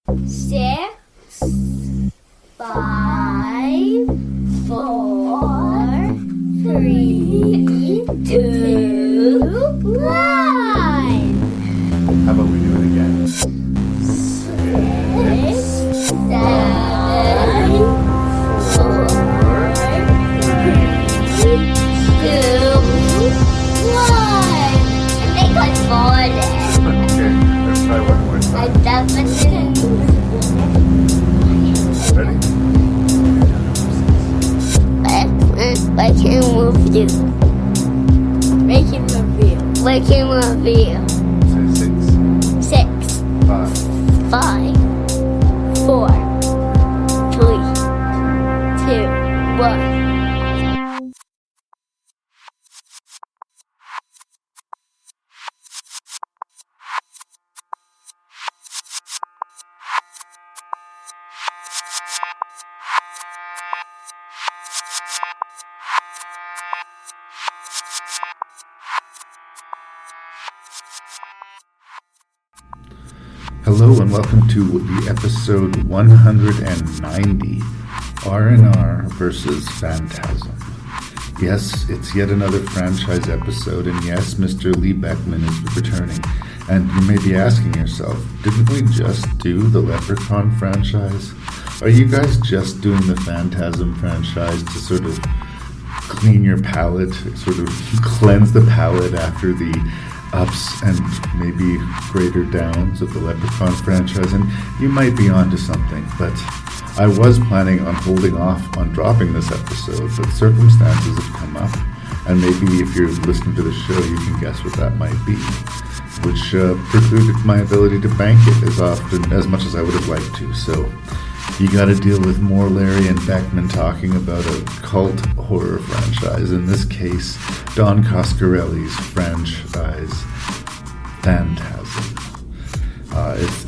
6, 5, 4, 3, 2, 1. How about we do it again? 6, 7, 4, 3, 2, 1. I think I farted. Okay, let's try one more I time. definitely. Ready? Making review. Making review. Say 6, 6, 5, 5, 4, 3, 2, 1. Hello and welcome to the episode 190, RNR versus Phantasm. Yes, it's yet another franchise episode, and yes, Mr. Lee Beckmann is returning. And you may be asking yourself, didn't we just do the Leprechaun franchise? Are you guys just doing the Phantasm franchise to sort of clean your palate, sort of cleanse the palate after the ups and maybe greater downs of the Leprechaun franchise? And you might be onto something, but I was planning on holding off on dropping this episode, but circumstances have come up, and maybe if you're listening to the show, you can guess what that might be, which precluded my ability to bank it as much as I would have liked to. So you got to deal with more Larry and Beckmann talking about a cult horror franchise, in this case, Don Coscarelli's franchise, Phantasm.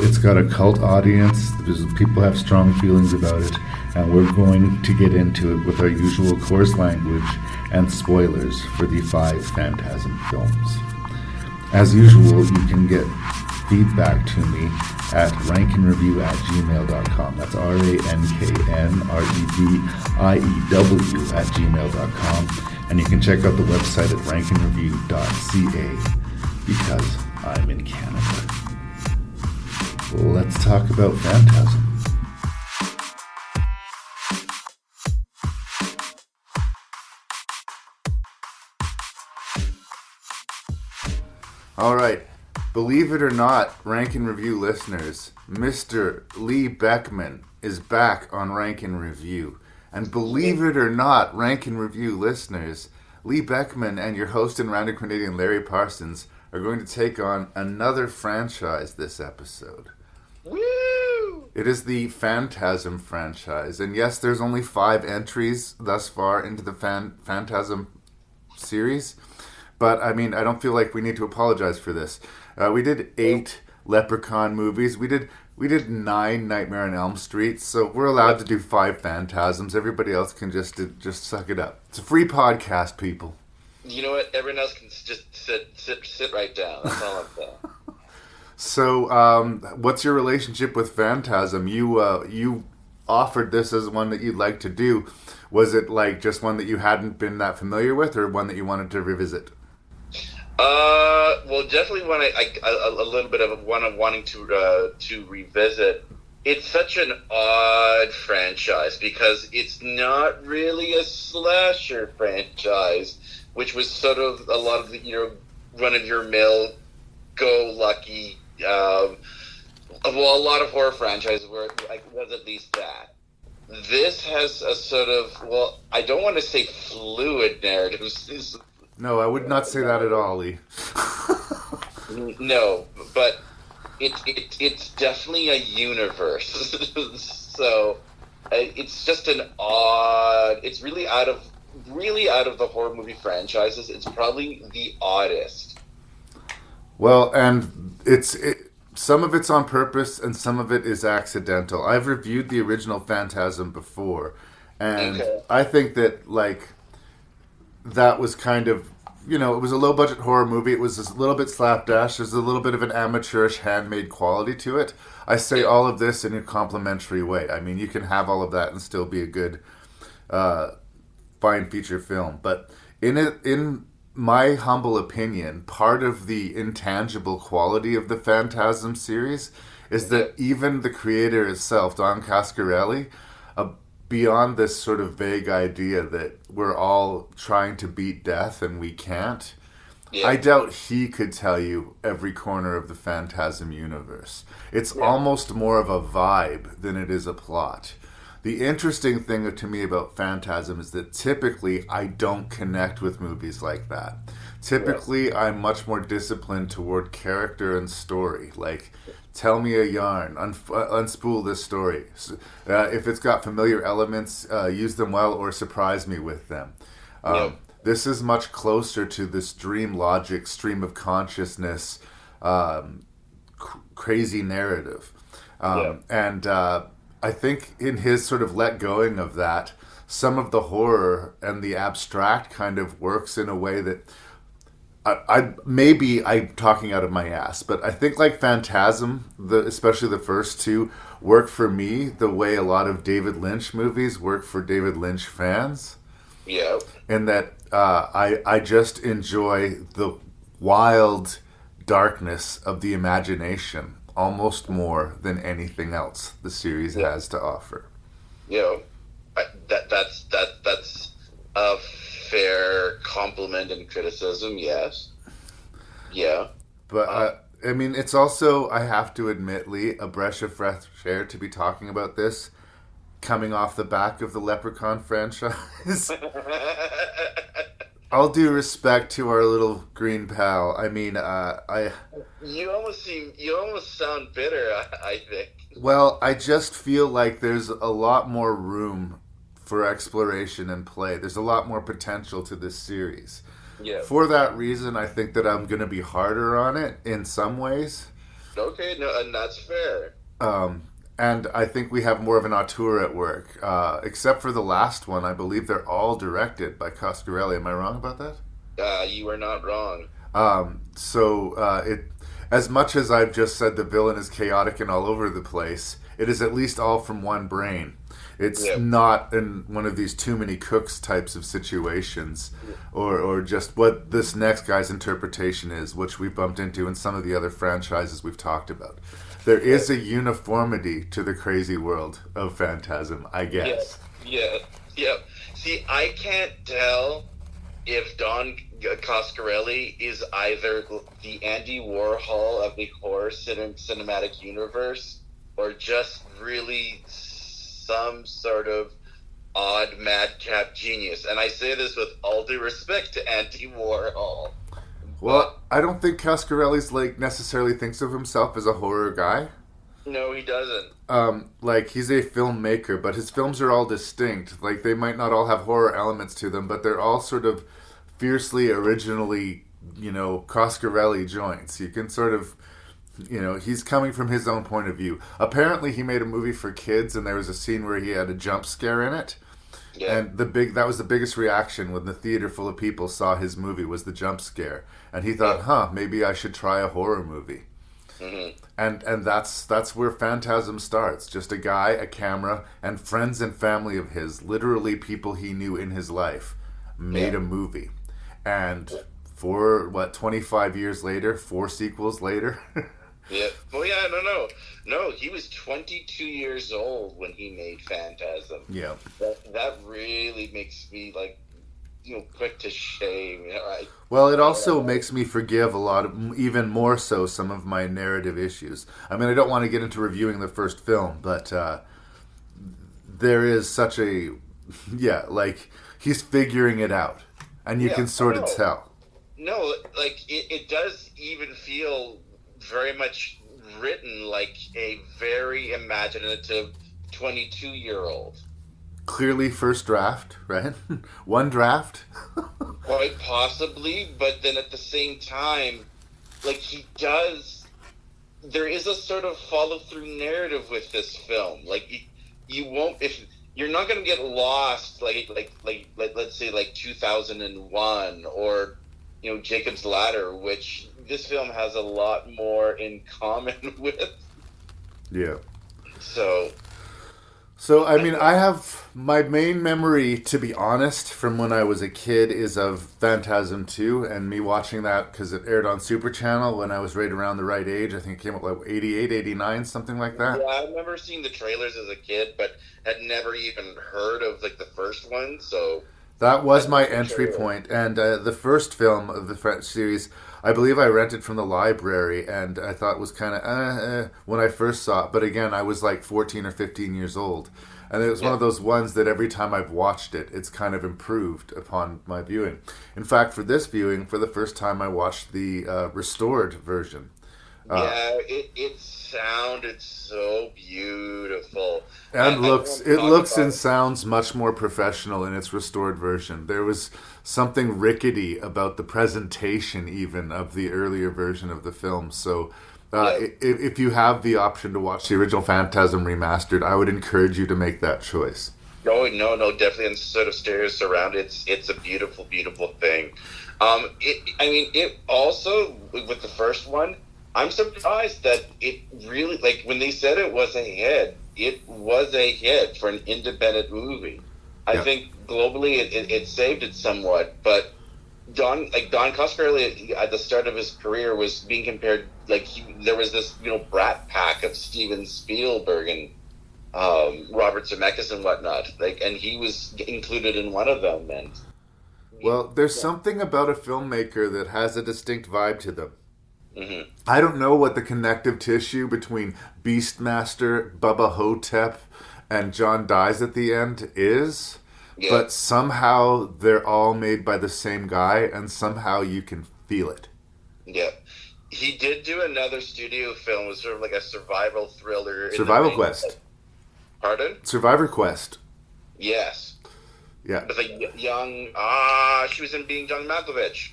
It's got a cult audience, people have strong feelings about it, and we're going to get into it with our usual coarse language and spoilers for the 5 Phantasm films. As usual, you can get feedback to me at ranknreview@gmail.com. That's RANKNREVIEW@gmail.com. And you can check out the website at Ranknreview.ca because I'm in Canada. Let's talk about Phantasm. All right. Believe it or not, Rank and Review listeners, Mr. Lee Beckmann is back on Rank and Review. And believe it or not, Rank and Review listeners, Lee Beckmann and your host and rounder Canadian Larry Parsons are going to take on another franchise this episode. Woo! It is the Phantasm franchise. And yes, there's only 5 entries thus far into the Phantasm series. But, I mean, I don't feel like we need to apologize for this. We did 8 Leprechaun movies. We did 9 Nightmare on Elm Street. So we're allowed to do 5 Phantasms. Everybody else can just suck it up. It's a free podcast, people. You know what? Everyone else can just sit right down. That's all I'm saying. So, what's your relationship with Phantasm? You offered this as one that you'd like to do. Was it like just one that you hadn't been that familiar with, or one that you wanted to revisit? Well, definitely one a little bit of one I'm wanting to revisit. It's such an odd franchise because it's not really a slasher franchise, which was sort of a lot of the run of your mill, go lucky. Well, a lot of horror franchises where it was at least that. This has a sort of, well, I don't want to say fluid narratives. No, I would not say that at all, Lee. No, but it's definitely a universe. So it's just an odd. It's really out of the horror movie franchises. It's probably the oddest. Well, and some of it's on purpose and some of it is accidental. I've reviewed the original Phantasm before, and Okay. I think that that was kind of it was a low budget horror movie. It was a little bit slapdash. There's a little bit of an amateurish handmade quality to it. I say all of this in a complimentary way. I mean, you can have all of that and still be a good, fine feature film. But in my humble opinion, part of the intangible quality of the Phantasm series is that even the creator itself, Don Coscarelli, beyond this sort of vague idea that we're all trying to beat death and we can't, I doubt he could tell you every corner of the Phantasm universe. It's almost more of a vibe than it is a plot. The interesting thing to me about Phantasm is that typically I don't connect with movies like that. Typically, I'm much more disciplined toward character and story. Like, tell me a yarn, unspool this story. If it's got familiar elements, use them well or surprise me with them. This is much closer to this dream logic, stream of consciousness, crazy narrative. And I think in his sort of let going of that, some of the horror and the abstract kind of works in a way that I'm talking out of my ass, but I think like Phantasm, especially the first two, work for me the way a lot of David Lynch movies work for David Lynch fans. Yeah. In that I just enjoy the wild darkness of the imagination almost more than anything else the series has to offer. That's a fair compliment and criticism, yes. Yeah. But, I mean, it's also, I have to admit, Lee, a breath of fresh air to be talking about this coming off the back of the Leprechaun franchise. All due respect to our little green pal. I mean, You almost sound bitter, I think. Well, I just feel like there's a lot more room for exploration and play. There's a lot more potential to this series. Yeah. For that reason, I think that I'm going to be harder on it in some ways. Okay, no, and that's fair. And I think we have more of an auteur at work. Except for the last one, I believe they're all directed by Coscarelli. Am I wrong about that? You are not wrong. As much as I've just said the villain is chaotic and all over the place, it is at least all from one brain. It's not in one of these too many cooks types of situations, or just what this next guy's interpretation is, which we bumped into in some of the other franchises we've talked about. There is a uniformity to the crazy world of Phantasm, I guess. Yeah. See, I can't tell if Don Coscarelli is either the Andy Warhol of the horror cinematic universe or just really some sort of odd madcap genius. And I say this with all due respect to Andy Warhol. Well, I don't think Coscarelli's necessarily thinks of himself as a horror guy. No, he doesn't. He's a filmmaker, but his films are all distinct. Like, they might not all have horror elements to them, but they're all sort of fiercely, originally, Coscarelli joints. You can sort of, he's coming from his own point of view. Apparently, he made a movie for kids, and there was a scene where he had a jump scare in it. Yeah. And that was the biggest reaction when the theater full of people saw his movie, was the jump scare. And he thought, maybe I should try a horror movie. Mm-hmm. And that's where Phantasm starts. Just a guy, a camera, and friends and family of his, literally people he knew in his life, made a movie. And 25 years later, 4 sequels later? Yeah. Well, yeah, no. He was 22 years old when he made Phantasm. Yeah. That really makes me, quick to shame. Well, it also makes me forgive even more so, some of my narrative issues. I mean, I don't want to get into reviewing the first film, but there is such a... Yeah, he's figuring it out. And you can sort of tell. No, it does even feel very much written like a very imaginative 22-year-old. Clearly first draft, right? One draft? Quite possibly, but then at the same time, there is a sort of follow-through narrative with this film. You won't, if you're not going to get lost, let's say 2001 or Jacob's Ladder, which this film has a lot more in common with. Yeah. So, I mean, I have my main memory, to be honest, from when I was a kid is of Phantasm 2 and me watching that because it aired on Super Channel when I was right around the right age. I think it came up like 88, 89, something like that. Yeah, I remember seeing the trailers as a kid, but had never even heard of like the first one. So that was my entry point. And the first film of the series, I believe I rented from the library, and I thought it was kind of when I first saw it. But again, I was like 14 or 15 years old. And it was one of those ones that every time I've watched it, it's kind of improved upon my viewing. In fact, for this viewing, for the first time, I watched the restored version. It sounded so beautiful. And it looks and sounds much more professional in its restored version. There was something rickety about the presentation even of the earlier version of the film. So if you have the option to watch the original Phantasm remastered, I would encourage you to make that choice. No, definitely on sort of stereo surround. It's a beautiful, beautiful thing. It also, with the first one, I'm surprised that it really, like, when they said it was a hit for an independent movie. I think globally it saved it somewhat, but Don Coscarelli at the start of his career was being compared, like, there was this, brat pack of Steven Spielberg and Robert Zemeckis and whatnot, like, and he was included in one of them. And well, there's something about a filmmaker that has a distinct vibe to them. Mm-hmm. I don't know what the connective tissue between Beastmaster, Bubba Hotep, and John Dies at the End is, but somehow they're all made by the same guy, and somehow you can feel it. Yeah. He did do another studio film. It was sort of like a survival thriller. Survival Quest. Pardon? Survivor Quest. Yes. Yeah. With a young... she was in Being John Malkovich.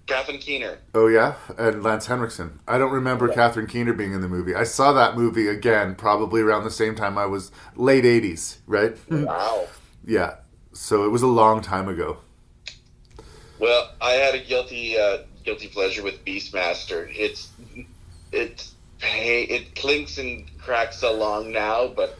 Catherine Keener. Oh, yeah? And Lance Henriksen. I don't remember Catherine Keener being in the movie. I saw that movie again probably around the same time I was late 80s, right? Wow. Yeah. So it was a long time ago. Well, I had a guilty pleasure with Beastmaster. It clinks and cracks along now, but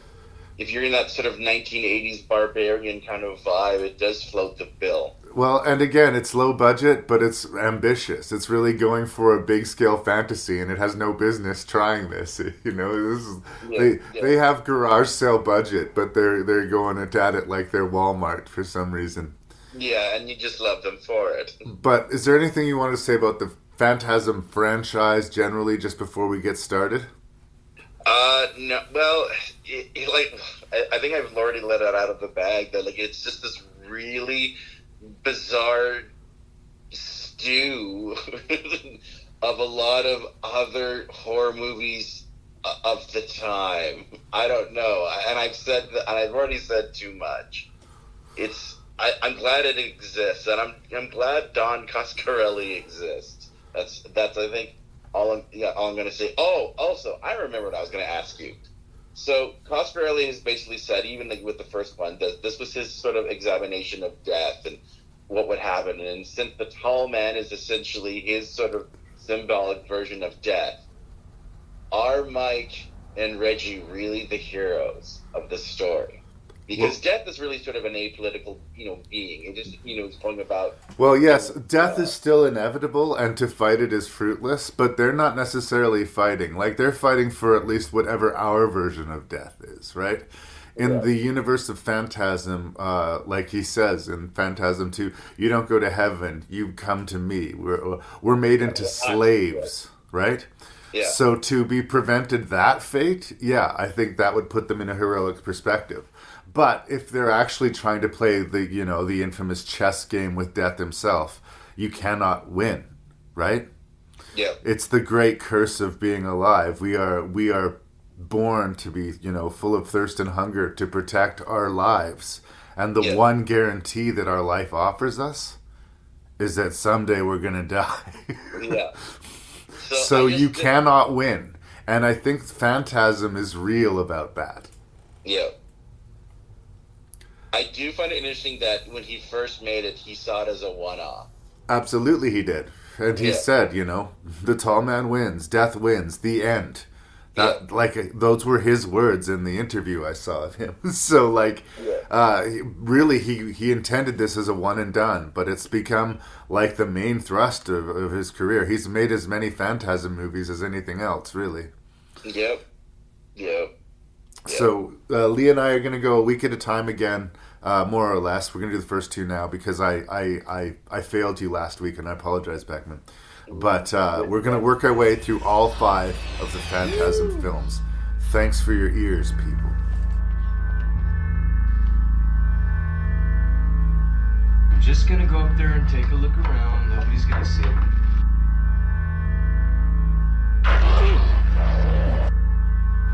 if you're in that sort of 1980s barbarian kind of vibe, it does float the bill. Well, and again, it's low budget, but it's ambitious. It's really going for a big scale fantasy, and it has no business trying this. They have garage sale budget, but they're going at it like they're Walmart for some reason. Yeah, and you just love them for it. But is there anything you want to say about the Phantasm franchise generally, just before we get started? No. Well, I think I've already let it out of the bag that it's just this really bizarre stew of a lot of other horror movies of the time. I don't know, and I've already said too much. I'm glad it exists, and I'm glad Don Coscarelli exists. That's I think all I'm going to say. Oh, also, I remember what I was going to ask you. So Coscarelli has basically said, even with the first one, that this was his sort of examination of death and what would happen. And since the tall man is essentially his sort of symbolic version of death, are Mike and Reggie really the heroes of the story? Because death is really sort of an apolitical, being. It just, is going about... Well, yes, death is still inevitable, and to fight it is fruitless, but they're not necessarily fighting. Like, they're fighting for at least whatever our version of death is, right? In the universe of Phantasm, like he says in Phantasm 2, you don't go to heaven, you come to me. We're made into slaves, right? Yeah. So to be prevented that fate, I think that would put them in a heroic perspective. But if they're actually trying to play the infamous chess game with death himself, you cannot win, right? Yeah. It's the great curse of being alive. We are born to be, full of thirst and hunger to protect our lives. And the one guarantee that our life offers us is that someday we're going to die. Yeah. So you cannot win. And I think Phantasm is real about that. Yeah. I do find it interesting that when he first made it, he saw it as a one-off. Absolutely he did. And he said, the tall man wins, death wins, the end. That those were his words in the interview I saw of him. So really he intended this as a one and done, but it's become like the main thrust of his career. He's made as many Phantasm movies as anything else, really. Yep. So Lee and I are going to go a week at a time again, more or less. We're going to do the first two now because I failed you last week, and I apologize, Beckmann. But we're going to work our way through all 5 of the Phantasm films. Thanks for your ears, people. I'm just going to go up there and take a look around. Nobody's going to see it.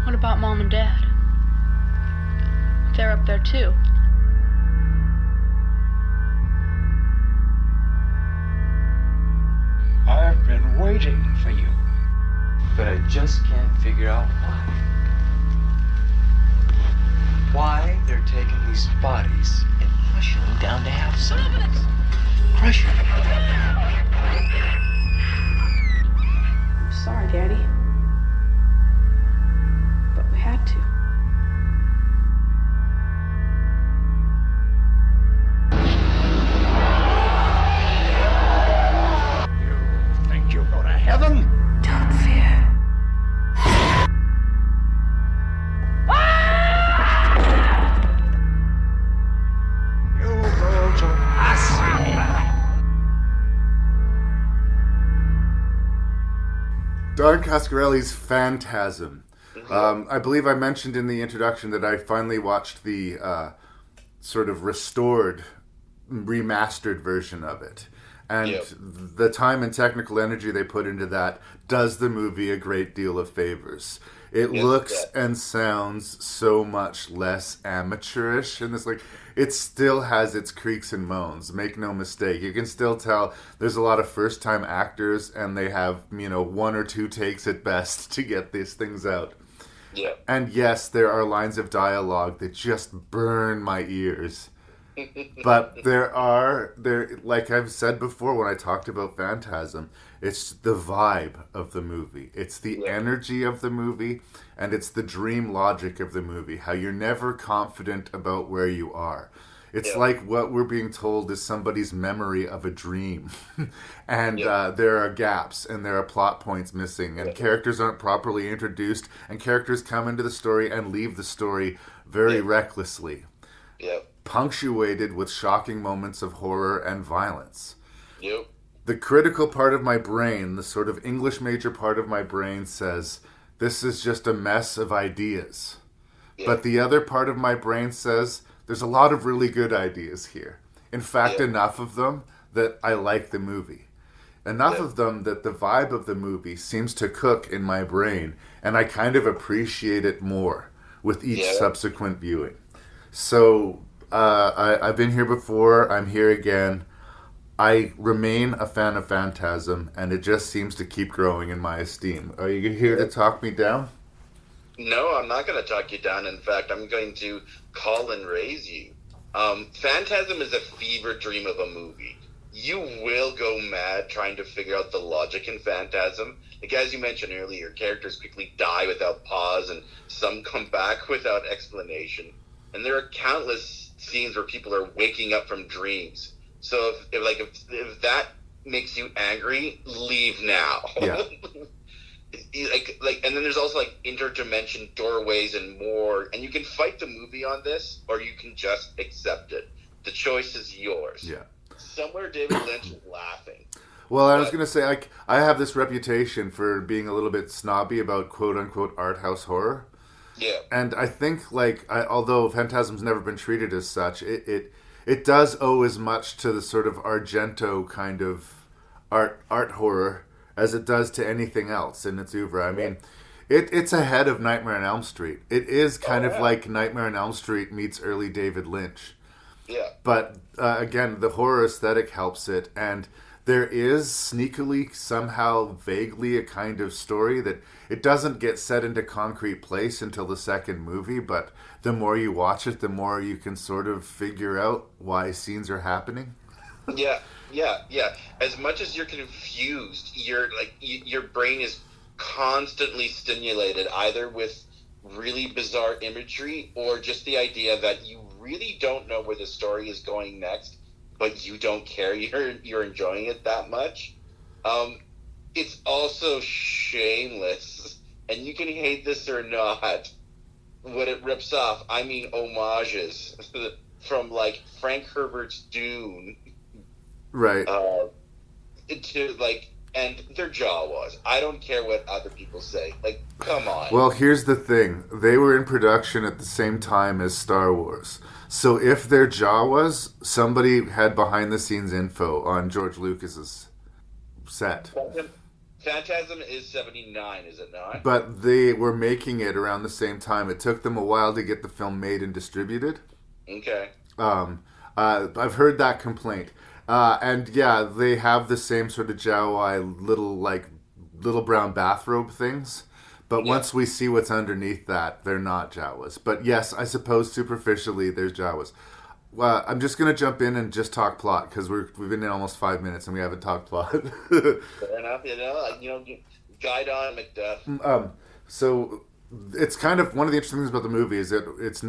What about Mom and Dad? They're up there too. I've been waiting for you. But I just can't figure out why. Why they're taking these bodies and pushing them down to have sex. Crushing them. I'm sorry, Daddy. But we had to. You think you'll go to heaven? Don't fear. You go to us. Don Coscarelli's Phantasm. I believe I mentioned in the introduction that I finally watched the sort of restored, remastered version of it. And the time and technical energy they put into that does the movie a great deal of favors. It looks and sounds so much less amateurish, and it still has its creaks and moans. Make no mistake, you can still tell there's a lot of first-time actors, and they have 1 or 2 takes at best to get these things out. Yeah. And yes, there are lines of dialogue that just burn my ears. But like I've said before when I talked about Phantasm, it's the vibe of the movie. It's the energy of the movie, and it's the dream logic of the movie, how you're never confident about where you are. It's like what we're being told is somebody's memory of a dream. And there are gaps, and there are plot points missing, and characters aren't properly introduced, and characters come into the story and leave the story very recklessly. Yep. Punctuated with shocking moments of horror and violence. Yep. The critical part of my brain, the sort of English major part of my brain says, this is just a mess of ideas. Yep. But the other part of my brain says, there's a lot of really good ideas here. In fact, enough of them that I like the movie. Enough of them that the vibe of the movie seems to cook in my brain, and I kind of appreciate it more with each subsequent viewing. So, I've been here before, I'm here again. I remain a fan of Phantasm, and it just seems to keep growing in my esteem. Are you here to talk me down? No, I'm not going to talk you down. In fact, I'm going to call and raise you. Phantasm is a fever dream of a movie. You will go mad trying to figure out the logic in Phantasm. Like, as you mentioned earlier, characters quickly die without pause, and some come back without explanation. And there are countless scenes where people are waking up from dreams. So if that makes you angry, leave now. Yeah. And then there's also interdimension doorways and more, and you can fight the movie on this, or you can just accept it. The choice is yours. Yeah. Somewhere David Lynch is laughing. Well, I was going to say, I have this reputation for being a little bit snobby about quote-unquote art house horror. Yeah. And I think, although Phantasm's never been treated as such, it does owe as much to the sort of Argento kind of art horror as it does to anything else in its oeuvre. I mean, it's ahead of Nightmare on Elm Street. It is kind of like Nightmare on Elm Street meets early David Lynch. Yeah. But, again, the horror aesthetic helps it, and there is sneakily, somehow, vaguely a kind of story that it doesn't get set into concrete place until the second movie, but the more you watch it, the more you can sort of figure out why scenes are happening. Yeah. As much as you're confused, your brain is constantly stimulated either with really bizarre imagery or just the idea that you really don't know where the story is going next, but you don't care. You're enjoying it that much. It's also shameless, and you can hate this or not. What it rips off, I mean, homages from like Frank Herbert's Dune, Right. to like, and their Jawas. I don't care what other people say. Like, come on. Well, here's the thing. They were in production at the same time as Star Wars. So if their Jawas, somebody had behind-the-scenes info on George Lucas's set. Phantasm is 79, is it not? But they were making it around the same time. It took them a while to get the film made and distributed. Okay. I've heard that complaint. And yeah, they have the same sort of Jawa little brown bathrobe things. But once we see what's underneath that, they're not Jawas. But yes, I suppose superficially there's Jawas. I'm just going to jump in and just talk plot because we've been in almost 5 minutes and we haven't talked plot. Fair enough, guide on, Macduff. So it's kind of one of the interesting things about the movie is that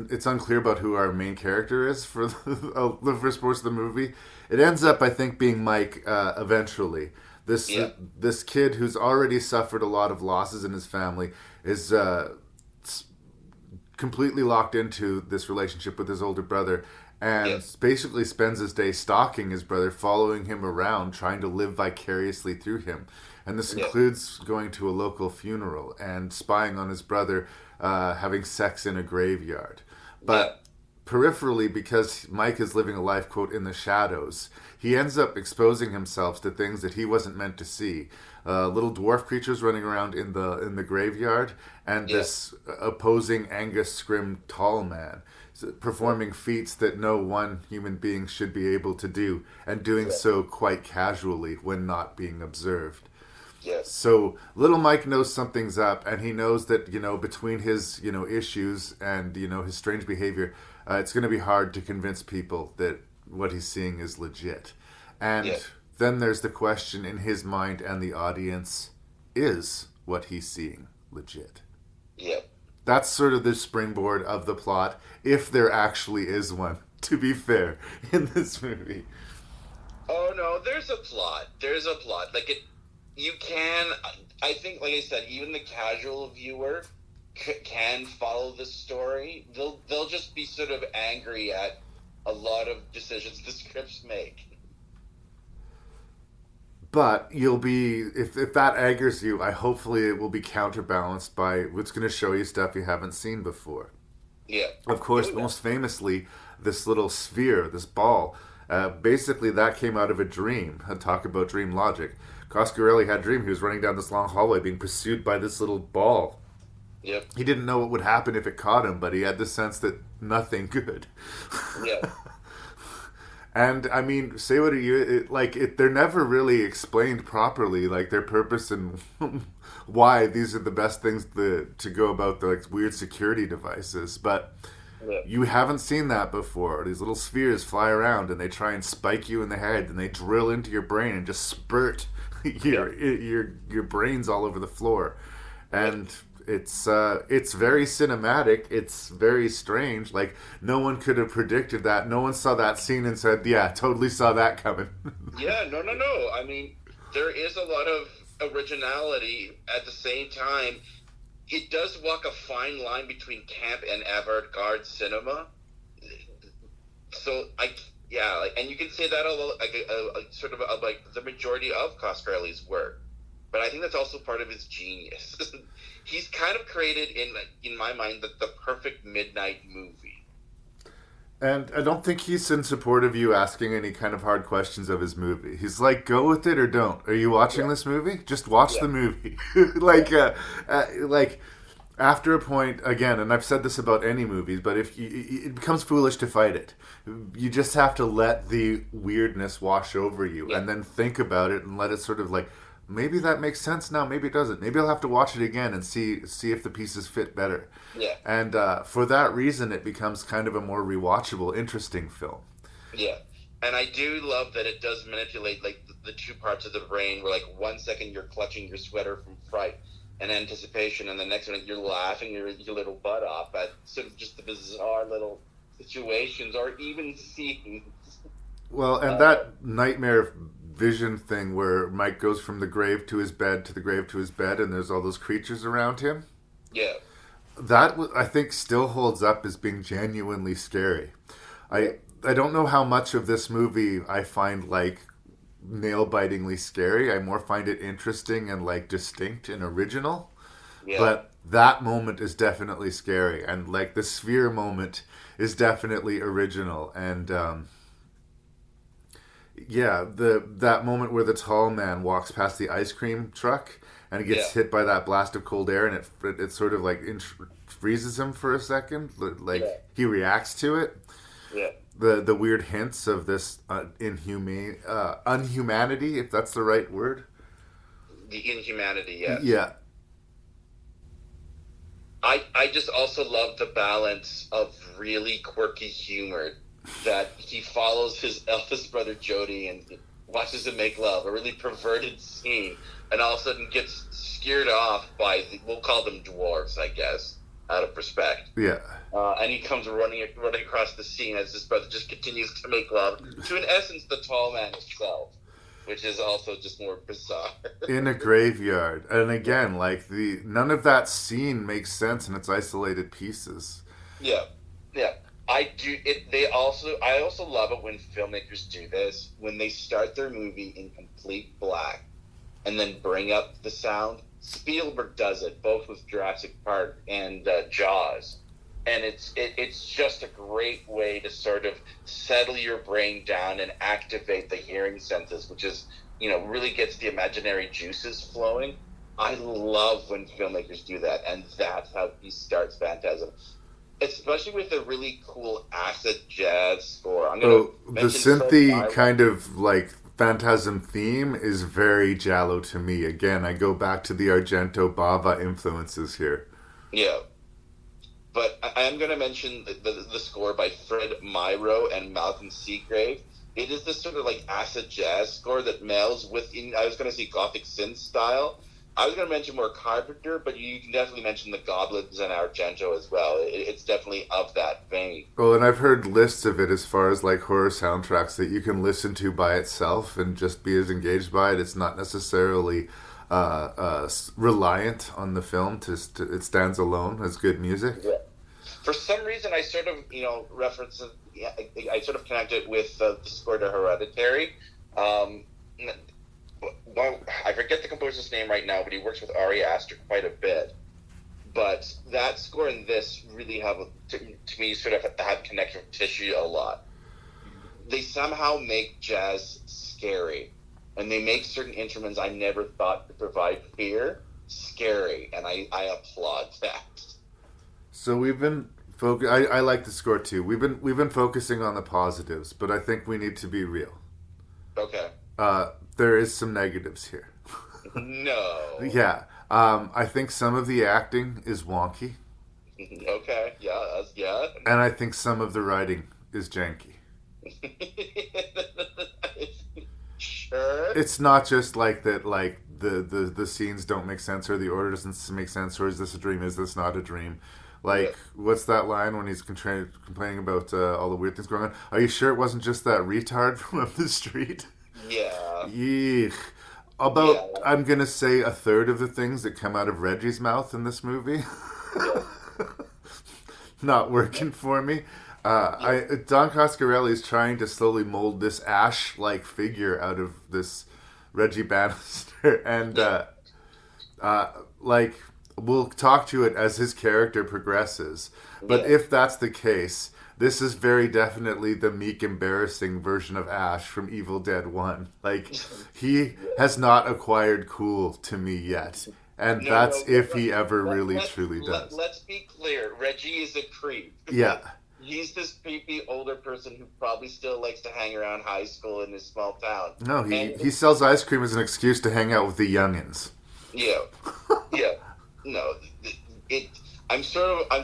it's unclear about who our main character is for the first portion of the movie. It ends up, I think, being Mike eventually. This kid who's already suffered a lot of losses in his family is completely locked into this relationship with his older brother and basically spends his day stalking his brother, following him around, trying to live vicariously through him. And this includes going to a local funeral and spying on his brother having sex in a graveyard. But peripherally, because Mike is living a life, quote, in the shadows, he ends up exposing himself to things that he wasn't meant to see. Little dwarf creatures running around in the graveyard, and this opposing Angus Scrim tall man performing feats that no one human being should be able to do, and doing so quite casually when not being observed. Yes. So little Mike knows something's up, and he knows that, between his, issues and, his strange behavior, it's going to be hard to convince people that what he's seeing is legit. And then there's the question in his mind and the audience, is what he's seeing legit? Yep. That's sort of the springboard of the plot, if there actually is one, to be fair, in this movie. Oh, no, there's a plot. Like, you can, I think, like I said, even the casual viewer can follow the story. They'll just be sort of angry at a lot of decisions the scripts make. But you'll be, if that angers you, hopefully it will be counterbalanced by what's going to show you stuff you haven't seen before. Yeah. Of course, most famously, this little sphere, this ball, basically that came out of a dream. Talk about dream logic. Coscarelli had a dream. He was running down this long hallway being pursued by this little ball. Yep. He didn't know what would happen if it caught him, but he had the sense that nothing could. Yeah. And, I mean, say what they're never really explained properly, like, their purpose and why these are the best things to go about the, weird security devices. But you haven't seen that before. These little spheres fly around, and they try and spike you in the head, and they drill into your brain and just spurt your brains all over the floor. And it's very cinematic. It's very strange. Like, no one could have predicted that. No one saw that scene and said, yeah, totally saw that coming. Yeah, no. I mean, there is a lot of originality. At the same time, it does walk a fine line between camp and avant-garde cinema. So, and you can say that like the majority of Coscarelli's work. But I think that's also part of his genius. He's kind of created, in my mind, the perfect midnight movie. And I don't think he's in support of you asking any kind of hard questions of his movie. He's like, go with it or don't. Are you watching this movie? Just watch the movie. After a point, again, and I've said this about any movies, but if it becomes foolish to fight it. You just have to let the weirdness wash over you and then think about it and let it sort of maybe that makes sense now, maybe it doesn't. Maybe I'll have to watch it again and see if the pieces fit better. Yeah. And for that reason, it becomes kind of a more rewatchable, interesting film. Yeah. And I do love that it does manipulate like the two parts of the brain where like 1 second you're clutching your sweater from fright and anticipation, and the next minute you're laughing your little butt off at sort of just the bizarre little situations or even scenes. Well, and that nightmare vision thing where Mike goes from the grave to his bed to the grave to his bed, and there's all those creatures around him. Yeah. That I think still holds up as being genuinely scary. I don't know how much of this movie I find like nail-bitingly scary. I more find it interesting and like distinct and original. Yeah. But that moment is definitely scary, and like the sphere moment is definitely original. And that moment where the tall man walks past the ice cream truck and he gets hit by that blast of cold air, and it sort of like freezes him for a second. Like he reacts to it. Yeah. The weird hints of this unhumanity, if that's the right word. The inhumanity, yes. Yeah. I just also love the balance of really quirky humor that he follows his eldest brother Jody and watches him make love, a really perverted scene, and all of a sudden gets scared off by, we'll call them dwarves, I guess, out of respect. Yeah. And he comes running across the scene as his brother just continues to make love to, in essence, the tall man himself, which is also just more bizarre. In a graveyard. And again, like none of that scene makes sense in its isolated pieces. Yeah. I also love it when filmmakers do this, when they start their movie in complete black and then bring up the sound. Spielberg does it both with Jurassic Park and Jaws, and it's just a great way to sort of settle your brain down and activate the hearing senses, which is, really gets the imaginary juices flowing. I love when filmmakers do that, and that's how he starts Phantasm, especially with a really cool acid jazz score. The synthy kind of like Phantasm theme is very Giallo to me. Again, I go back to the Argento Bava influences here. Yeah. But I am going to mention the score by Fred Myrow and Malcolm Seagrave. It is this sort of like acid jazz score that melds with, I was going to say Gothic synth style. I was going to mention more Carpenter, but you can definitely mention the Goblins and Argento as well. It's definitely of that vein. Oh, and I've heard lists of it as far as like horror soundtracks that you can listen to by itself and just be as engaged by it. It's not necessarily reliant on the film. It stands alone as good music. Yeah. For some reason, I sort of, reference it. I sort of connect it with the score to Hereditary. Well, I forget the composer's name right now, but he works with Ari Aster quite a bit. But that score and this really have, to me, sort of have connective tissue a lot. They somehow make jazz scary, and they make certain instruments I never thought could provide fear scary, and I applaud that. So we've been I like the score too. We've been focusing on the positives, but I think we need to be real. Okay. There is some negatives here. No. Yeah. I think some of the acting is wonky. Okay. Yeah. And I think some of the writing is janky. Sure. It's not just like that, like the scenes don't make sense, or the order doesn't make sense, or is this a dream, is this not a dream? Like, what's that line when he's complaining about all the weird things going on? Are you sure it wasn't just that retard from up the street? Yeah. Yeesh. I'm going to say a third of the things that come out of Reggie's mouth in this movie. Not working for me. Don Coscarelli is trying to slowly mold this Ash-like figure out of this Reggie Bannister. And, we'll talk to it as his character progresses. But if that's the case, this is very definitely the meek, embarrassing version of Ash from Evil Dead 1. Like, he has not acquired cool to me yet. And if he ever really truly does. Let's be clear. Reggie is a creep. Yeah. He's this creepy older person who probably still likes to hang around high school in his small town. No, he sells ice cream as an excuse to hang out with the youngins. Yeah. No, I'm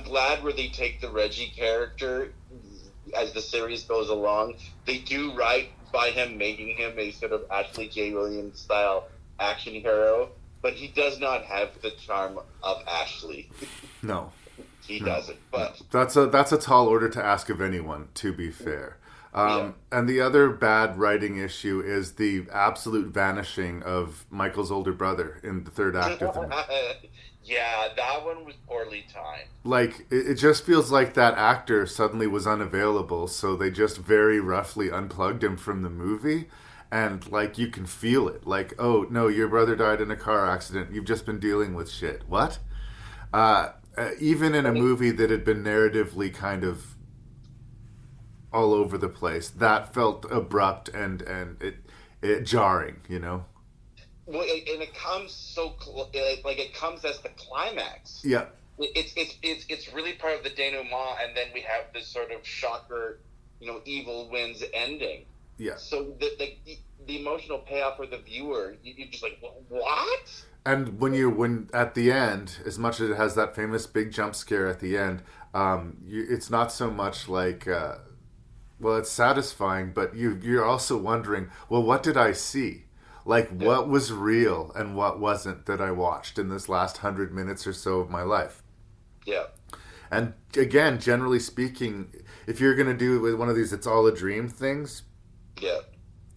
glad where they take the Reggie character as the series goes along. They do right by him, making him a sort of Ashley J. Williams style action hero, but he does not have the charm of Ashley. No. He doesn't, but That's a tall order to ask of anyone, to be fair. And the other bad writing issue is the absolute vanishing of Michael's older brother in the third act of the movie. yeah, that one was poorly timed. Like, it just feels like that actor suddenly was unavailable, so they just very roughly unplugged him from the movie. And, like, you can feel it. Like, oh, no, your brother died in a car accident. You've just been dealing with shit. What? Even in a movie that had been narratively kind of all over the place, that felt abrupt and it jarring, you know? Well, and it comes so like it comes as the climax. Yeah. It's really part of the denouement, and then we have this sort of shocker, evil wins ending. Yeah. So the emotional payoff for the viewer, you're just like, what? And when at the end, as much as it has that famous big jump scare at the end, it's not so much like, well, it's satisfying, but you're also wondering, well, what did I see? Like, what was real and what wasn't that I watched in this last 100 minutes or so of my life? Yeah. And again, generally speaking, if you're going to do with one of these it's all a dream things, yeah,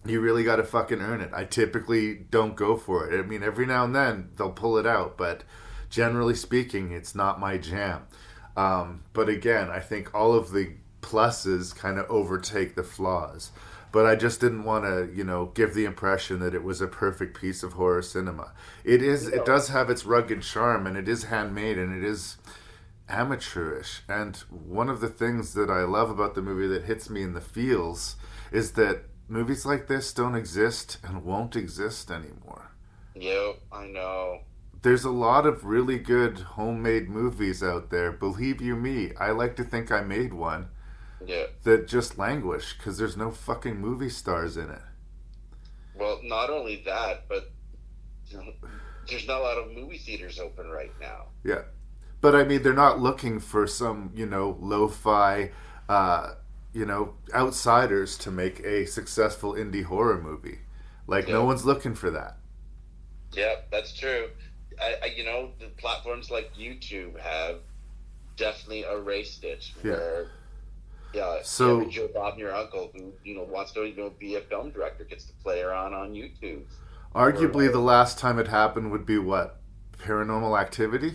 you really got to fucking earn it. I typically don't go for it. I mean, every now and then they'll pull it out, but generally speaking, it's not my jam. But again, I think all of the pluses kind of overtake the flaws. But I just didn't want to, give the impression that it was a perfect piece of horror cinema. It is. It does have its rugged charm, and it is handmade, and it is amateurish. And one of the things that I love about the movie that hits me in the feels is that movies like this don't exist and won't exist anymore. Yep, I know. There's a lot of really good homemade movies out there. Believe you me, I like to think I made one. Yeah. That just languish because there's no fucking movie stars in it. Well, not only that, but there's not a lot of movie theaters open right now. Yeah. But I mean, they're not looking for some, lo-fi, outsiders to make a successful indie horror movie. Like, no one's looking for that. Yeah, that's true. The platforms like YouTube have definitely erased it. Where, so Joe Bob, your uncle, who wants to be a film director, gets to play around on YouTube. Arguably, the last time it happened would be what? Paranormal Activity?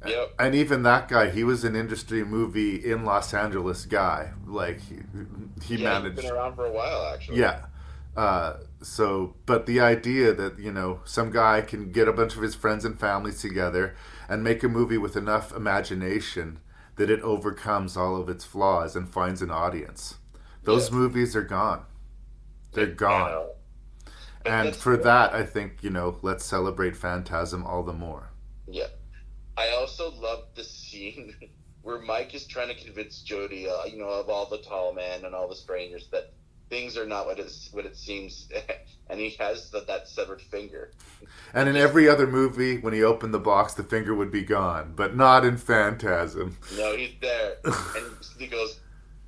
Yep. And even that guy, he was an industry movie in Los Angeles guy. Like, he managed... he's been around for a while, actually. Yeah. But the idea that, some guy can get a bunch of his friends and families together and make a movie with enough imagination that it overcomes all of its flaws and finds an audience. Those movies are gone. They're gone. And for that, I think, let's celebrate Phantasm all the more. Yeah. I also love the scene where Mike is trying to convince Jody, of all the tall men and all the strangers, that things are not what it seems, and he has that severed finger. And in every other movie, when he opened the box, the finger would be gone, but not in Phantasm. No, he's there, and he goes,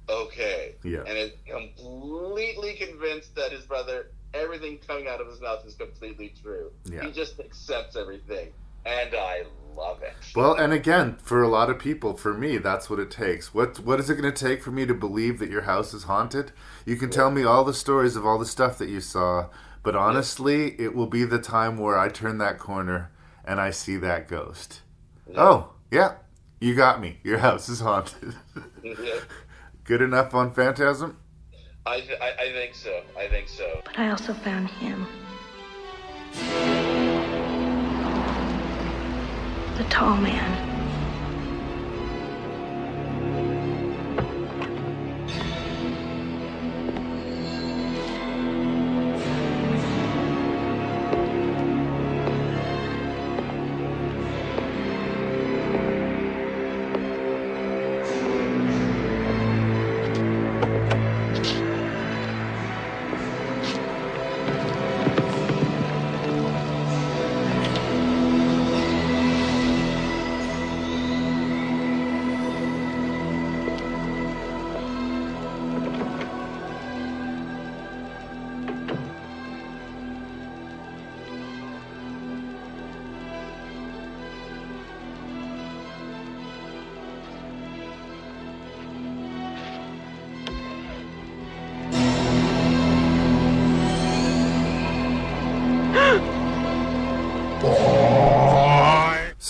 okay. Yeah. And is completely convinced that his brother, everything coming out of his mouth is completely true. Yeah. He just accepts everything, and I love it. Well, and again, for a lot of people, for me, that's what it takes. What is it going to take for me to believe that your house is haunted? You can tell me all the stories of all the stuff that you saw, but honestly, it will be the time where I turn that corner and I see that ghost. Yeah. Oh, yeah, you got me. Your house is haunted. Yeah. Good enough on Phantasm? I think so. I think so. But I also found him. The tall man.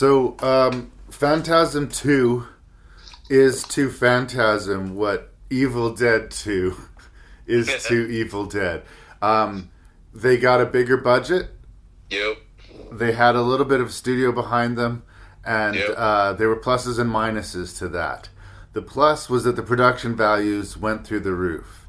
So, Phantasm 2 is to Phantasm what Evil Dead 2 is to Evil Dead. They got a bigger budget. Yep. They had a little bit of studio behind them, and Yep. there were pluses and minuses to that. The plus was that the production values went through the roof.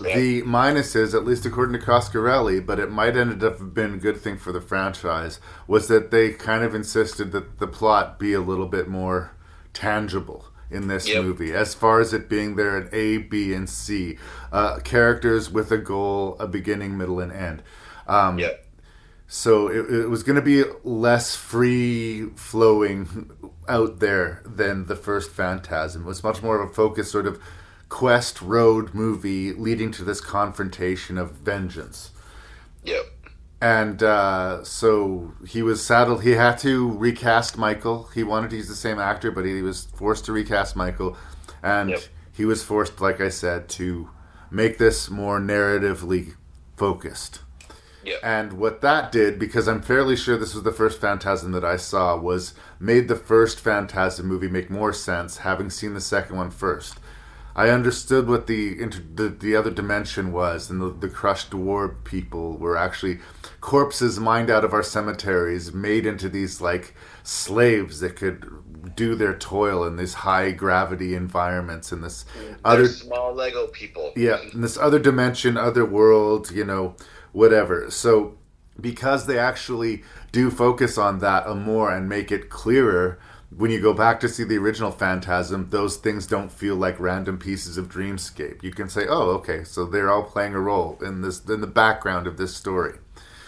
The minuses, at least according to Coscarelli, but it might ended up being a good thing for the franchise, was that they kind of insisted that the plot be a little bit more tangible in this movie, as far as it being there at A, B, and C. Characters with a goal, a beginning, middle, and end. So it was going to be less free-flowing out there than the first Phantasm. It was much more of a focused sort of quest road movie leading to this confrontation of vengeance. Yep. And so he was saddled. He had to recast Michael. He wanted to use the same actor, but he was forced to recast Michael. And he was forced, like I said, to make this more narratively focused. Yep. And what that did, because I'm fairly sure this was the first Phantasm that I saw, was made the first Phantasm movie make more sense, having seen the second one first. I understood what the other dimension was, and the crushed dwarf people were actually corpses mined out of our cemeteries, made into these like slaves that could do their toil in these high gravity environments, and this They're small Lego people. Yeah, in this other dimension, other world, whatever. So because they actually do focus on that more and make it clearer, when you go back to see the original Phantasm, those things don't feel like random pieces of dreamscape. You can say, oh, okay, so they're all playing a role in the background of this story.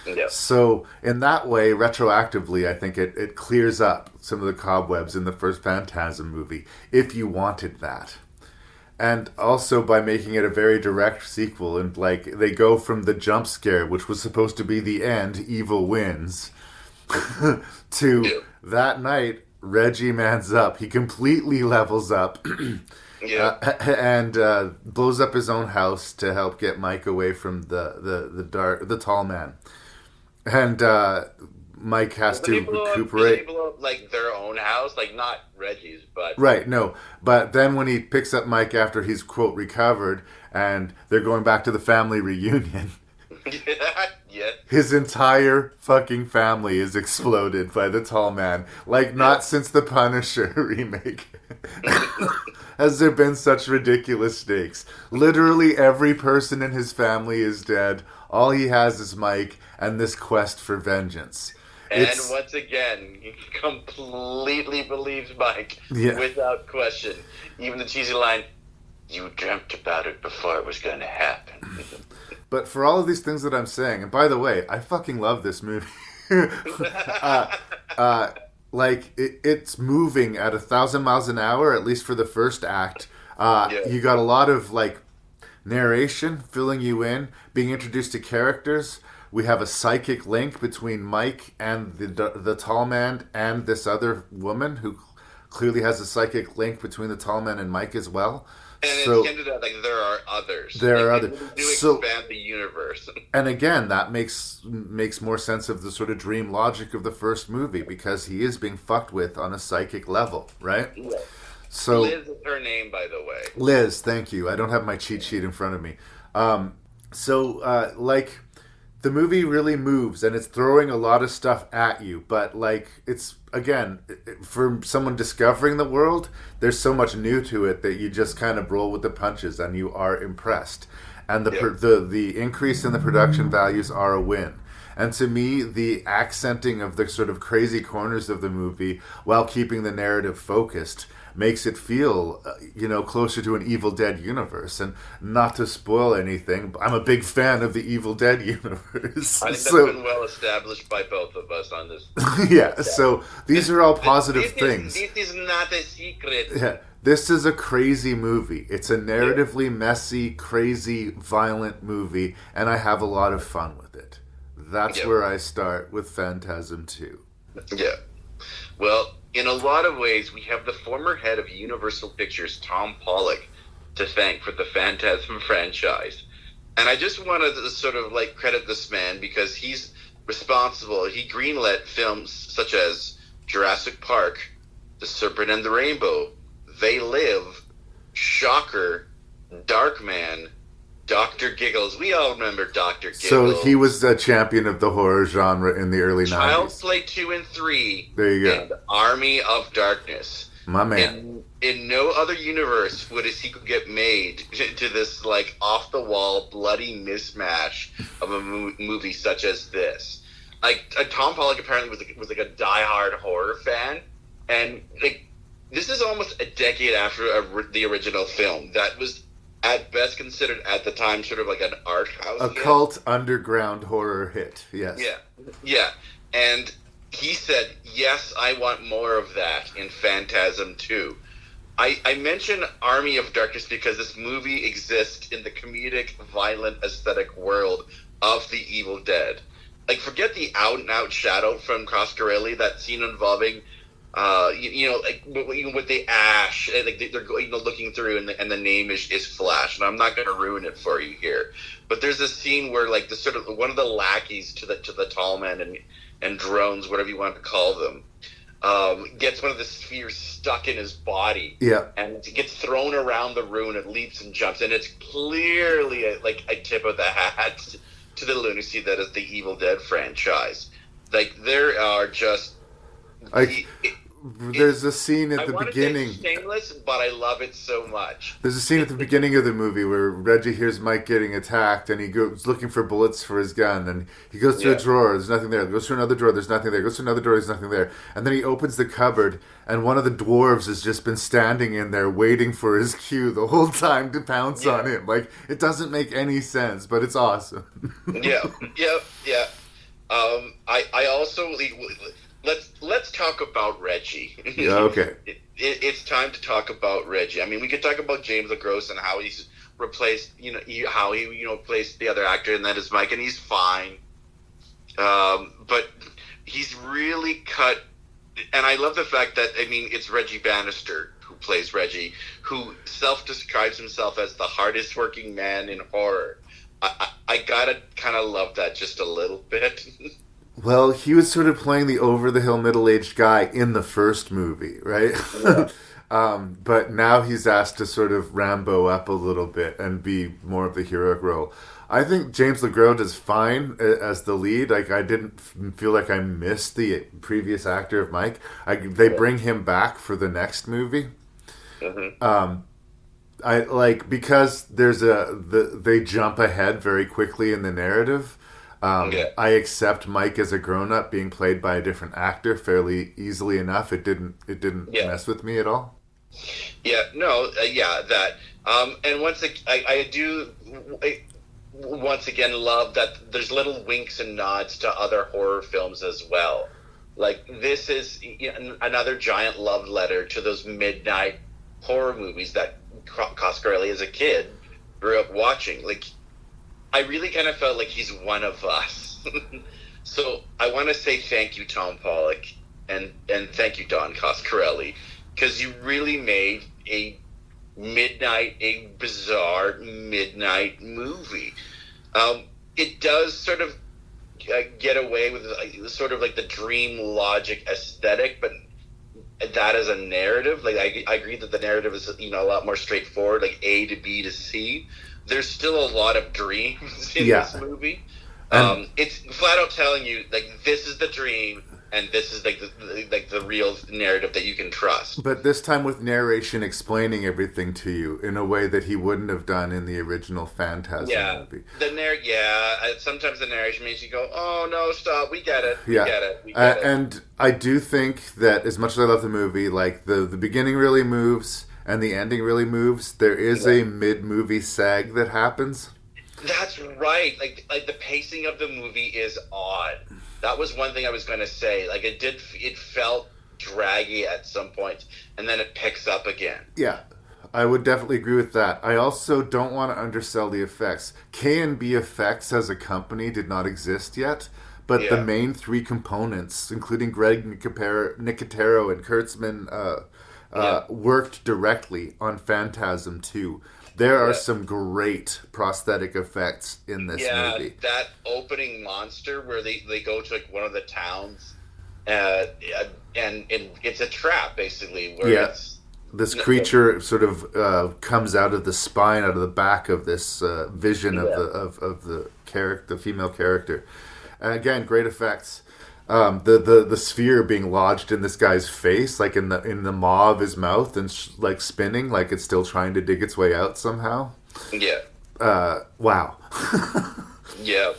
Yep. So in that way, retroactively, I think it clears up some of the cobwebs in the first Phantasm movie, if you wanted that. And also by making it a very direct sequel, and like they go from the jump scare, which was supposed to be the end, evil wins, to that night, Reggie mans up. He completely levels up and blows up his own house to help get Mike away from the tall man. And Mike has to recuperate. They blow up like their own house, like not Reggie's, but Right, no. But then when he picks up Mike after he's, quote, recovered, and they're going back to the family reunion, his entire fucking family is exploded by the tall man. Like, not since the Punisher remake has there been such ridiculous stakes. Literally every person in his family is dead. All he has is Mike and this quest for vengeance. And once again, he completely believes Mike without question. Even the cheesy line, "You dreamt about it before it was going to happen." But for all of these things that I'm saying, and by the way, I fucking love this movie. Like, it's moving at 1,000 miles an hour, at least for the first act. You got a lot of, like, narration filling you in, being introduced to characters. We have a psychic link between Mike and the tall man and this other woman who clearly has a psychic link between the tall man and Mike as well. And So- it's hinted at, like, there are others. There are Like, others. they do So- expand the universe. And again, that makes more sense of the sort of dream logic of the first movie, because he is being fucked with on a psychic level, right? So Liz is her name, by the way. Liz, thank you. I don't have my cheat sheet in front of me. Like, the movie really moves, and it's throwing a lot of stuff at you, but, like, it's, again, for someone discovering the world, there's so much new to it that you just kind of roll with the punches, and you are impressed. And the increase in the production values are a win. And to me, the accenting of the sort of crazy corners of the movie, while keeping the narrative focused, makes it feel, closer to an Evil Dead universe. And not to spoil anything, I'm a big fan of the Evil Dead universe. I think that's been well established by both of us on this. Yeah, so these are all positive things. This is not a secret. Yeah, this is a crazy movie. It's a narratively messy, crazy, violent movie, and I have a lot of fun with it. That's where I start with Phantasm 2. Yeah. Well, in a lot of ways, we have the former head of Universal Pictures, Tom Pollock, to thank for the Phantasm franchise. And I just want to sort of, like, credit this man because he's responsible. He greenlit films such as Jurassic Park, The Serpent and the Rainbow, They Live, Shocker, Darkman, Dr. Giggles. We all remember Dr. Giggles. So he was a champion of the horror genre in the early 90s. Child's Play 2 and 3. There you go. And Army of Darkness. My man. In no other universe would a sequel get made to this, like, off-the-wall, bloody mismatch of a movie such as this. Like, Tom Pollock apparently was like a die-hard horror fan, and, like, this is almost a decade after the original film. That was, at best, considered at the time sort of like an art house hit. Cult underground horror hit, yes. Yeah. And he said, yes, I want more of that in Phantasm 2. I mention Army of Darkness because this movie exists in the comedic, violent, aesthetic world of The Evil Dead. Like, forget the out-and-out shadow from Coscarelli, that scene involving, like, with the ash, and like they're looking through, and the name is Flash. And I'm not going to ruin it for you here, but there's a scene where, like, the sort of one of the lackeys to the tall man and drones, whatever you want to call them, gets one of the spheres stuck in his body, and gets thrown around the room. It leaps and jumps, and it's clearly a tip of the hat to the lunacy that is the Evil Dead franchise. Like, there are just there's a scene at the beginning. Say shameless, but I love it so much. There's a scene at the beginning of the movie where Reggie hears Mike getting attacked, and he goes looking for bullets for his gun, and he goes to a drawer, there's nothing there. He goes to another drawer, there's nothing there. He goes to another drawer, there's nothing there. And then he opens the cupboard, and one of the dwarves has just been standing in there waiting for his cue the whole time to pounce on him. Like, it doesn't make any sense, but it's awesome. Yeah. I also... Let's talk about Reggie. Yeah, okay. It's time to talk about Reggie. I mean, we could talk about James LaGrosse and how he's replaced, how he replaced the other actor, and that is Mike, and he's fine. But he's really cut, and I love the fact that, I mean, it's Reggie Bannister who plays Reggie, who self-describes himself as the hardest working man in horror. I gotta kind of love that just a little bit. Well, he was sort of playing the over-the-hill middle-aged guy in the first movie, right? Yeah. But now he's asked to sort of Rambo up a little bit and be more of the heroic role. I think James LaGrosse is fine as the lead. Like, I didn't feel like I missed the previous actor of Mike. They bring him back for the next movie. Mm-hmm. I like, because they jump ahead very quickly in the narrative. I accept Mike as a grown-up being played by a different actor fairly easily enough. It didn't mess with me at all. That. And I do once again love that there's little winks and nods to other horror films as well. Like, this is another giant love letter to those midnight horror movies that Coscarelli as a kid grew up watching. Like, I really kind of felt like he's one of us. So I want to say thank you, Tom Pollock, and thank you, Don Coscarelli, because you really made a bizarre midnight movie. It does sort of get away with sort of like the dream logic aesthetic, but that as a narrative, like, I agree that the narrative is a lot more straightforward, like A to B to C. There's still a lot of dreams in this movie. It's flat out telling you, like, this is the dream, and this is like the real narrative that you can trust. But this time with narration explaining everything to you in a way that he wouldn't have done in the original Phantasm movie. Sometimes the narration makes you go, "Oh no, stop! We get it. We get it." And I do think that, as much as I love the movie, like, the beginning really moves and the ending really moves. There is a mid-movie sag that happens. That's right. Like the pacing of the movie is odd. That was one thing I was going to say. Like, it felt draggy at some point, and then it picks up again. Yeah, I would definitely agree with that. I also don't want to undersell the effects. K&B Effects as a company did not exist yet, but the main three components, including Greg Nicotero and Kurtzman, worked directly on Phantasm 2. There are some great prosthetic effects in this movie. That opening monster where they go to, like, one of the towns uh, and it's a trap basically where Yeah. it's This creature sort of comes out of the spine, out of the back of this vision of the character, the female character. And again, great effects. The sphere being lodged in this guy's face, like in the maw of his mouth, and like spinning, like it's still trying to dig its way out somehow. yeah. Wow. Yeah.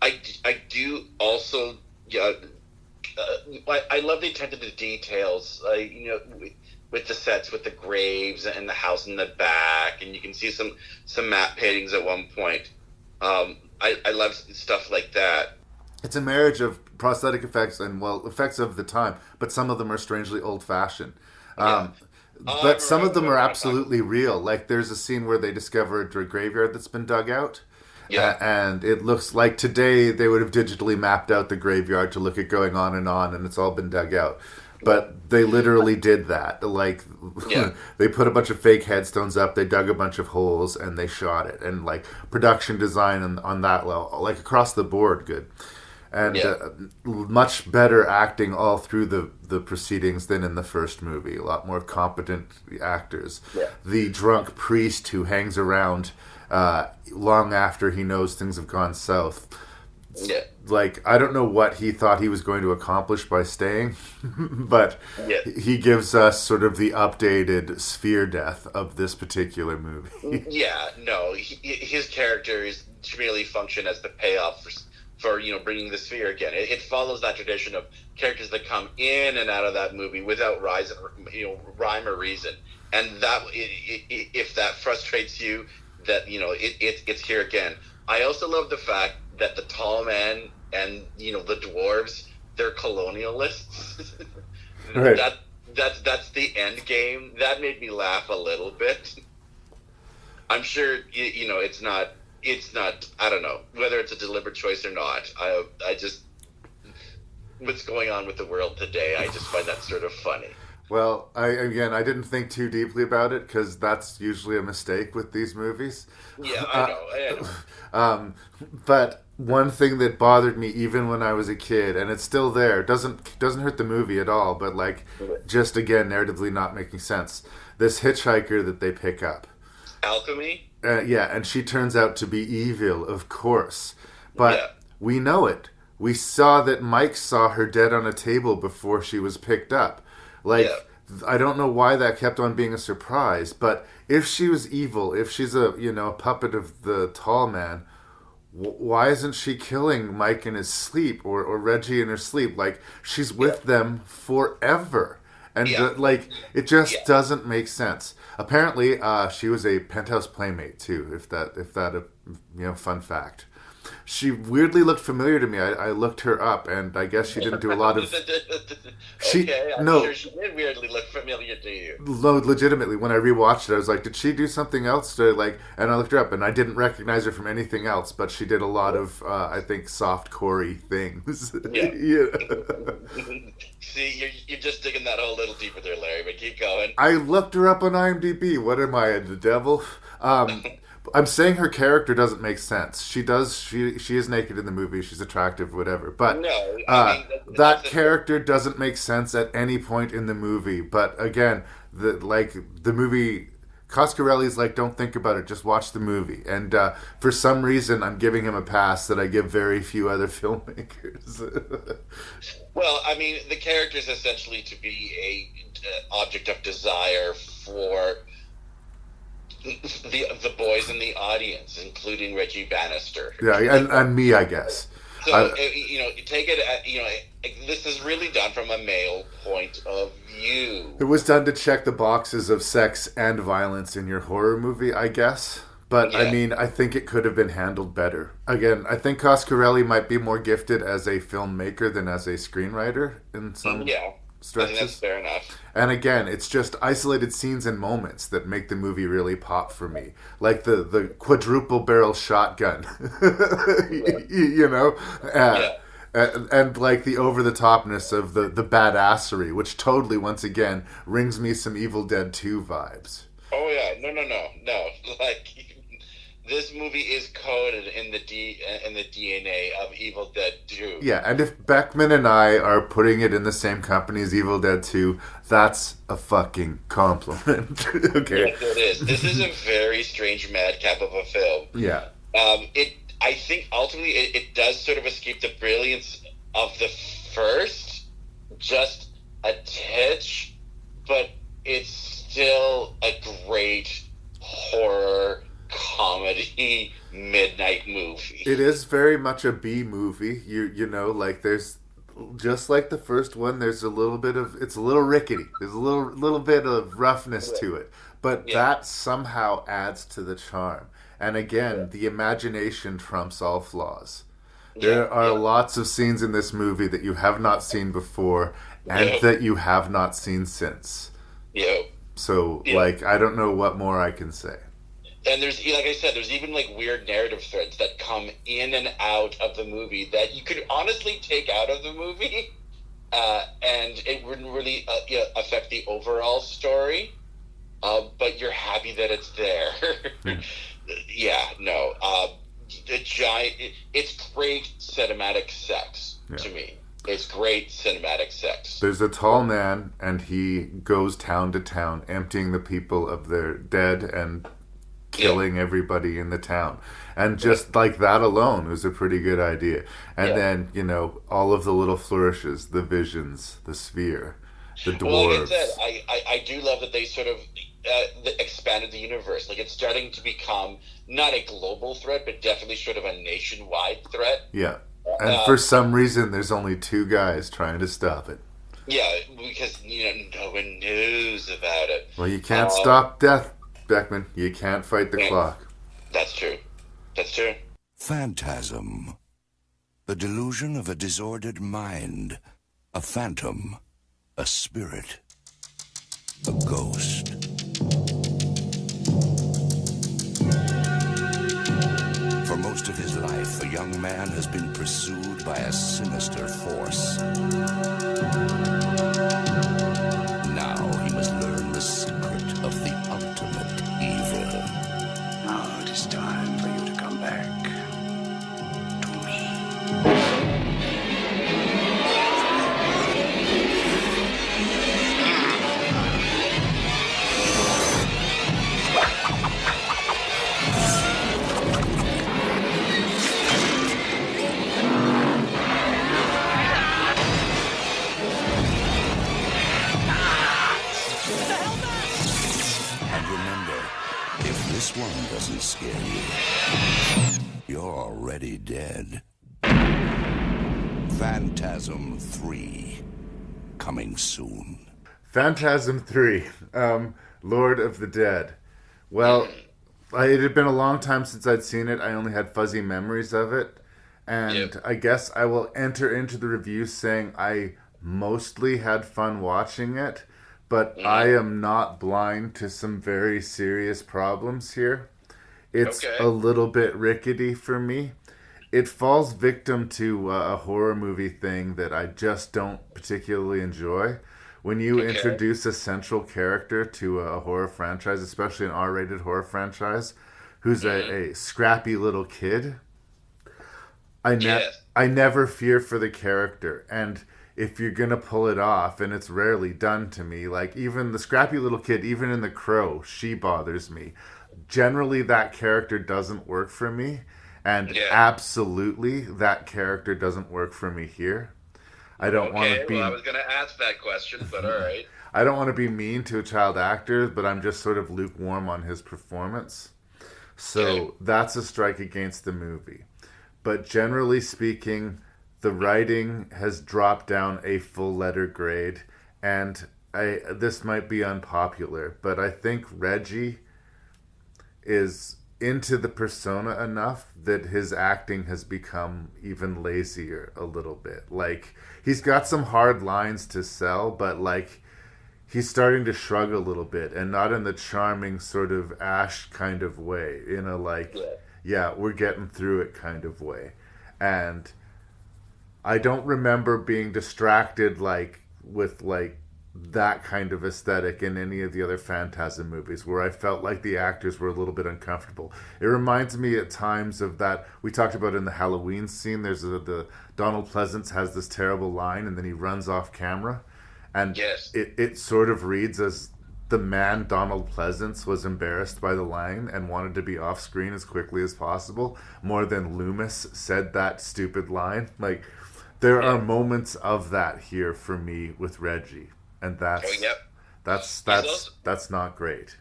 I do also, I love the attention to details, with the sets, with the graves and the house in the back, and you can see some map paintings at one point. I love stuff like that. It's a marriage of prosthetic effects and, well, effects of the time, but some of them are strangely old-fashioned. But some of them are absolutely real. Like, there's a scene where they discover a graveyard that's been dug out. Yeah. And it looks like today they would have digitally mapped out the graveyard to look at going on, and it's all been dug out. But they literally did that. Like, they put a bunch of fake headstones up, they dug a bunch of holes, and they shot it. And, like, production design on that level, like, across the board, good. And much better acting all through the proceedings than in the first movie. A lot more competent actors. Yeah. The drunk priest who hangs around long after he knows things have gone south. Yeah. Like, I don't know what he thought he was going to accomplish by staying, but he gives us sort of the updated sphere death of this particular movie. Yeah, no, his character is to really function as the payoff for bringing the sphere again. It follows that tradition of characters that come in and out of that movie without rhyme or reason, and that if that frustrates you, that it's here again. I also love the fact that the tall man and the dwarves, they're colonialists. Right. That's the end game. That made me laugh a little bit. I'm sure it's not. I don't know whether it's a deliberate choice or not. I just what's going on with the world today. I just find that sort of funny. Well, I didn't think too deeply about it because that's usually a mistake with these movies. Yeah, I know. But one thing that bothered me even when I was a kid, and it's still there, doesn't hurt the movie at all, but like just again narratively not making sense. This hitchhiker that they pick up, Alchemy. And she turns out to be evil, of course, but we know it. We saw that Mike saw her dead on a table before she was picked up. Like, I don't know why that kept on being a surprise, but if she was evil, if she's a puppet of the tall man, why isn't she killing Mike in his sleep or Reggie in her sleep? Like, she's with them forever. And, it just doesn't make sense. Apparently, she was a penthouse playmate, too, if that fun fact. She weirdly looked familiar to me. I looked her up, and I guess she didn't do a lot of... Sure she did weirdly look familiar to you. No, legitimately, when I rewatched it, I was like, did she do something else? And I looked her up, and I didn't recognize her from anything else, but she did a lot of, I think, soft-core-y things. Yeah. See, you're just digging that hole a little deeper there, Larry, but keep going. I looked her up on IMDb. What am I, the devil? I'm saying her character doesn't make sense. She is naked in the movie. She's attractive, whatever. But that character doesn't make sense at any point in the movie. But again, the movie, Coscarelli's like, don't think about it. Just watch the movie. And for some reason, I'm giving him a pass that I give very few other filmmakers. Well, I mean, the character is essentially to be a object of desire for the boys in the audience, including Reggie Bannister. Yeah, and me, I guess. So take it. This is really done from a male point of view. It was done to check the boxes of sex and violence in your horror movie, I guess. But I mean, I think it could have been handled better. Again, I think Coscarelli might be more gifted as a filmmaker than as a screenwriter in some stretches. I think that's fair enough. And again, it's just isolated scenes and moments that make the movie really pop for me. Like the quadruple barrel shotgun, and like the over-the-topness of the badassery, which totally, once again, rings me some Evil Dead 2 vibes. Oh, yeah. No. Like, this movie is coded in the DNA of Evil Dead 2. Yeah, and if Beckmann and I are putting it in the same company as Evil Dead 2, that's a fucking compliment. Okay. Yes, it is. This is a very strange madcap of a film. Yeah. I think ultimately it does sort of escape the brilliance of the first, just a titch, but it's still a great horror comedy midnight movie. It is very much a B movie. You know, like there's just like the first one. There's a little bit of it's a little rickety. There's a little bit of roughness to it, but that somehow adds to the charm. And again, the imagination trumps all flaws. There are lots of scenes in this movie that you have not seen before and that you have not seen since. So, like, I don't know what more I can say. And there's, like I said, there's even like weird narrative threads that come in and out of the movie that you could honestly take out of the movie, and it wouldn't really affect the overall story. But you're happy that it's there. It's great cinematic sex to me. It's great cinematic sex. There's a tall man, and he goes town to town, emptying the people of their dead and killing everybody in the town. And just like that alone was a pretty good idea. And then, you know, all of the little flourishes, the visions, the sphere, the dwarves. Well, like I said, I do love that they sort of expanded the universe. Like, it's starting to become not a global threat, but definitely sort of a nationwide threat. Yeah. And for some reason, there's only two guys trying to stop it. Yeah, because, you know, no one knows about it. Well, you can't stop death, Beckmann. You can't fight the clock. That's true. That's true. Phantasm. The delusion of a disordered mind. A phantom. A spirit. A ghost. For most of his life, a young man has been pursued by a sinister force. Now he must learn the secret of the ultimate evil. Now it is time for you to come back to me. This one doesn't scare you. You're already dead. Phantasm 3. Coming soon. Phantasm 3. Lord of the Dead. Well, it had been a long time since I'd seen it. I only had fuzzy memories of it. And I guess I will enter into the review saying I mostly had fun watching it. But I am not blind to some very serious problems here. It's a little bit rickety for me. It falls victim to a horror movie thing that I just don't particularly enjoy. When you introduce a central character to a horror franchise, especially an R-rated horror franchise, who's a scrappy little kid, I never fear for the character. And if you're going to pull it off, and it's rarely done to me, like even the scrappy little kid, even in The Crow, she bothers me. Generally, that character doesn't work for me, and absolutely, that character doesn't work for me here. I don't want to be... Well, I was going to ask that question, but all right. I don't want to be mean to a child actor, but I'm just sort of lukewarm on his performance. So that's a strike against the movie. But generally speaking, the writing has dropped down a full letter grade, and this might be unpopular, but I think Reggie is into the persona enough that his acting has become even lazier a little bit. Like, he's got some hard lines to sell, but like he's starting to shrug a little bit, and not in the charming sort of Ash kind of way, in a like, we're getting through it kind of way. And I don't remember being distracted like with like that kind of aesthetic in any of the other Phantasm movies, where I felt like the actors were a little bit uncomfortable. It reminds me at times of that we talked about in the Halloween scene. There's the Donald Pleasance has this terrible line, and then he runs off camera, and Yes. it sort of reads as the man Donald Pleasance was embarrassed by the line and wanted to be off screen as quickly as possible, more than Loomis said that stupid line. Like, there are moments of that here for me with Reggie, and that's not great.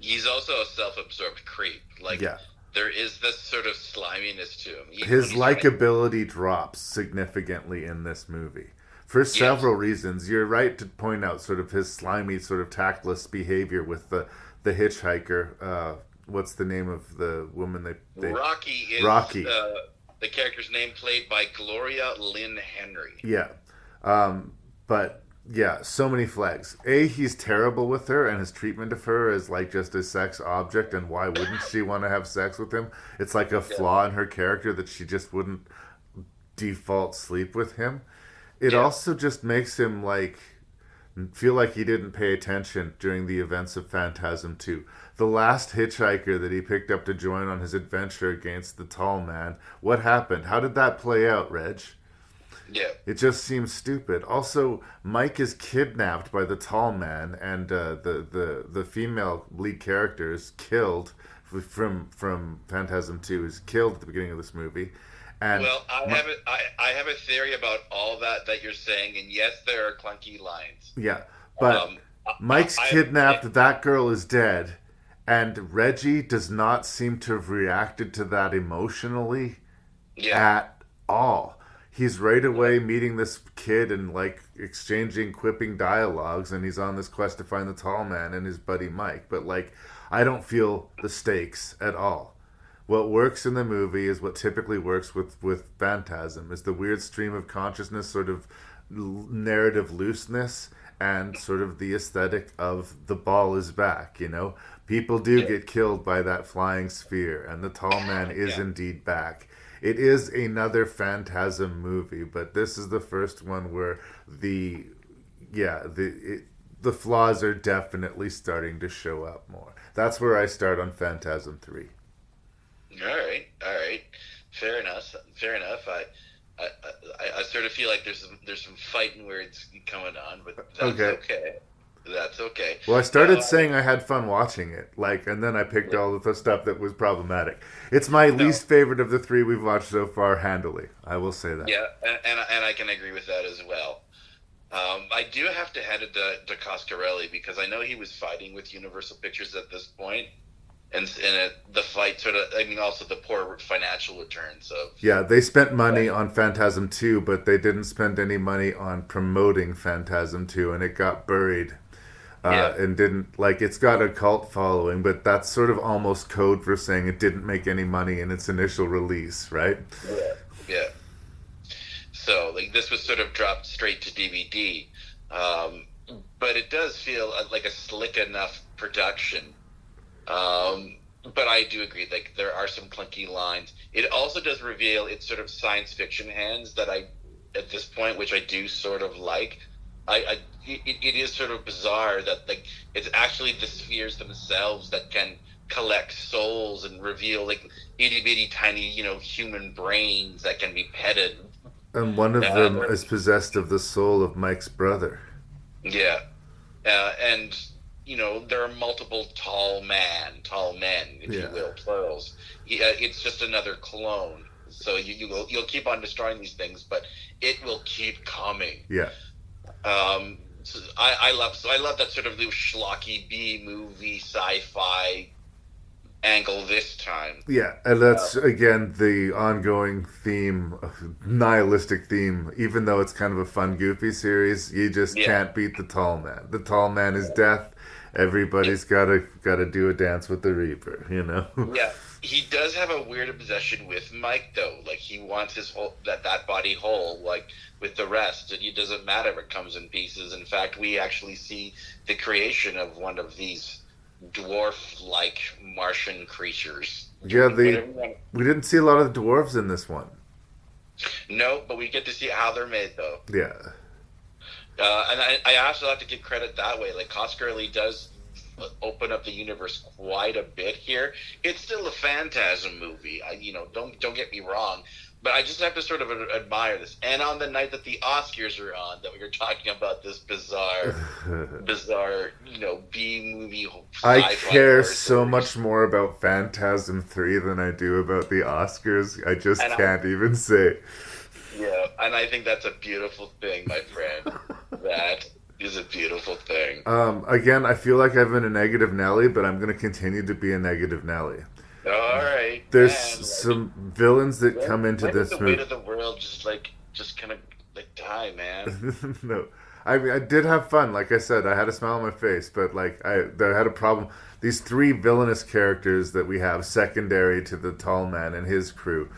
He's also a self-absorbed creep. Like, Yeah. there is this sort of sliminess to him. Even His when he's likability drops significantly in this movie for several reasons. You're right to point out sort of his slimy, sort of tactless behavior with the hitchhiker. What's the name of the woman they Rocky is Rocky. The character's name, played by Gloria Lynn Henry. Yeah. But yeah, so many flags. He's terrible with her, and his treatment of her is like just a sex object, and why wouldn't she want to have sex with him? It's like a flaw in her character that she just wouldn't default sleep with him. It also just makes him like feel like he didn't pay attention during the events of Phantasm 2. The last hitchhiker that he picked up to join on his adventure against the tall man, what happened? How did that play out, Reg? Yeah. It just seems stupid. Also, Mike is kidnapped by the tall man, and the female lead character is killed from Phantasm 2, is killed at the beginning of this movie. And Well, I have a theory about all that you're saying, and yes, there are clunky lines. yeah, but Mike's kidnapped, that girl is dead, and Reggie does not seem to have reacted to that emotionally at all. He's right away meeting this kid and like exchanging quipping dialogues, and he's on this quest to find the tall man and his buddy Mike. But like, I don't feel the stakes at all. What works in the movie is what typically works with Phantasm, is the weird stream of consciousness, sort of narrative looseness, and sort of the aesthetic of the ball is back, you know? People do get killed by that flying sphere, and the tall man is indeed back. It is another Phantasm movie, but this is the first one where the flaws are definitely starting to show up more. That's where I start on Phantasm 3. All right. Fair enough. I sort of feel like there's some fighting words coming on, but that's okay. That's okay. Well, I started saying I had fun watching it, and then I picked all of the stuff that was problematic. It's my least favorite of the three we've watched so far, handily. I will say that. Yeah, and I can agree with that as well. I do have to hand it to Coscarelli, because I know he was fighting with Universal Pictures at this point, and the fight also the poor financial returns of... Yeah, they spent money on Phantasm 2, but they didn't spend any money on promoting Phantasm 2, and it got buried. And didn't, it's got a cult following, but that's sort of almost code for saying it didn't make any money in its initial release, right? Yeah. So, this was sort of dropped straight to DVD. But it does feel like a slick enough production. But I do agree, there are some clunky lines. It also does reveal its sort of science fiction hands that at this point, which I do sort of like. It is sort of bizarre that it's actually the spheres themselves that can collect souls and reveal itty bitty tiny human brains that can be petted. And one of them is possessed of the soul of Mike's brother. Yeah, and there are multiple tall men, if you will, plurals. It's just another clone. So you'll keep on destroying these things, but it will keep coming. Yeah. So I love that sort of little schlocky B movie sci-fi angle this time. Yeah, and that's again the ongoing theme, nihilistic theme. Even though it's kind of a fun, goofy series, you just can't beat the tall man. The tall man is death. Everybody's gotta do a dance with the Reaper, you know. Yeah, he does have a weird obsession with Mike, though. He wants his whole that body whole, with the rest. It doesn't matter if it comes in pieces. In fact, we actually see the creation of one of these dwarf-like Martian creatures. Yeah, we didn't see a lot of the dwarves in this one. No, but we get to see how they're made, though. Yeah. And I also have to give credit that way. Like, Coscarelli does open up the universe quite a bit here. It's still a Phantasm movie. Don't get me wrong, but I just have to sort of admire this. And on the night that the Oscars are on, that we were talking about this bizarre, B movie. I care so much more about Phantasm 3 than I do about the Oscars. I just can't even say. Yeah, and I think that's a beautiful thing, my friend. That is a beautiful thing. Again, I feel like I've been a negative Nelly, but I'm going to continue to be a negative Nelly. All right. There's some villains that come into this movie. The weight of the world just kind of die, man. No. I mean, I did have fun. Like I said, I had a smile on my face, but I had a problem. These three villainous characters that we have, secondary to the tall man and his crew.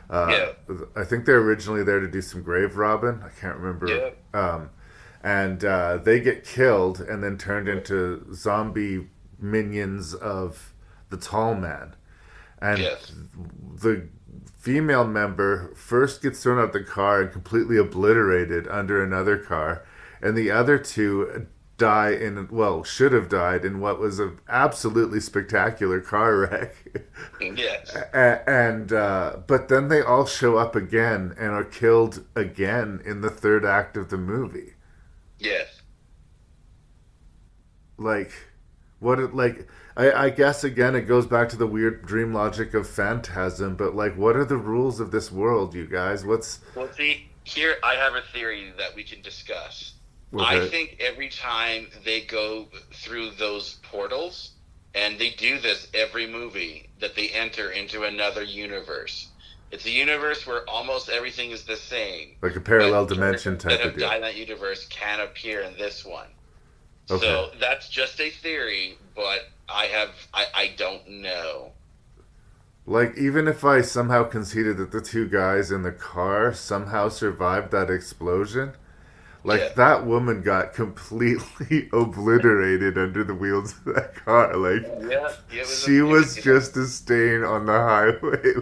I think they're originally there to do some grave robbing. I can't remember. Yeah. And they get killed and then turned into zombie minions of the tall man. And the female member first gets thrown out the car and completely obliterated under another car. And the other two should have died in what was an absolutely spectacular car wreck. Yes. But then they all show up again and are killed again in the third act of the movie. Yes. I guess again it goes back to the weird dream logic of Phantasm, but what are the rules of this world, you guys? Well, see, here I have a theory that we can discuss. Okay. I think every time they go through those portals, and they do this every movie, that they enter into another universe. It's a universe where almost everything is the same. Like a parallel dimension type of deal. That have died in that universe can appear in this one. Okay. So that's just a theory, but I don't know. Even if I somehow conceded that the two guys in the car somehow survived that explosion, that woman got completely obliterated under the wheels of that car. She was just a stain on the highway.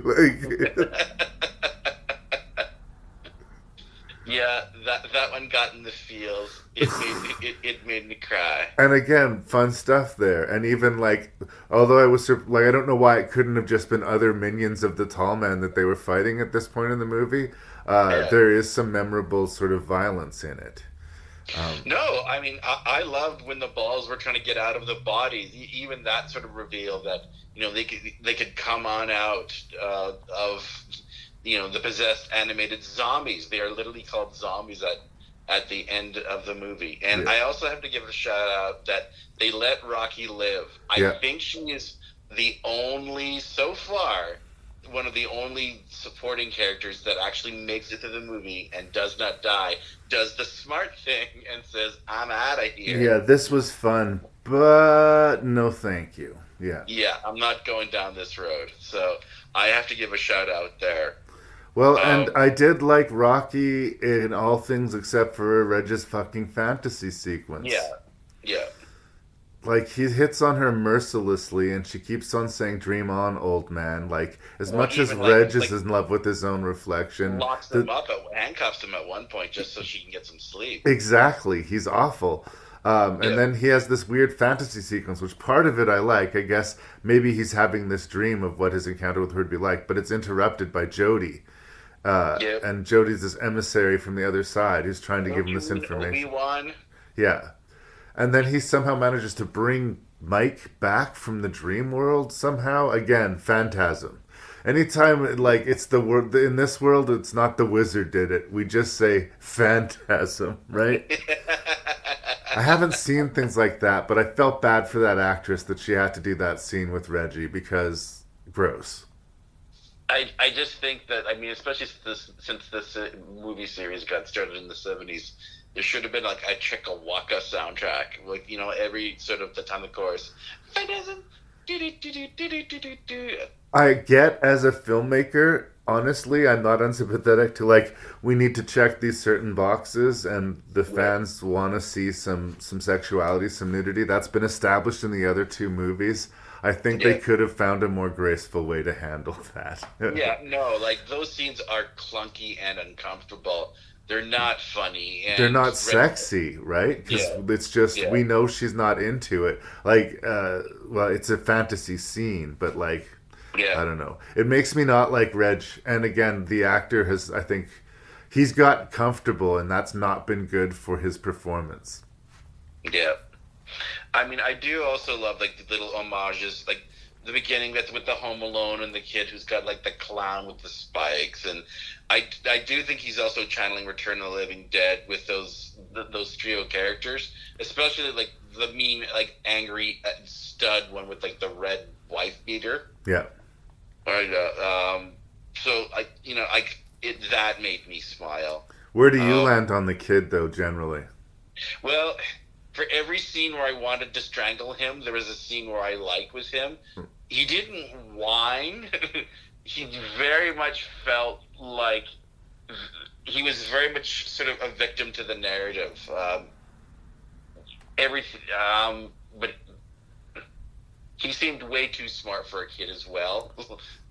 Yeah, that one got in the feels. It made me cry. And again, fun stuff there. And even although I was I don't know why it couldn't have just been other minions of the tall man that they were fighting at this point in the movie. There is some memorable sort of violence in it. No, I mean, I loved when the balls were trying to get out of the bodies. Even that sort of reveal that they could come on out of the possessed animated zombies. They are literally called zombies at the end of the movie. And I also have to give a shout out that they let Rocky live. I think she is so far, one of the only supporting characters that actually makes it to the movie and does not die, does the smart thing and says, I'm out of here. Yeah, this was fun, but no thank you. Yeah, I'm not going down this road. So I have to give a shout out there. Well, and I did like Rocky in all things except for Reg's fucking fantasy sequence. Yeah. He hits on her mercilessly, and she keeps on saying, "Dream on, old man." Much as Reg is in love with his own reflection. Locks him up, handcuffs him at one point just so she can get some sleep. Exactly. He's awful. And then he has this weird fantasy sequence, which part of it I like. I guess maybe he's having this dream of what his encounter with her would be like, but it's interrupted by Jodie. And Jodie's this emissary from the other side who's trying to give him this information. Obi-Wan? Yeah. And then he somehow manages to bring Mike back from the dream world somehow. Again, Phantasm. Anytime, it's the word in this world, it's not the wizard did it. We just say Phantasm, right? I haven't seen things like that, but I felt bad for that actress that she had to do that scene with Reggie because gross. I just think that, especially since this movie series got started in the 70s, there should have been a Chickawaga soundtrack, every sort of the time of course. Phantasm. I get as a filmmaker, honestly, I'm not unsympathetic to we need to check these certain boxes, and the fans want to see some sexuality, some nudity. That's been established in the other two movies. I think they could have found a more graceful way to handle that. Those scenes are clunky and uncomfortable. They're not funny. And they're not sexy, right? Because it's just we know she's not into it. Like, well, it's a fantasy scene, but like, I don't know. It makes me not like Reg. And again, the actor has, I think, he's got comfortable, and that's not been good for his performance. Yeah. I mean, I do also love, like, the little homages, like, the beginning that's with the Home Alone and the kid who's got, like, the clown with the spikes. And I do think he's also channeling Return of the Living Dead with those trio characters, especially, like, the mean, like, angry stud one with, like, the red wife beater. Yeah. So, that made me smile. Where do you land on the kid, though, generally? Well, for every scene where I wanted to strangle him, there was a scene where I liked with him. He didn't whine. He very much felt like he was very much sort of a victim to the narrative. But he seemed way too smart for a kid as well.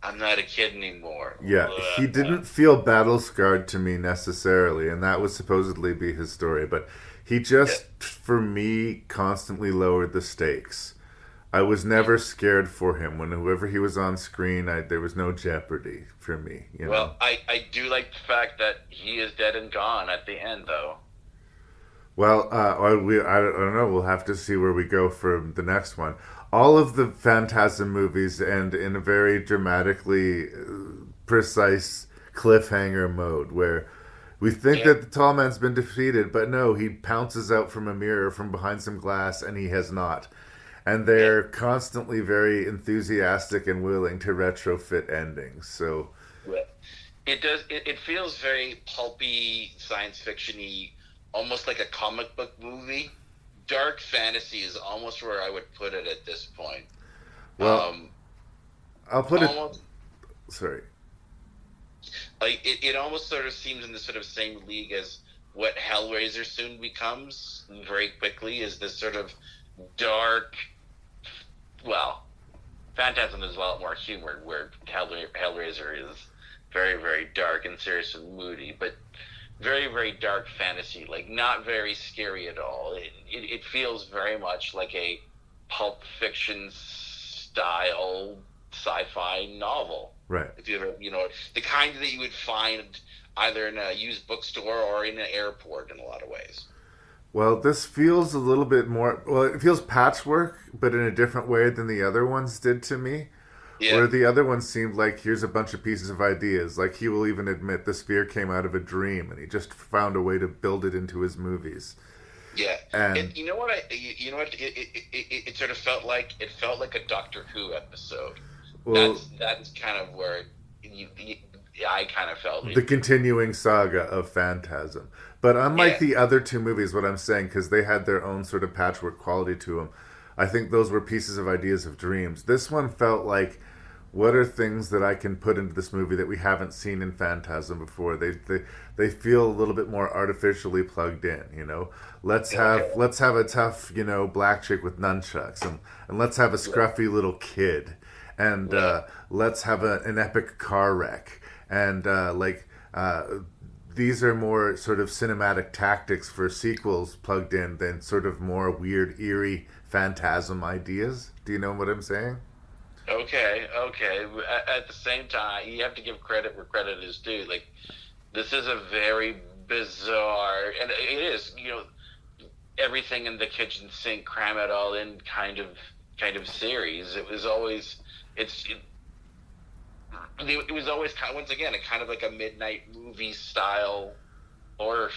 I'm not a kid anymore. Yeah, he didn't feel battle scarred to me necessarily, and that would supposedly be his story. But he just, for me, constantly lowered the stakes. I was never scared for him. Whenever he was on screen, there was no jeopardy for me. You know? Well, I do like the fact that he is dead and gone at the end, though. Well, I don't know. We'll have to see where we go for the next one. All of the Phantasm movies end in a very dramatically precise cliffhanger mode where we think that the tall man's been defeated, but no, he pounces out from a mirror from behind some glass, and he has not. And they're constantly very enthusiastic and willing to retrofit endings. So it does. It feels very pulpy, science fiction-y, almost like a comic book movie. Dark fantasy is almost where I would put it at this point. Well, I'll put almost, it. Sorry. Like it almost sort of seems in the sort of same league as what Hellraiser soon becomes very quickly, is this sort of dark. Well, Phantasm is a lot more humor, where Hellraiser is very, very dark and serious and moody, but very, very dark fantasy, like not very scary at all. It feels very much like a Pulp Fiction style sci-fi novel. Right. If you ever, the kind that you would find either in a used bookstore or in an airport in a lot of ways. Well, this feels a little bit more... Well, it feels patchwork, but in a different way than the other ones did to me. Yeah. Where the other ones seemed like, here's a bunch of pieces of ideas. Like, he will even admit the sphere came out of a dream, and he just found a way to build it into his movies. Yeah. And you know what? It sort of felt like... It felt like a Doctor Who episode. Well, that's kind of where I kind of felt... The continuing saga of Phantasm. But unlike the other two movies, what I'm saying, because they had their own sort of patchwork quality to them, I think those were pieces of ideas of dreams. This one felt like, what are things that I can put into this movie that we haven't seen in Phantasm before? They feel a little bit more artificially plugged in, Let's have a tough, black chick with nunchucks, and let's have a scruffy little kid, and let's have an epic car wreck, and these are more sort of cinematic tactics for sequels plugged in than sort of more weird, eerie Phantasm ideas. Do you know what I'm saying? Okay. At the same time, you have to give credit where credit is due. Like, this is a very bizarre, and it is, everything in the kitchen sink, cram it all in kind of series. It was always, it was always kind of, once again, kind of like a midnight movie style horror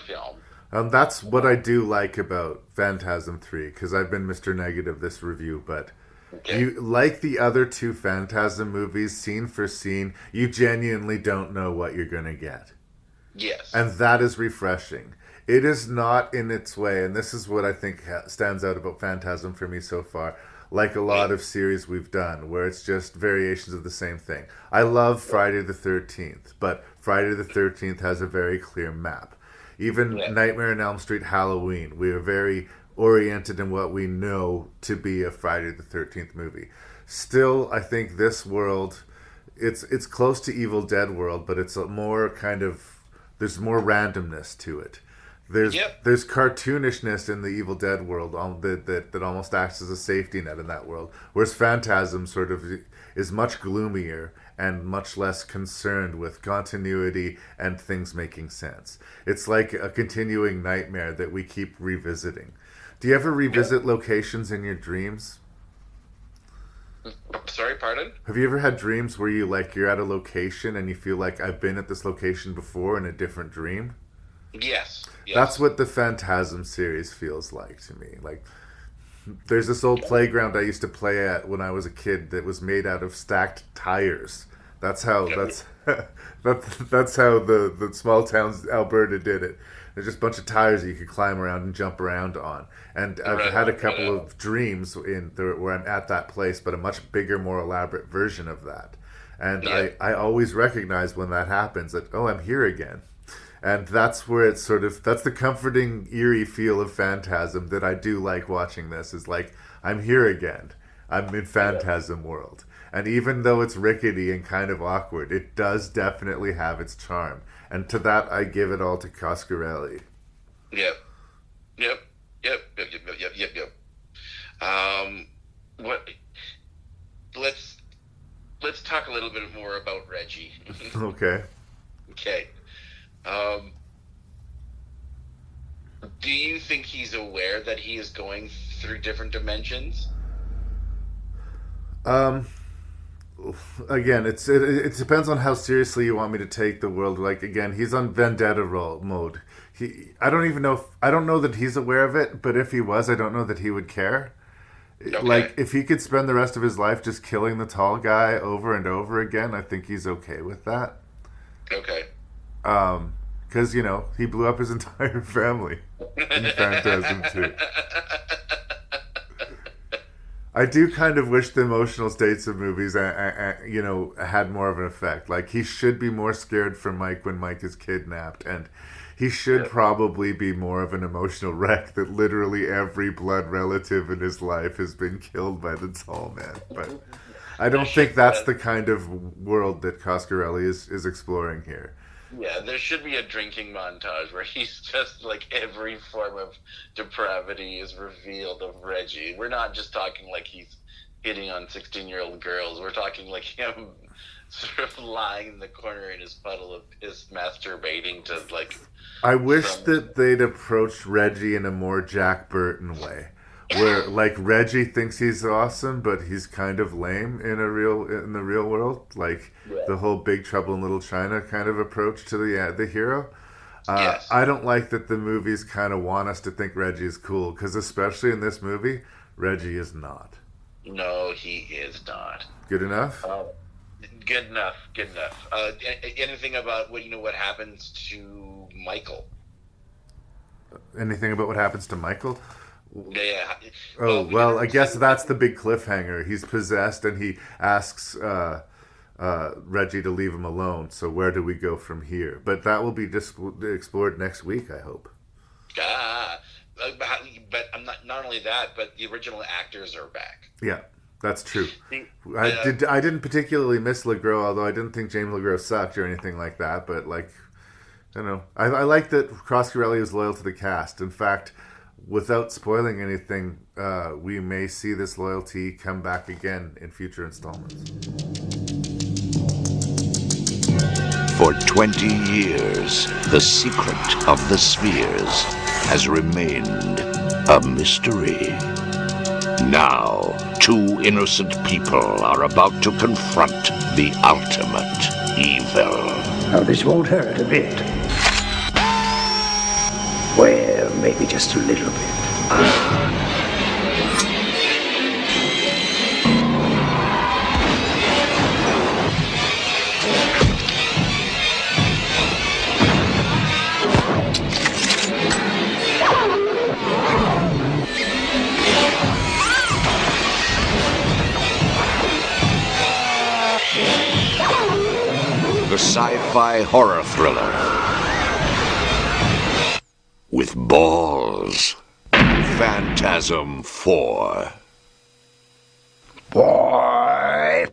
film. That's what I do like about Phantasm 3, because I've been Mr. Negative this review, but you like the other two Phantasm movies, scene for scene, you genuinely don't know what you're going to get. Yes. And that is refreshing. It is not in its way, and this is what I think stands out about Phantasm for me so far, like a lot of series we've done, where it's just variations of the same thing. I love Friday the 13th, but Friday the 13th has a very clear map. Even Nightmare on Elm Street, Halloween, we are very oriented in what we know to be a Friday the 13th movie. Still, I think this world, it's close to Evil Dead world, but it's a more kind of There's more randomness to it. There's cartoonishness in the Evil Dead world that almost acts as a safety net in that world. Whereas Phantasm sort of is much gloomier and much less concerned with continuity and things making sense. It's like a continuing nightmare that we keep revisiting. Do you ever revisit locations in your dreams? Sorry, pardon? Have you ever had dreams where you're at a location and you feel like I've been at this location before in a different dream? Yes. That's what the Phantasm series feels like to me. Like, there's this old playground I used to play at when I was a kid that was made out of stacked tires. That's how that's how the small towns Alberta did it. There's just a bunch of tires that you could climb around and jump around on. And I've had a couple of dreams where I'm at that place, but a much bigger, more elaborate version of that. And I always recognize when that happens that, oh, I'm here again. And that's where it's that's the comforting, eerie feel of Phantasm that I do like watching this, is like, I'm here again. I'm in Phantasm world. And even though it's rickety and kind of awkward, it does definitely have its charm. And to that, I give it all to Coscarelli. Yep. Let's talk a little bit more about Reggie. Okay. Okay. Do you think he's aware that he is going through different dimensions? Again, it depends on how seriously you want me to take the world. Like, again, he's on vendetta mode. I don't know that he's aware of it, but if he was, I don't know that he would care. Okay. Like, if he could spend the rest of his life just killing the tall guy over and over again, I think he's okay with that. Okay. Because, he blew up his entire family in Phantasm 2. I do kind of wish the emotional states of movies, had more of an effect. Like, he should be more scared for Mike when Mike is kidnapped, and he should probably be more of an emotional wreck that literally every blood relative in his life has been killed by the tall man. But I don't think that's the kind of world that Coscarelli is exploring here. Yeah, there should be a drinking montage where he's just like every form of depravity is revealed of Reggie. We're not just talking like he's hitting on 16-year-old girls. We're talking like him sort of lying in the corner in his puddle of piss masturbating to like... I wish that they'd approached Reggie in a more Jack Burton way. Where like Reggie thinks he's awesome, but he's kind of lame in the real world, like the whole Big Trouble in Little China kind of approach to the hero. Yes. I don't like that the movies kind of want us to think Reggie is cool, because especially in this movie, Reggie is not. No, he is not. Good enough. Good enough. Anything about what happens to Michael? Anything about what happens to Michael? Yeah. Oh, well, I guess that's the big cliffhanger. He's possessed and he asks Reggie to leave him alone. So where do we go from here? But that will be explored next week, I hope. But not only that, but the original actors are back. Yeah, that's true. I didn't particularly miss LeGros, although I didn't think James LeGros sucked or anything like that. But I don't know. I like that Coscarelli is loyal to the cast. In fact, without spoiling anything, we may see this loyalty come back again in future installments. For 20 years, the secret of the spheres has remained a mystery. Now, two innocent people are about to confront the ultimate evil. Now, this won't hurt a bit. Well, maybe just a little bit. The sci-fi horror thriller with balls. Phantasm 4. Boy!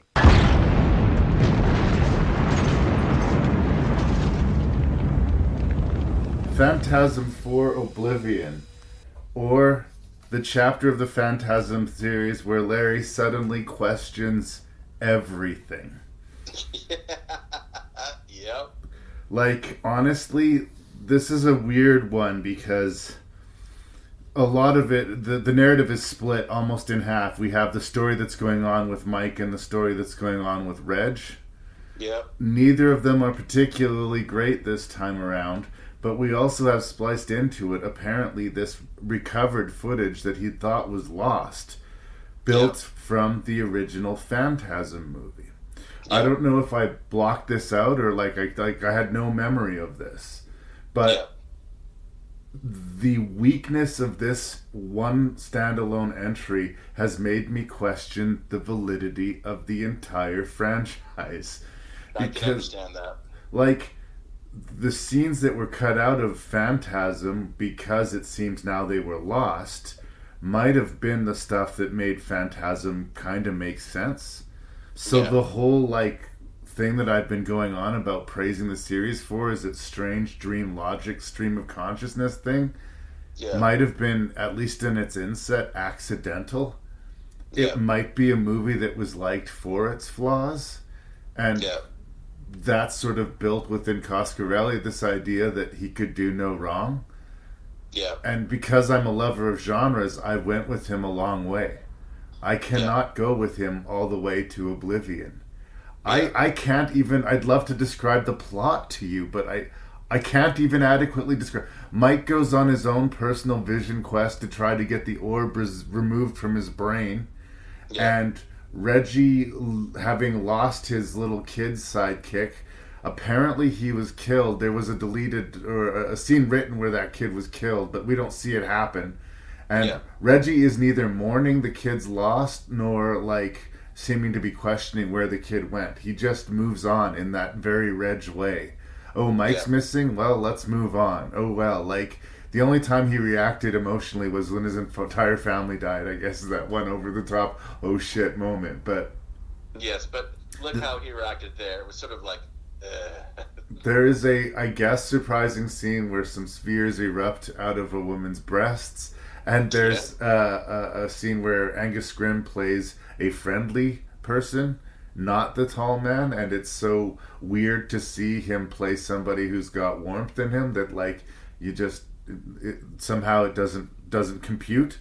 Phantasm 4 Oblivion, or the chapter of the Phantasm series where Larry suddenly questions everything. Yep. Like, honestly, this is a weird one because a lot of it, the narrative is split almost in half. We have the story that's going on with Mike and the story that's going on with Reg. Yep. Neither of them are particularly great this time around, but we also have spliced into it, apparently, this recovered footage that he thought was lost, built from the original Phantasm movie. I don't know if I blocked this out or I had no memory of this, but the weakness of this one standalone entry has made me question the validity of the entire franchise. I can understand that. Like, the scenes that were cut out of Phantasm, because it seems now they were lost, might have been the stuff that made Phantasm kind of make sense. So the whole, thing that I've been going on about praising the series for is its strange dream logic, stream of consciousness thing, might have been, at least in its inset, accidental. It might be a movie that was liked for its flaws, and that's sort of built within Coscarelli, this idea that he could do no wrong. Yeah. And because I'm a lover of genres, I went with him a long way. I cannot go with him all the way to Oblivion. I can't even, I'd love to describe the plot to you, but I can't even adequately describe. Mike goes on his own personal vision quest to try to get the orb removed from his brain. And Reggie, having lost his little kid sidekick, apparently he was killed. There was a deleted, or a scene written where that kid was killed, but we don't see it happen. And Reggie is neither mourning the kid's loss, nor, seeming to be questioning where the kid went. He just moves on in that very Reg way. Oh, Mike's missing? Well, let's move on. Oh, well, the only time he reacted emotionally was when his entire family died, I guess, is that one over-the-top, oh shit moment, but... Yes, but look how he reacted there. It was sort of There is a, I guess, surprising scene where some spheres erupt out of a woman's breasts, and there's a scene where Angus Scrimm plays a friendly person, not the tall man, and it's so weird to see him play somebody who's got warmth in him that, you just... somehow it doesn't compute.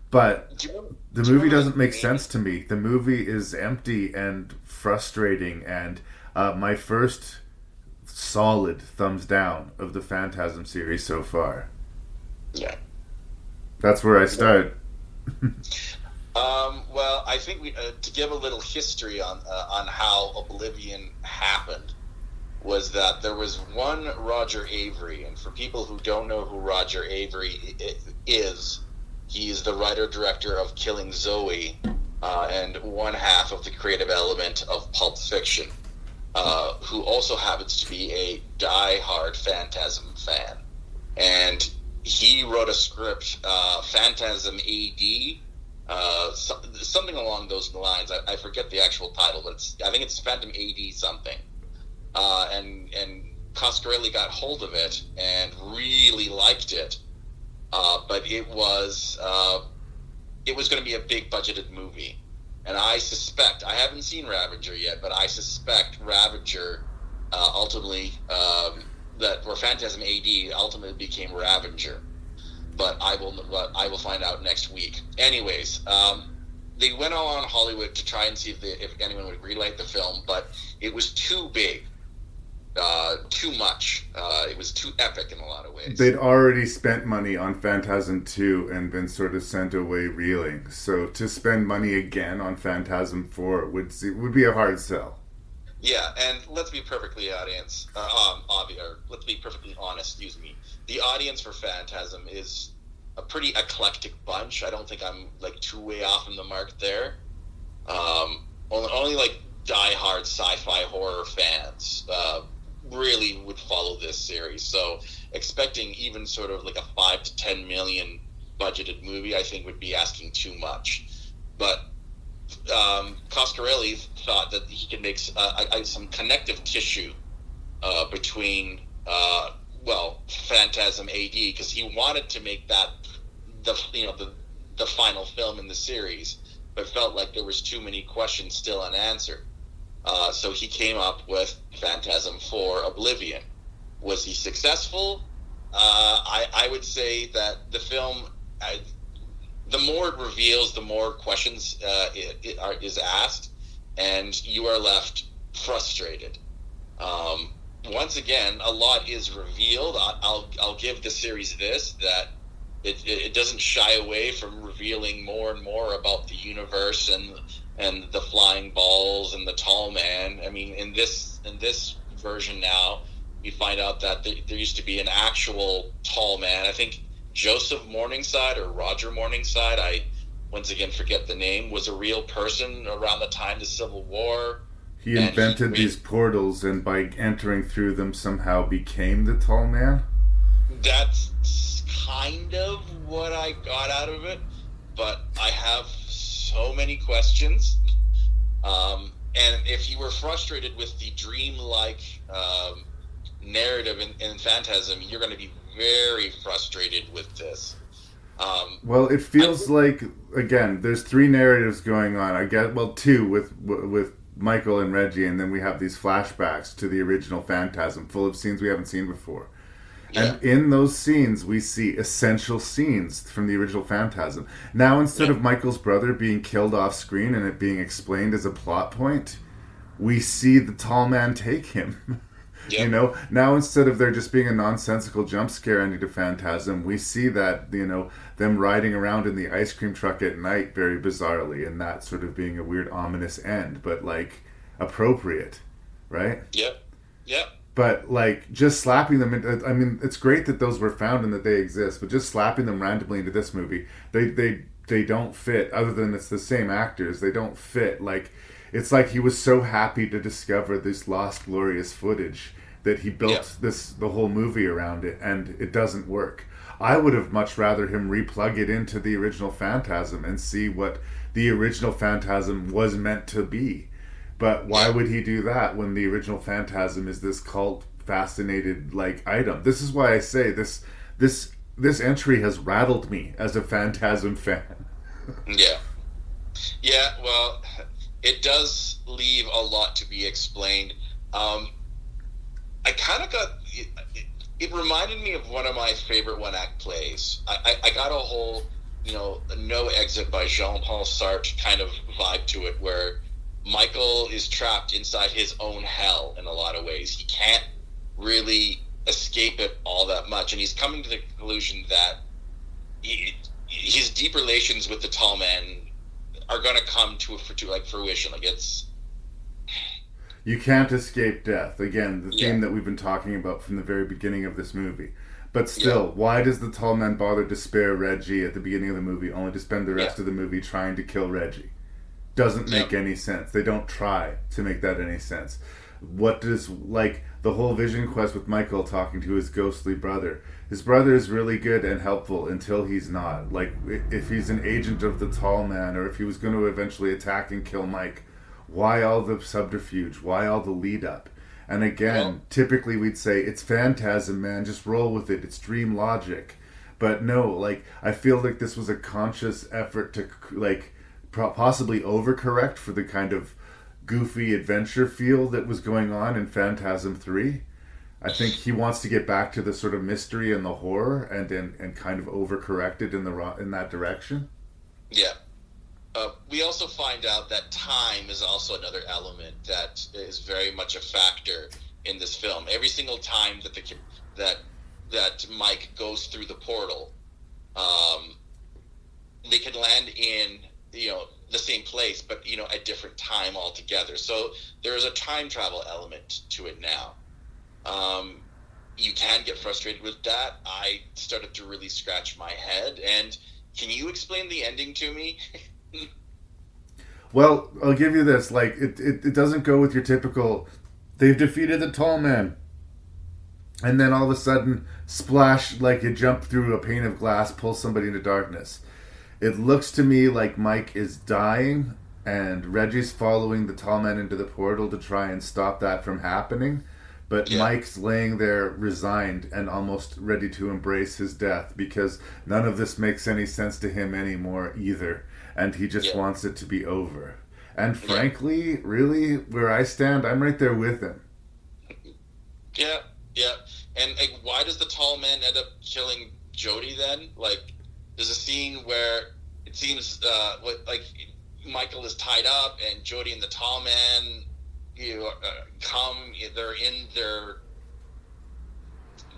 But the movie doesn't make sense to me. The movie is empty and frustrating, and my first solid thumbs down of the Phantasm series so far. That's where I start. Well, I think we to give a little history on how Oblivion happened, was that there was one Roger Avery, and for people who don't know who Roger Avery is, he's the writer-director of Killing Zoe, and one half of the creative element of Pulp Fiction, who also happens to be a die-hard Phantasm fan. And he wrote a script, Phantasm AD, something along those lines. I forget the actual title, but I think it's Phantom AD something. And Coscarelli got hold of it and really liked it, but it was going to be a big budgeted movie, and I suspect, I haven't seen Ravager yet, but I suspect Ravager ultimately or Phantasm AD ultimately became Ravager, but I will find out next week. Anyways, they went on Hollywood to try and see if anyone would relight the film, but it was too big. Too much. It was too epic in a lot of ways. They'd already spent money on Phantasm 2 and been sort of sent away reeling. So to spend money again on Phantasm 4 would be a hard sell. Yeah, and let's be perfectly let's be perfectly honest, The audience for Phantasm is a pretty eclectic bunch. I don't think I'm too way off in the mark there. Only die-hard sci-fi horror fans really would follow this series. So expecting even sort of a 5 to 10 million budgeted movie, I think, would be asking too much. But Coscarelli thought that he could make some connective tissue between Phantasm AD, because he wanted to make that the final film in the series, but felt like there was too many questions still unanswered. So he came up with Phantasm for Oblivion. Was he successful? I would say that the film, the more it reveals, the more questions is asked, and you are left frustrated. Once again, a lot is revealed. I'll give the series this, that it doesn't shy away from revealing more and more about the universe and the flying balls and the tall man. I mean, in this version now, we find out that there used to be an actual tall man. I think Joseph Morningside or Roger Morningside, I once again forget the name, was a real person around the time of the Civil War. He invented these portals, and by entering through them somehow became the tall man? That's kind of what I got out of it, but I have so many questions. And if you were frustrated with the dreamlike narrative in Phantasm, you're going to be very frustrated with this. Well, it feels like, again, there's 3 narratives going on. I get, 2 with Michael and Reggie, and then we have these flashbacks to the original Phantasm, full of scenes we haven't seen before. Yeah. And in those scenes, we see essential scenes from the original Phantasm. Now, instead of Michael's brother being killed off screen and it being explained as a plot point, we see the tall man take him. Yep. You know, now instead of there just being a nonsensical jump scare ending to Phantasm, we see that, you know, them riding around in the ice cream truck at night very bizarrely, and that sort of being a weird ominous end, but like appropriate, right? Yep. But like just slapping them, I mean, it's great that those were found and that they exist, but just slapping them randomly into this movie, they don't fit. Other than it's the same actors, they don't fit. Like, it's like he was so happy to discover this lost glorious footage that he built the whole movie around it, and it doesn't work. I would have much rather him replug it into the original Phantasm and see what the original Phantasm was meant to be. But why would he do that when the original Phantasm is this cult fascinated like item? This is why I say this entry has rattled me as a Phantasm fan. Yeah, well, it does leave a lot to be explained. I kind of got... It reminded me of one of my favorite one-act plays. I got a whole, No Exit by Jean-Paul Sartre kind of vibe to it, where Michael is trapped inside his own hell in a lot of ways. He can't really escape it all that much, and he's coming to the conclusion that his deep relations with the tall man are going to come to fruition. Like, it's... You can't escape death. Again, the theme that we've been talking about from the very beginning of this movie. But still, why does the tall man bother to spare Reggie at the beginning of the movie, only to spend the rest of the movie trying to kill Reggie? Doesn't make any sense. They don't try to make that any sense. What does, like, the whole vision quest with Michael talking to his ghostly brother? His brother is really good and helpful until he's not. Like, if he's an agent of the tall man, or if he was going to eventually attack and kill Mike, why all the subterfuge? Why all the lead up? And again, typically we'd say, it's Phantasm, man, just roll with it. It's dream logic. But no, like, I feel like this was a conscious effort to, like, possibly overcorrect for the kind of goofy adventure feel that was going on in Phantasm 3. I think he wants to get back to the sort of mystery and the horror, and kind of overcorrect it in that direction. Yeah. We also find out that time is also another element that is very much a factor in this film. Every single time that Mike goes through the portal, they can land in the same place, but a different time altogether. So there is a time travel element to it now. You can get frustrated with that. I started to really scratch my head. And can you explain the ending to me? Well, I'll give you this. Like, it doesn't go with your typical, they've defeated the tall man, and then all of a sudden, splash, like you jump through a pane of glass, pull somebody into darkness. It looks to me like Mike is dying, and Reggie's following the tall man into the portal to try and stop that from happening. But Yeah. Mike's laying there resigned and almost ready to embrace his death because none of this makes any sense to him anymore either. And he just Yeah. wants it to be over. And frankly, really, where I stand, I'm right there with him. Yeah, yeah. And like, why does the tall man end up killing Jody then? Like, there's a scene where it seems like Michael is tied up and Jody and the tall man come. They're in their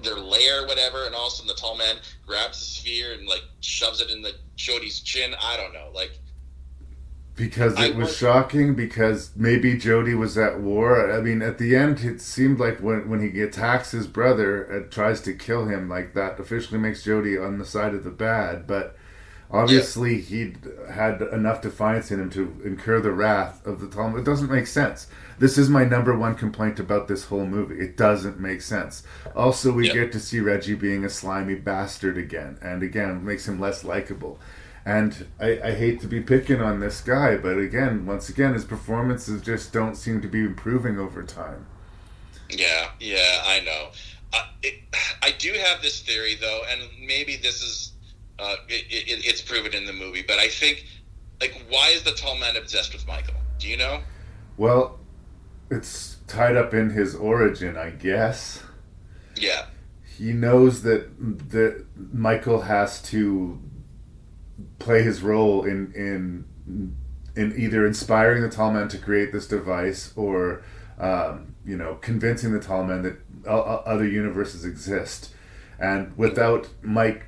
lair or whatever, and all of a sudden the tall man grabs the sphere and like shoves it in the Jody's chin. I don't know, like. Because it was shocking, because maybe Jody was at war. I mean, at the end, it seemed like when he attacks his brother and tries to kill him, like that officially makes Jody on the side of the bad. But obviously, he'd had enough defiance in him to incur the wrath of the Talmud. It doesn't make sense. This is my number one complaint about this whole movie. It doesn't make sense. Also, we get to see Reggie being a slimy bastard again. And again, it makes him less likable. And I hate to be picking on this guy, but once again, his performances just don't seem to be improving over time. Yeah, I know. I do have this theory, though, and maybe this is it's proven in the movie, but I think, like, why is the tall man obsessed with Michael? Do you know? Well, it's tied up in his origin, I guess. Yeah. He knows that Michael has to play his role in either inspiring the tall man to create this device or convincing the tall man that other universes exist. And without Mike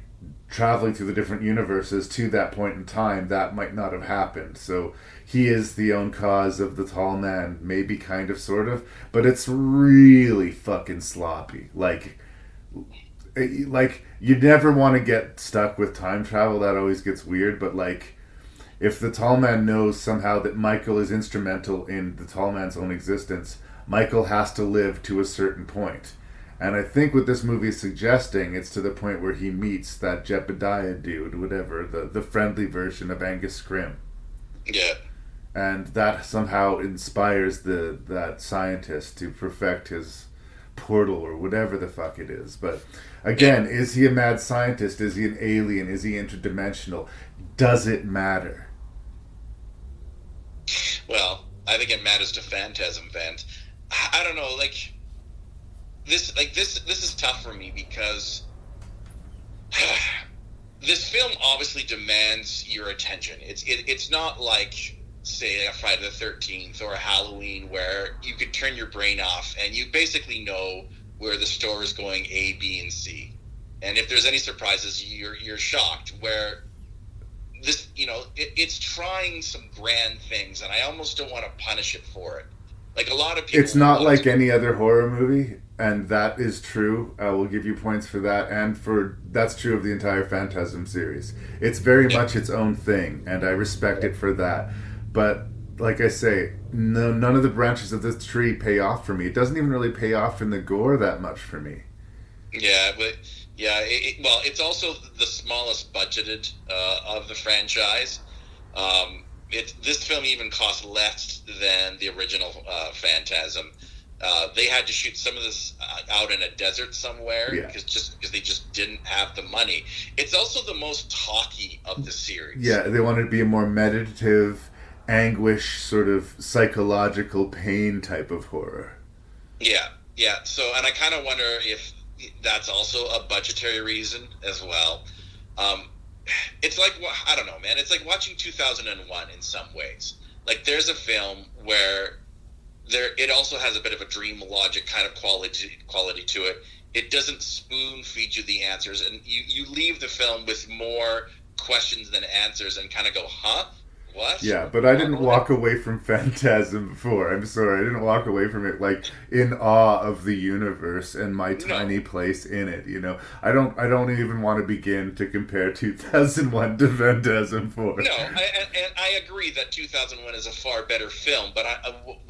traveling through the different universes to that point in time, that might not have happened. So he is the own cause of the tall man, maybe, kind of, sort of, but it's really fucking sloppy. Like you never want to get stuck with time travel. That always gets weird. But like, if the tall man knows somehow that Michael is instrumental in the tall man's own existence, Michael has to live to a certain point. And I think what this movie is suggesting, it's to the point where he meets that Jebediah dude, whatever, the friendly version of Angus Scrim. Yeah. And that somehow inspires that scientist to perfect his portal or whatever the fuck it is. But again, is he a mad scientist? Is he an alien? Is he interdimensional? Does it matter? Well, I think it matters to Phantasm fans. I don't know, like this is tough for me because this film obviously demands your attention. It's not like, say, a Friday the 13th or a Halloween where you could turn your brain off and you basically know where the story is going A, B, and C. And if there's any surprises, you're shocked. Where this, it's trying some grand things, and I almost don't want to punish it for it. Like a lot of people, it's not like any other horror movie, and that is true. I will give you points for that, and that's true of the entire Phantasm series. It's very much its own thing, and I respect it for that. But like I say, none of the branches of this tree pay off for me. It doesn't even really pay off in the gore that much for me. Yeah, but it's also the smallest budgeted of the franchise. This film even cost less than the original Phantasm. They had to shoot some of this out in a desert somewhere because they just didn't have the money. It's also the most talky of the series. Yeah, they wanted to be a more meditative, anguish, sort of psychological pain type of horror. Yeah. So, and I kind of wonder if that's also a budgetary reason as well. It's like, I don't know, man. It's like watching 2001 in some ways. Like, there's a film where it also has a bit of a dream logic kind of quality to it. It doesn't spoon feed you the answers, and you leave the film with more questions than answers and kind of go, huh? What? Yeah, but I didn't walk away from Phantasm before. I'm sorry, I didn't walk away from it like in awe of the universe and my tiny place in it. I don't even want to begin to compare 2001 to Phantasm 4. No, and I agree that 2001 is a far better film. But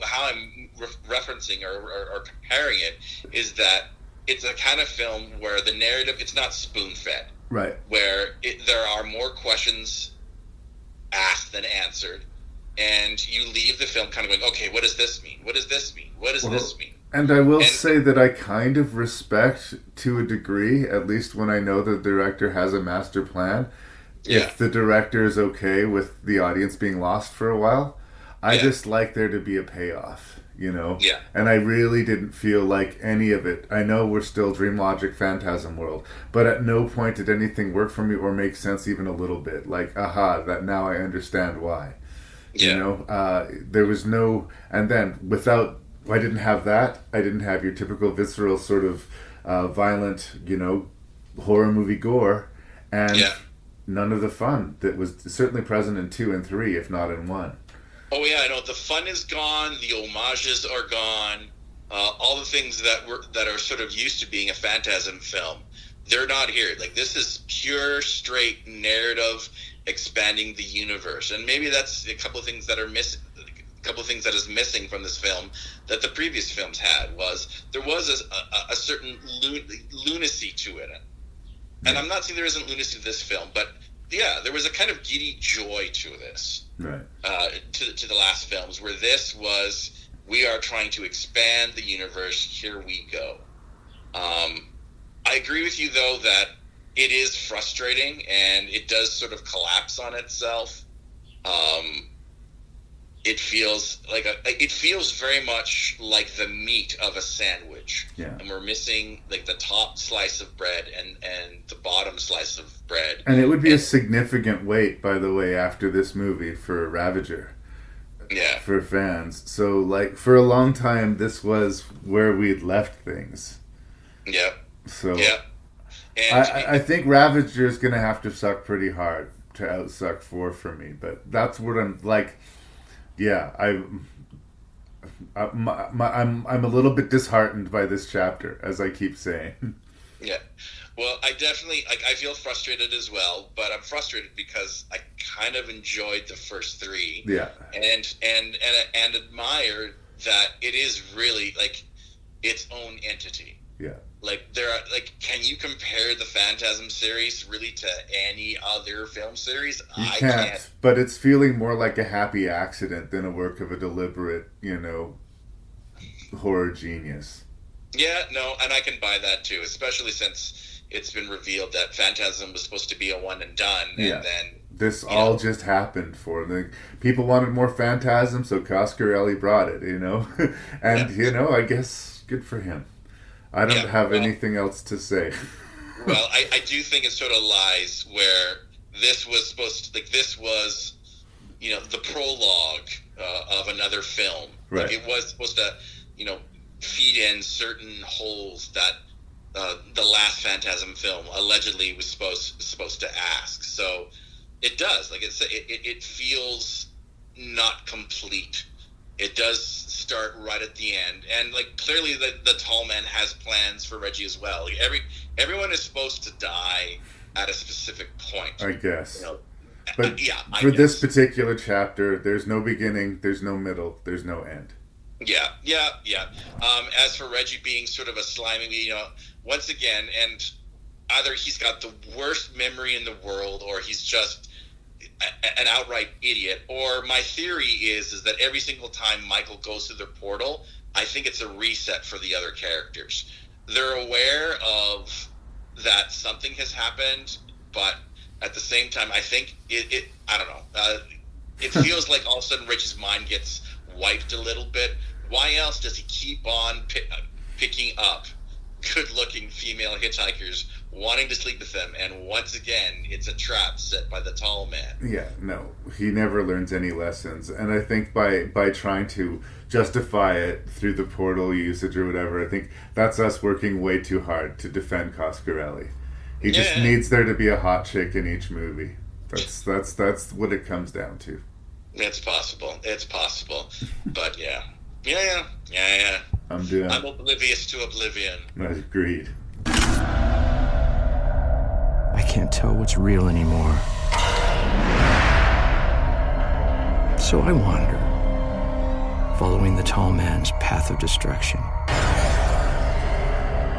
how I'm referencing or comparing it is that it's a kind of film where the narrative, it's not spoon-fed. Right. Where there are more questions asked than answered, and you leave the film kind of going, okay, what does this mean? What does this mean? What does this mean? And I will say that I kind of respect, to a degree, at least when I know the director has a master plan, if the director is okay with the audience being lost for a while. I just like there to be a payoff, you know? Yeah. And I really didn't feel like any of it. I know we're still Dream Logic Phantasm world, but at no point did anything work for me or make sense even a little bit. Like, aha, that now I understand why. Yeah. You know? There was no... And then, without... I didn't have that. I didn't have your typical visceral sort of violent, you know, horror movie gore. And none of the fun that was certainly present in 2 and 3, if not in 1. Oh yeah, I know. The fun is gone. The homages are gone. All the things that are sort of used to being a Phantasm film, they're not here. Like, this is pure, straight narrative, expanding the universe. And maybe that's a couple of things that are missing. A couple of things that is missing from this film that the previous films had was there was a certain lunacy to it. And I'm not saying there isn't lunacy to this film, but yeah, there was a kind of giddy joy to this, right? To the last films, where this was, we are trying to expand the universe. Here we go. I agree with you, though, that it is frustrating and it does sort of collapse on itself. It feels like it feels very much like the meat of a sandwich, and we're missing like the top slice of bread and the bottom slice of bread. And it would be a significant wait, by the way, after this movie for Ravager. Yeah. For fans. So, like, for a long time, this was where we'd left things. Yeah. So, yeah. And I think Ravager is going to have to suck pretty hard to outsuck 4 for me. But that's what I'm, like, yeah, I'm a little bit disheartened by this chapter, as I keep saying. Yeah. Well, I definitely, I feel frustrated as well, but I'm frustrated because I kind of enjoyed the first 3. Yeah. And admire that it is really like its own entity. Yeah. Like, there are, like, can you compare the Phantasm series really to any other film series? I can't. But it's feeling more like a happy accident than a work of a deliberate, you know, horror genius. Yeah, no, and I can buy that too, especially since it's been revealed that Phantasm was supposed to be a one and done, and then this all just happened for them. People wanted more Phantasm, so Coscarelli brought it, you know, and you know, I guess good for him. I don't have anything else to say. Well, I do think it sort of lies where this was supposed to, like, this was, you know, the prologue of another film. Right. Like, it was supposed to, you know, feed in certain holes that the last Phantasm film allegedly was supposed to ask. So it does. Like, it feels not complete. It does start right at the end, and like, clearly the tall man has plans for Reggie as well. Like, everyone is supposed to die at a specific point, I guess. You know? But I for guess. this particular chapter, there's no beginning, there's no middle, there's no end. Yeah. As for Reggie being sort of a slimy, you know, once again, and either he's got the worst memory in the world, or he's just an outright idiot. Or my theory is that every single time Michael goes through the portal, I think it's a reset for the other characters. They're aware of that something has happened, but at the same time, I think it I don't know. It feels like all of a sudden Rich's mind gets wiped a little bit. Why else does he keep on picking up good-looking female hitchhikers, wanting to sleep with them, and once again, it's a trap set by the tall man? Yeah, no, he never learns any lessons, and I think by trying to justify it through the portal usage or whatever, I think that's us working way too hard to defend Coscarelli. He just needs there to be a hot chick in each movie. That's what it comes down to. It's possible, but yeah. I'm oblivious to Oblivion. Agreed. I can't tell what's real anymore. So I wander, following the tall man's path of destruction.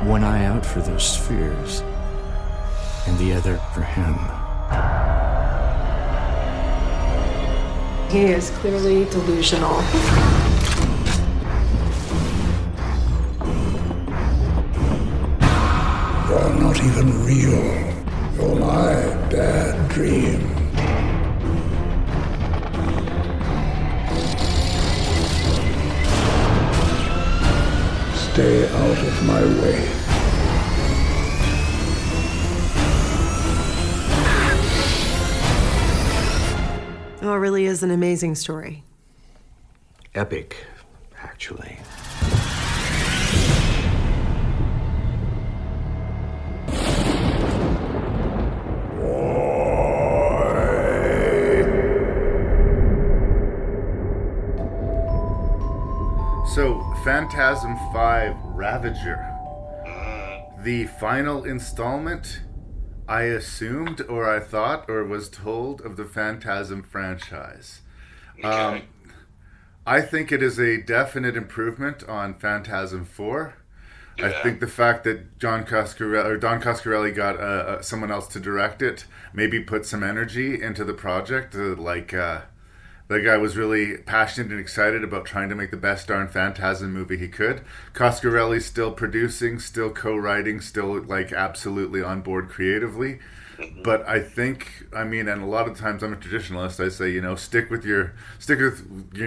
One eye out for those spheres, and the other for him. He is clearly delusional. You're not even real. You're my bad dream. Stay out of my way. Oh, it really is an amazing story. Epic, actually. So, Phantasm 5 Ravager. The final installment, I assumed, or I thought, or was told of the Phantasm franchise. Okay. I think it is a definite improvement on Phantasm 4. Yeah. I think the fact that Don Coscarelli got someone else to direct it maybe put some energy into the project. That guy was really passionate and excited about trying to make the best darn Phantasm movie he could. Coscarelli's still producing, still co-writing, still like absolutely on board creatively. But I think, and a lot of times I'm a traditionalist. I say, stick with your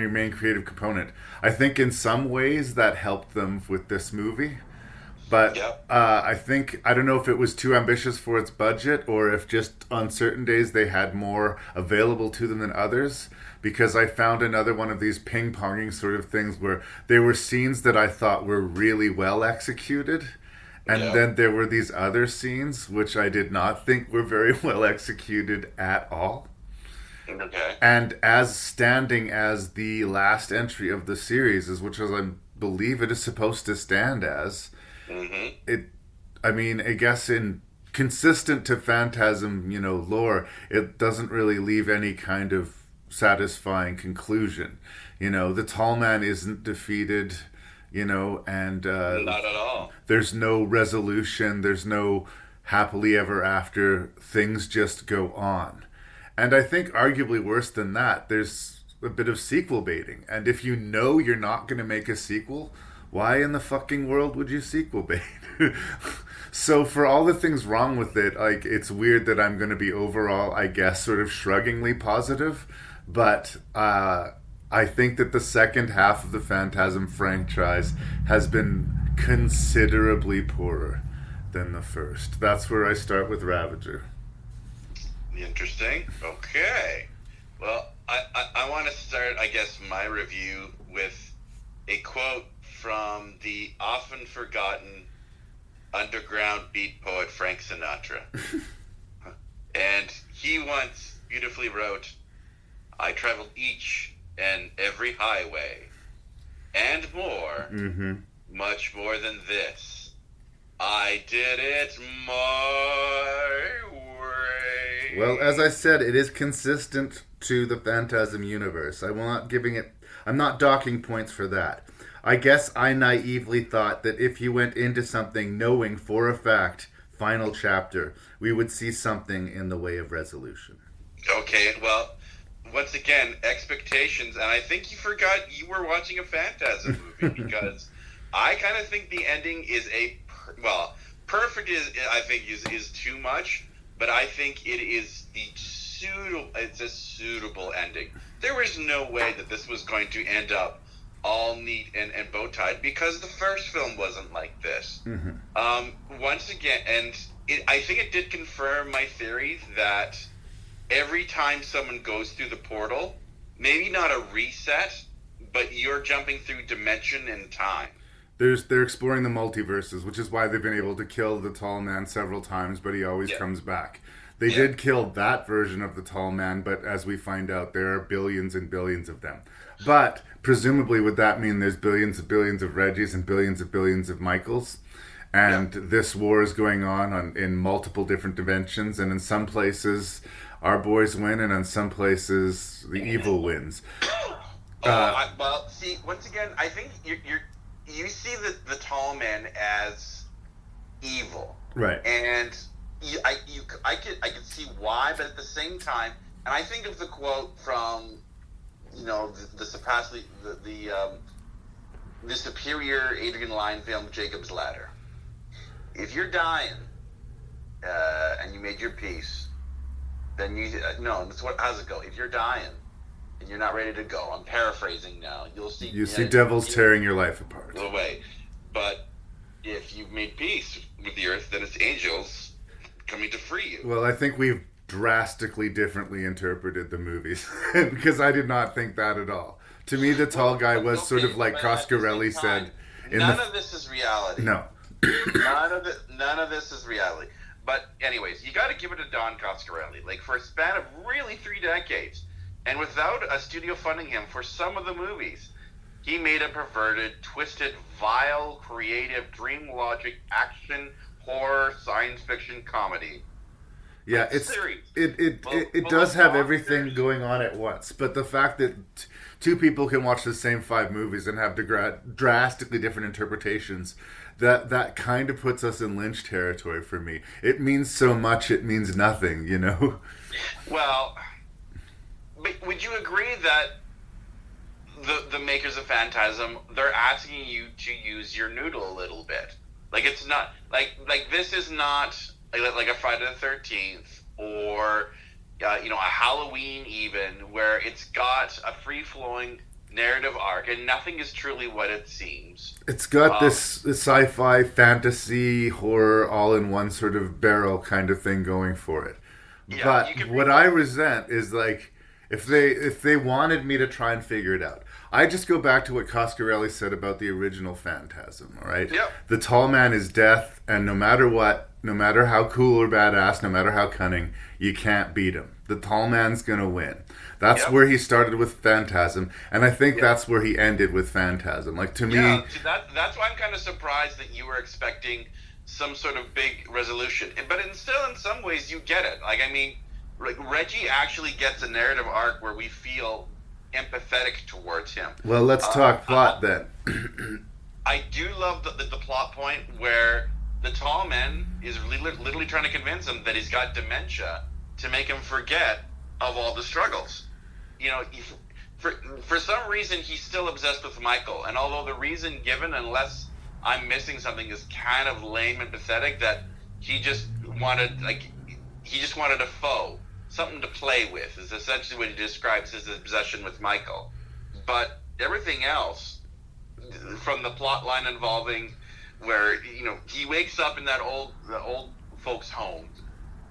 main creative component. I think in some ways that helped them with this movie. But Yep. I don't know if it was too ambitious for its budget or if just on certain days they had more available to them than others. Because I found another one of these ping-ponging sort of things where there were scenes that I thought were really well executed. And Yeah. then there were these other scenes which I did not think were very well executed at all. Okay. And as standing as the last entry of the series, I believe it is supposed to stand as, I guess in consistent to Phantasm, lore, it doesn't really leave any kind of satisfying conclusion. The tall man isn't defeated, and Not at all. there's no resolution, there's no happily ever after, things just go on. And I think arguably worse than that, there's a bit of sequel baiting. And if you know you're not going to make a sequel, why in the fucking world would you sequel bait? So for all the things wrong with it, it's weird that I'm going to be overall, I guess, sort of shruggingly positive. But I think that the second half of the Phantasm franchise has been considerably poorer than the first. That's where I start with Ravager. Interesting. Okay. Well, I want to start, I guess, my review with a quote from the often forgotten underground beat poet Frank Sinatra. And he once beautifully wrote, "I traveled each and every highway, and more, much more than this. I did it my way." Well, as I said, it is consistent to the Phantasm universe. I'm not docking points for that. I guess I naively thought that if you went into something knowing for a fact, final chapter, we would see something in the way of resolution. Okay, well, once again, expectations, and I think you forgot you were watching a Phantasm movie, because I kind of think the ending is perfect is too much, but I think it is it's a suitable ending. There was no way that this was going to end up all neat and bow-tied, because the first film wasn't like this. Once again, and I think it did confirm my theory that every time someone goes through the portal, maybe not a reset, but you're jumping through dimension and time. They're exploring the multiverses, which is why they've been able to kill the tall man several times, but he always comes back. They did kill that version of the tall man, but as we find out, there are billions and billions of them. But presumably would that mean there's billions of Reggies and billions of Michaels? And this war is going on in multiple different dimensions, and in some places our boys win, and in some places the evil wins. See, once again, I think you see the tall man as evil, right? And I could see why, but at the same time, and I think of the quote from the superior Adrian Lyne film Jacob's Ladder. If you're dying and you made your peace, then you no. That's what. How's it go? If you're dying and you're not ready to go, I'm paraphrasing now. You'll see. You see devils tearing your life apart. Away, but if you've made peace with the earth, then it's angels coming to free you. Well, I think we've drastically differently interpreted the movies because I did not think that at all. To me, the tall guy was sort of like Coscarelli said. None of this is reality. No. None of this is reality. But anyways, you got to give it to Don Coscarelli. Like, for a span of really 3 decades, and without a studio funding him for some of the movies, he made a perverted, twisted, vile, creative, dream logic, action, horror, science fiction comedy. Yeah, it does have everything going on at once. But the fact that two people can watch the same 5 movies and have drastically different interpretations, that kind of puts us in Lynch territory for me. It means so much, it means nothing, you know? Well, but would you agree that the makers of Phantasm, they're asking you to use your noodle a little bit? Like, it's not, like this is not like a Friday the 13th or, a Halloween even, where it's got a free-flowing narrative arc and nothing is truly what it seems. It's got this sci-fi, fantasy, horror, all in one sort of barrel kind of thing going for it. Yeah, but what I resent is, like, if they wanted me to try and figure it out, I just go back to what Coscarelli said about the original Phantasm, all right? Yep. The tall man is death, and no matter what, no matter how cool or badass, no matter how cunning, you can't beat him. The tall man's going to win. That's where he started with Phantasm, and I think that's where he ended with Phantasm. Like, to me... Yeah, that's why I'm kind of surprised that you were expecting some sort of big resolution. But still, in some ways, you get it. Like, I mean, Reggie actually gets a narrative arc where we feel empathetic towards him. Well, let's talk plot then. I do love the plot point where the tall man is literally trying to convince him that he's got dementia to make him forget of all the struggles. For some reason, he's still obsessed with Michael. And although the reason given, unless I'm missing something, is kind of lame and pathetic, that he just wanted a foe, something to play with, is essentially what he describes his obsession with Michael. But everything else, from the plot line involving where, he wakes up in the old folks' home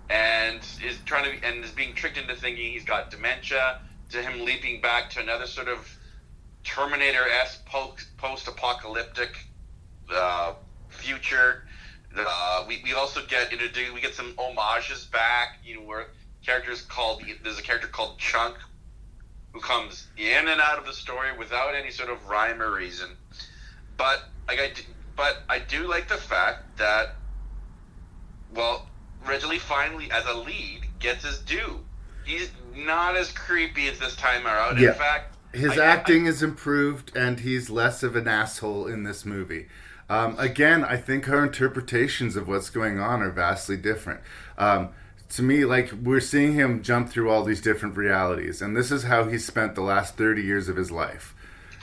and is being tricked into thinking he's got dementia, to him leaping back to another sort of Terminator-esque post-apocalyptic future. We also get some homages back, where there's a character called Chunk who comes in and out of the story without any sort of rhyme or reason. But I do like the fact that, Reggie finally, as a lead, gets his due. He's not as creepy as this time around. Yeah. In fact, his acting is improved, and he's less of an asshole in this movie. Again, I think our interpretations of what's going on are vastly different. To me, like, we're seeing him jump through all these different realities, and this is how he spent the last 30 years of his life.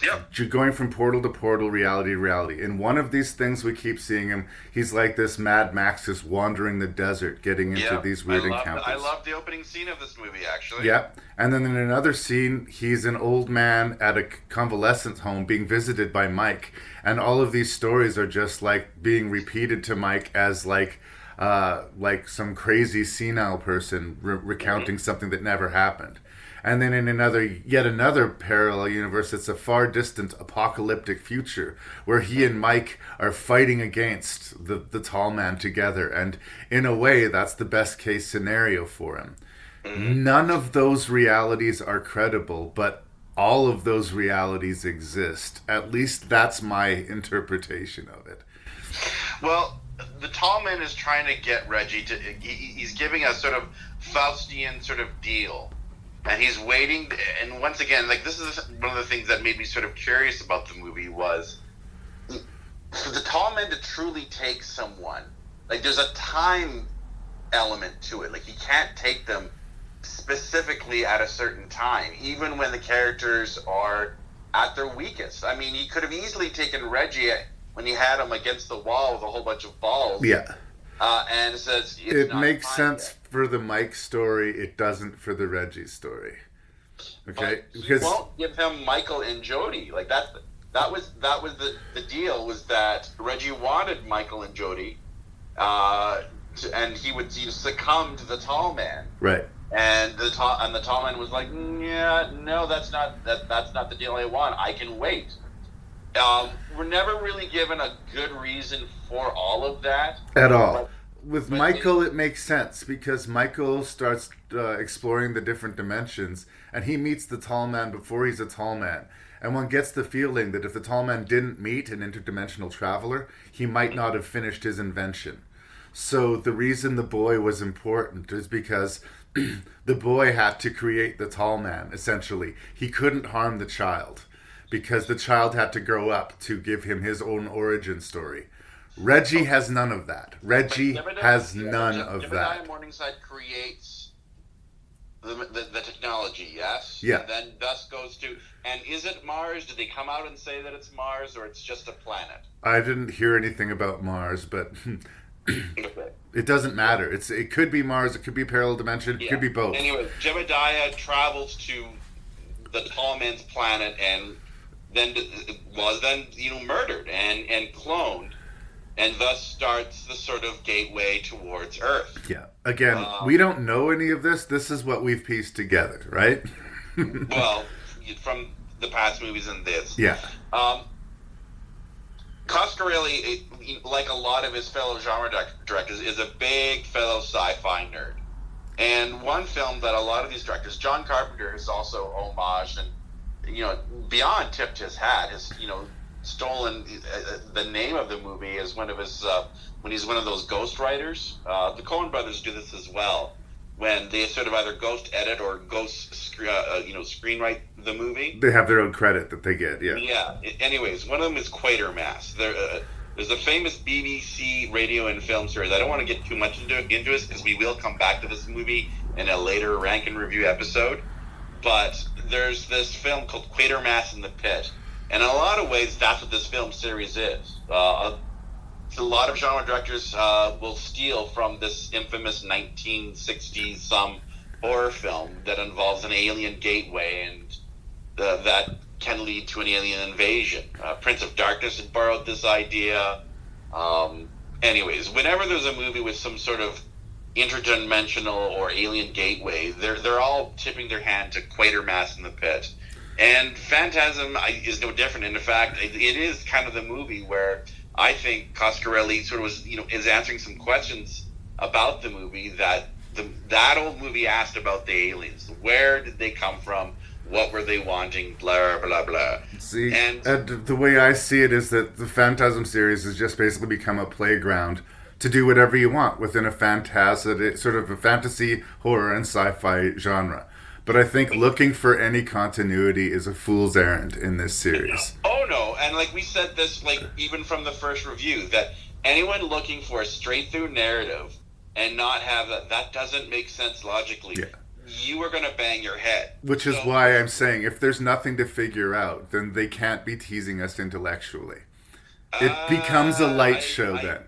Yep. Going from portal to portal, reality to reality. In one of these things we keep seeing him, he's like this Mad Max just wandering the desert, getting into these weird encounters. I love the opening scene of this movie, actually. Yep. And then in another scene, he's an old man at a convalescent home being visited by Mike. And all of these stories are just like being repeated to Mike as like some crazy senile person recounting something that never happened. And then in yet another parallel universe, it's a far distant apocalyptic future where he and Mike are fighting against the tall man together. And in a way, that's the best case scenario for him. None of those realities are credible, but all of those realities exist. At least that's my interpretation of it. Well, the tall man is trying to get Reggie to... He's giving a sort of Faustian sort of deal. And he's waiting, and once again, like, this is one of the things that made me sort of curious about the movie was, for the tall man to truly take someone, like, there's a time element to it. Like, he can't take them specifically at a certain time, even when the characters are at their weakest. I mean, he could have easily taken Reggie when he had him against the wall with a whole bunch of balls. Yeah. and says it makes sense for the Mike story. It doesn't for the Reggie story. Okay, because you won't give him Michael and Jody like that. That was the deal, was that Reggie wanted Michael and Jody, and he would succumb to the tall man. Right. And the tall man was like, yeah, no, that's not the deal I want. I can wait. We're never really given a good reason for all of that at all. With Michael, it makes sense because Michael starts exploring the different dimensions, and he meets the tall man before he's a tall man. And one gets the feeling that if the tall man didn't meet an interdimensional traveler, he might not have finished his invention. So the reason the boy was important is because the boy had to create the tall man, essentially. He couldn't harm the child because the child had to grow up to give him his own origin story. Reggie has none of that. Reggie has none of that. Jebediah Morningside creates the technology, yes? Yeah. And then thus goes to... And is it Mars? Did they come out and say that it's Mars, or it's just a planet? I didn't hear anything about Mars, but... Okay. It doesn't matter. It could be Mars, it could be a parallel dimension, it could be both. Anyway, Jebediah travels to the tall man's planet and then was murdered and cloned, and thus starts the sort of gateway towards Earth. Yeah. Again, we don't know any of this. This is what we've pieced together, right? Well, from the past movies and this. Yeah. Coscarelli, like a lot of his fellow genre directors, is a big fellow sci-fi nerd. And one film that a lot of these directors, John Carpenter has also homaged and, beyond tipped his hat, has, stolen the name of the movie as one of his, when he's one of those ghostwriters. The Coen brothers do this as well, when they sort of either ghost edit or ghost, screenwrite the movie. They have their own credit that they get, yeah. Yeah. Anyways, one of them is Quatermass. There's a famous BBC radio and film series. I don't want to get too much into this because we will come back to this movie in a later Rank and Review episode. But there's this film called Quatermass in the Pit. And in a lot of ways, that's what this film series is. A lot of genre directors will steal from this infamous 1960s horror film that involves an alien gateway and that can lead to an alien invasion. Prince of Darkness had borrowed this idea. Anyways, whenever there's a movie with some sort of interdimensional or alien gateway, they're all tipping their hand to Quatermass in the Pit. And Phantasm is no different. In fact, it is kind of the movie where I think Coscarelli sort of is answering some questions about the movie that that old movie asked about the aliens. Where did they come from? What were they wanting? Blah, blah, blah. See, and the way I see it is that the Phantasm series has just basically become a playground to do whatever you want within a sort of a fantasy, horror, and sci-fi genre. But I think looking for any continuity is a fool's errand in this series. Oh, no. And like we said this, even from the first review, that anyone looking for a straight-through narrative and not have that doesn't make sense logically, you are going to bang your head. Which is why I'm saying, if there's nothing to figure out, then they can't be teasing us intellectually. It becomes a light show then.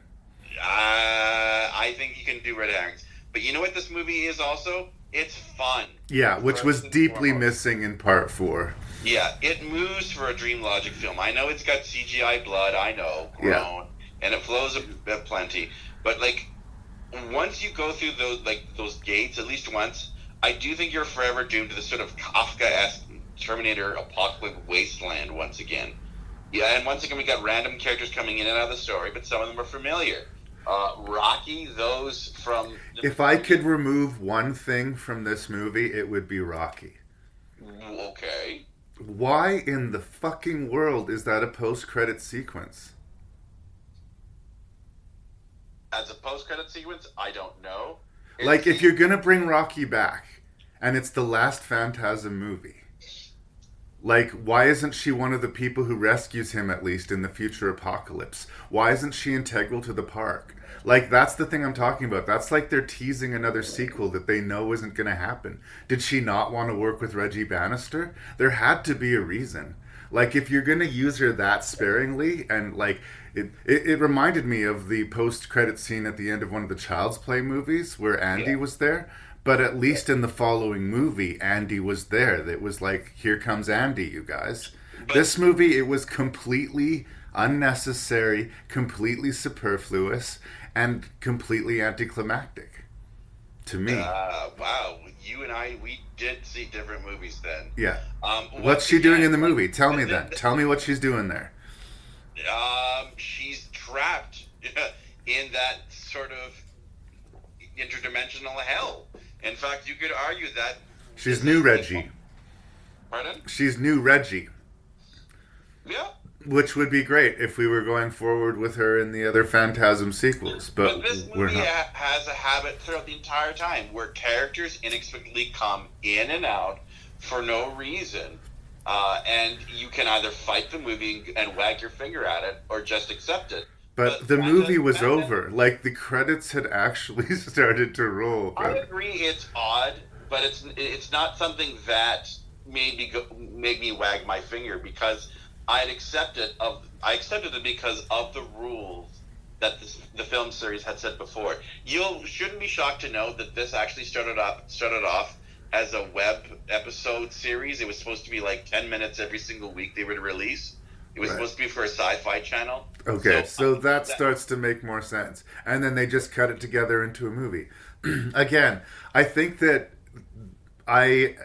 I think you can do red herrings. But you know what this movie is also? It's fun. Yeah, which was deeply missing in part 4. Yeah, it moves for a Dream Logic film. I know it's got CGI blood, I know, grown, and it flows plenty. But once you go through those gates, at least once, I do think you're forever doomed to this sort of Kafka-esque Terminator apocalyptic wasteland once again. Yeah, and once again we got random characters coming in and out of the story, but some of them are familiar. Rocky, those from... If I could remove one thing from this movie, it would be Rocky. Okay. Why in the fucking world is that a post-credit sequence? As a post-credit sequence, I don't know. If you're gonna bring Rocky back, and it's the last Phantasm movie, why isn't she one of the people who rescues him, at least, in the future apocalypse? Why isn't she integral to the park? That's the thing I'm talking about. That's like they're teasing another sequel that they know isn't going to happen. Did she not want to work with Reggie Bannister? There had to be a reason. Like, if you're going to use her that sparingly, and, like, it reminded me of the post-credit scene at the end of one of the Child's Play movies where Andy was there. But at least in the following movie, Andy was there. It was like, here comes Andy, you guys. This movie, it was completely unnecessary, completely superfluous, and completely anticlimactic. To me. Wow. You and I, we did see different movies then. Yeah. What's she doing in the movie? Tell me then. Tell me what she's doing there. She's trapped in that sort of interdimensional hell. In fact, you could argue that... She's new Reggie. Pardon? She's new Reggie. Yeah. Which would be great if we were going forward with her in the other Phantasm sequels. But this movie has a habit throughout the entire time where characters inexplicably come in and out for no reason. And you can either fight the movie and wag your finger at it or just accept it. But the movie was over. Like, the credits had actually started to roll. I agree it's odd, but it's not something that made me wag my finger, because I accepted it because of the rules that the film series had said before. You shouldn't be shocked to know that this actually started off as a web episode series. It was supposed to be like 10 minutes every single week they would release. It was supposed to be for a sci-fi channel. Okay, so that starts to make more sense. And then they just cut it together into a movie. Again, I think that I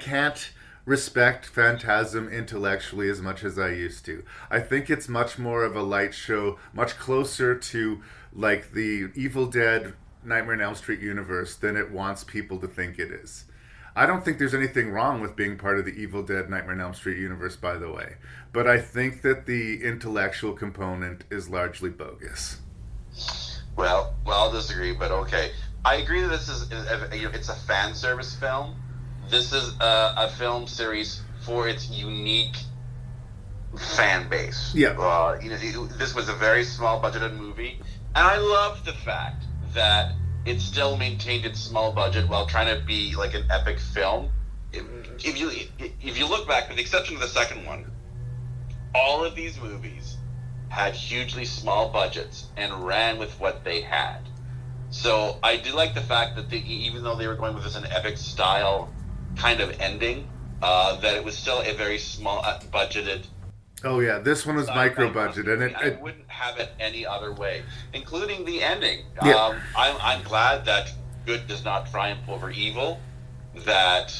can't respect Phantasm intellectually as much as I used to. I think it's much more of a light show, much closer to like the Evil Dead, Nightmare on Elm Street universe than it wants people to think it is. I don't think there's anything wrong with being part of the Evil Dead, Nightmare on Elm Street universe, by the way. But I think that the intellectual component is largely bogus. Well, I'll disagree, but okay. I agree that this it's a fan service film. This is a film series for its unique fan base. Yeah. This was a very small budgeted movie, and I love the fact that it still maintained its small budget while trying to be like an epic film. If you look back, with the exception of the second one, all of these movies had hugely small budgets and ran with what they had. So I do like the fact that even though they were going with this an epic style kind of ending, that it was still a very small budgeted. Oh yeah, this one was micro budget, and I wouldn't have it any other way, including the ending. Yeah. I'm glad that good does not triumph over evil. That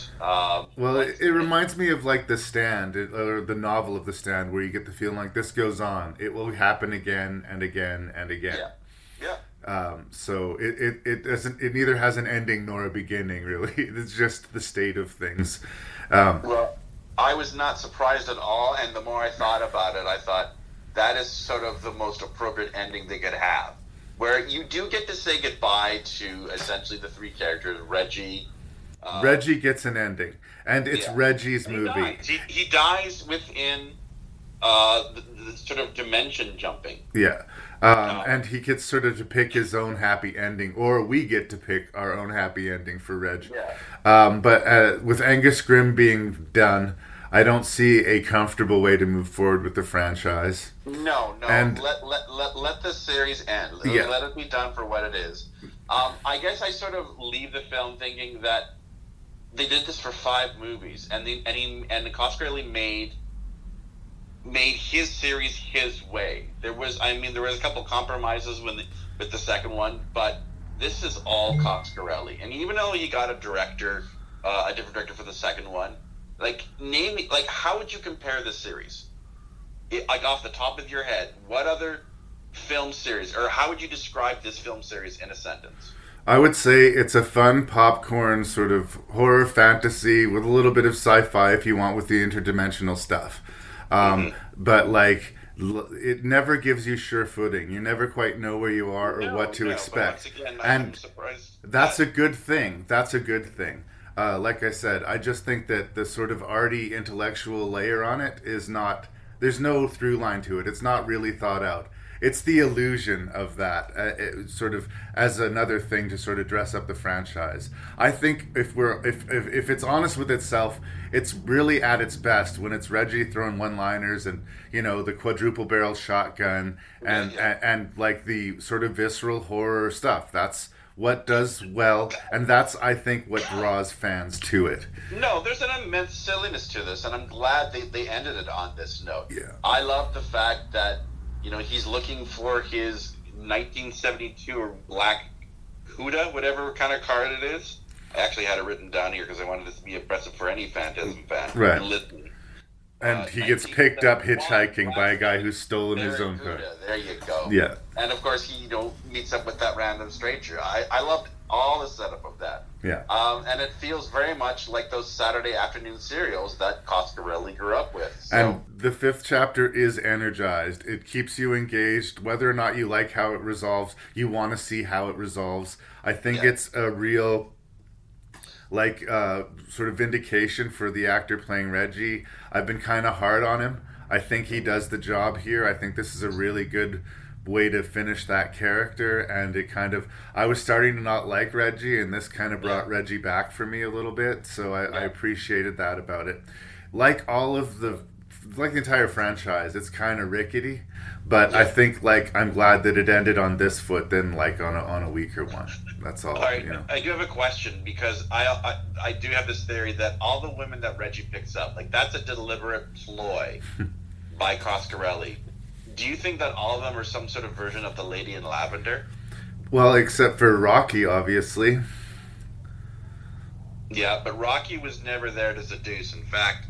well, it reminds me of like The Stand, or the novel of The Stand, where you get the feeling like this goes on, it will happen again and again and again. Yeah. So it doesn't. It neither has an ending nor a beginning. Really, it's just the state of things. Well, I was not surprised at all, and the more I thought about it, I thought that is sort of the most appropriate ending they could have, where you do get to say goodbye to essentially the three characters, Reggie. Reggie gets an ending, and it's Reggie's movie. He dies within the sort of dimension jumping. Yeah. And he gets sort of to pick his own happy ending, or we get to pick our own happy ending for Reg. Yeah. But with Angus Scrimm being done, I don't see a comfortable way to move forward with the franchise. No. And let the series end. Let it be done for what it is. I guess I sort of leave the film thinking that they did this for 5 movies, and Coscarelli made his series his way. There was a couple compromises with the second one, but this is all Coscarelli. And even though he got a different director for the second one, how would you compare this series? Like off the top of your head, what other film series, or how would you describe this film series in a sentence? I would say it's a fun popcorn sort of horror fantasy with a little bit of sci-fi if you want, with the interdimensional stuff. But like, it never gives you sure footing. You never quite know where you are or what to expect. Again, and that's a good thing. That's a good thing. Like I said, I just think that the sort of arty intellectual layer on it is not, there's no through line to it. It's not really thought out. it's the illusion of that, sort of as another thing to sort of dress up the franchise. I think if it's honest with itself, it's really at its best when it's Reggie throwing one-liners and the quadruple barrel shotgun and like the sort of visceral horror stuff. That's what does well, and that's, I think, what draws fans to it. No, there's an immense silliness to this, and I'm glad they ended it on this note. Yeah. I love the fact that, he's looking for his 1972 black Huda, whatever kind of card it is. I actually had it written down here because I wanted this to be impressive for any Phantasm fan. Right. Listen. And he gets picked up hitchhiking by a guy who's stolen his own car. There you go. Yeah. And of course, he meets up with that random stranger. I loved all the setup of that. Yeah. And it feels very much like those Saturday afternoon serials that Coscarelli grew up with. So, and the 5th chapter is energized. It keeps you engaged. Whether or not you like how it resolves, you want to see how it resolves. I think it's a real sort of vindication for the actor playing Reggie. I've been kind of hard on him. I think he does the job here. I think this is a really good way to finish that character, and I was starting to not like Reggie, and this kind of brought Reggie back for me a little bit, so I appreciated that about it. Like the entire franchise, it's kind of rickety, but I think I'm glad that it ended on this foot than on a weaker one. That's all. All right, I do have a question, because I do have this theory that all the women that Reggie picks up, that's a deliberate ploy by Coscarelli. Do you think that all of them are some sort of version of the Lady in Lavender? Well, except for Rocky, obviously. Yeah, but Rocky was never there to seduce. In fact,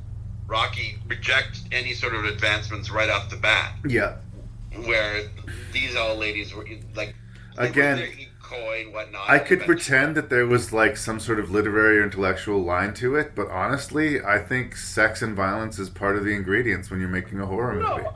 Rocky rejects any sort of advancements right off the bat. Yeah. Where these old ladies were again, coy and whatnot. I could pretend that there was some sort of literary or intellectual line to it, but honestly, I think sex and violence is part of the ingredients when you're making a horror movie. No,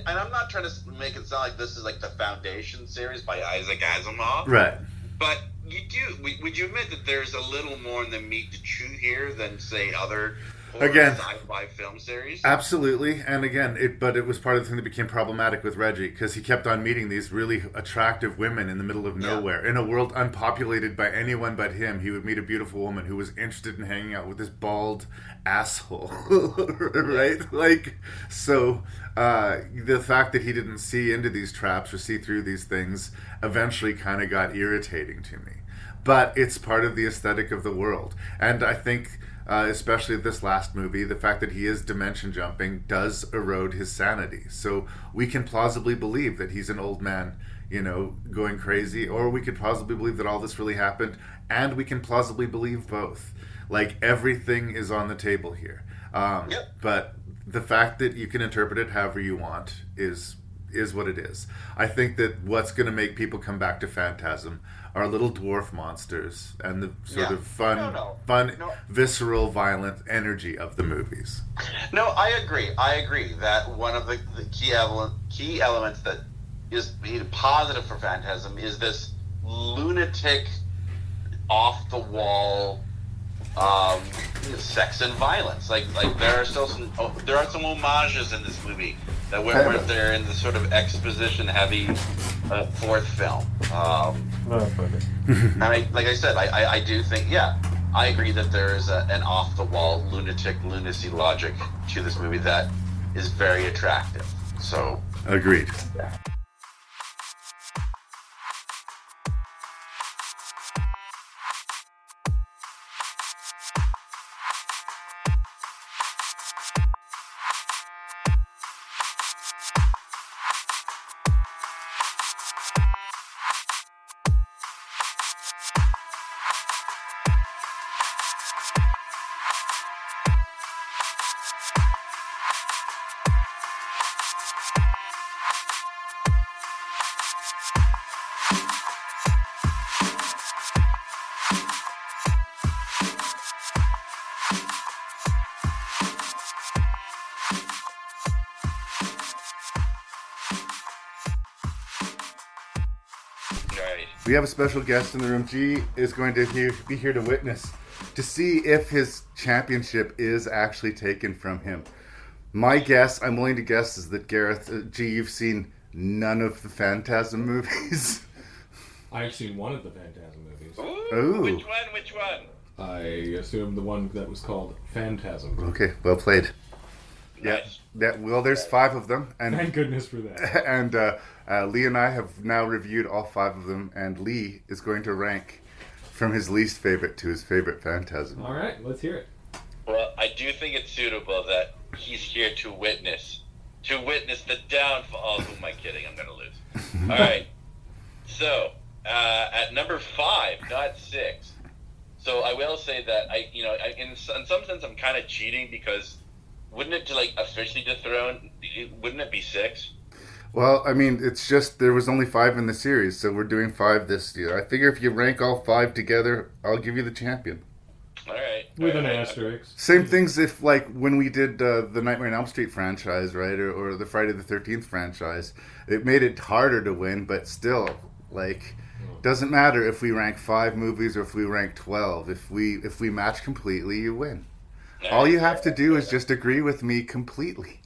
and I'm not trying to make it sound like this is the Foundation series by Isaac Asimov. Right. But would you admit that there's a little more in the meat to chew here than, say, other sci-fi film series? Absolutely. And again, it was part of the thing that became problematic with Reggie, because he kept on meeting these really attractive women in the middle of nowhere. In a world unpopulated by anyone but him, he would meet a beautiful woman who was interested in hanging out with this bald asshole. Right? The fact that he didn't see into these traps or see through these things eventually kind of got irritating to me. But it's part of the aesthetic of the world. And I think, especially this last movie, the fact that he is dimension jumping does erode his sanity. So we can plausibly believe that he's an old man, going crazy, or we could plausibly believe that all this really happened, and we can plausibly believe both. Everything is on the table here. But the fact that you can interpret it however you want is what it is. I think that what's going to make people come back to Phantasm are little dwarf monsters and the sort of fun, visceral, violent energy of the movies. No, I agree that one of the key elements that is positive for Phantasm is this lunatic, off-the-wall sex and violence. There are some homages in this movie that weren't there in the sort of exposition-heavy fourth film. Like I said, I do think, I agree that there is an off-the-wall lunacy logic to this movie that is very attractive. So agreed. Yeah. We have a special guest in the room. G is going to be here to witness, to see if his championship is actually taken from him. My guess, I'm willing to guess, is that Gareth, G, you've seen none of the Phantasm movies. I've seen one of the Phantasm movies. Ooh. Which one? I assume the one that was called Phantasm. Okay, well played. Nice. Yeah. Well, there's 5 of them, and Thank goodness for that. and Lee and I have now reviewed all 5 of them, and Lee is going to rank from his least favorite to his favorite Phantasm. All right, let's hear it. Well, I do think it's suitable that he's here to witness the downfall. Oh, who am I kidding? I'm going to lose. All right. So, at number 5, not 6. So I will say that in some sense, I'm kind of cheating because wouldn't it officially dethrone? Wouldn't it be 6? Well, I mean, it's just there was only 5 in the series, so we're doing 5 this year. I figure if you rank all 5 together, I'll give you the champion. All right. With an asterisk. Same things if, when we did the Nightmare on Elm Street franchise, right, or the Friday the 13th franchise, it made it harder to win, but still, doesn't matter if we rank 5 movies or if we rank 12. If we match completely, you win. All you have to do is just agree with me completely.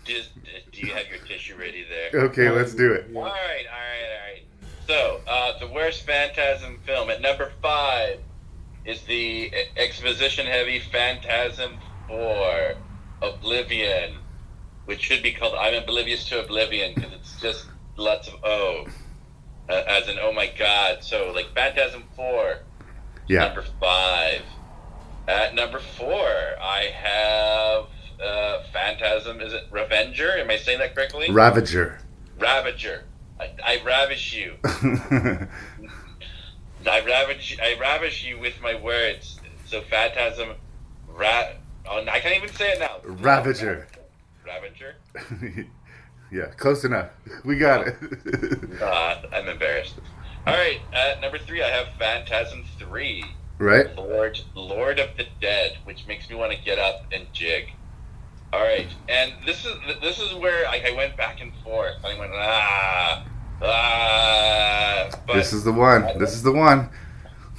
Do you have your tissue ready there? Okay, let's do it. All right. So, the worst Phantasm film at number 5 is the exposition-heavy Phantasm 4, Oblivion, which should be called I'm Oblivious to Oblivion, because it's just lots of as in oh my god. So, Phantasm 4, number 5. At number 4, I have Phantasm, is it Ravager? Am I saying that correctly? Ravager. I ravish you. I ravish you with my words. So Phantasm, I can't even say it now. Ravager. Yeah, close enough. We got it. I'm embarrassed. All right, at number 3, I have Phantasm 3. Right. Lord of the Dead, which makes me want to get up and jig. All right, and this is where I went back and forth. I went but this is the one.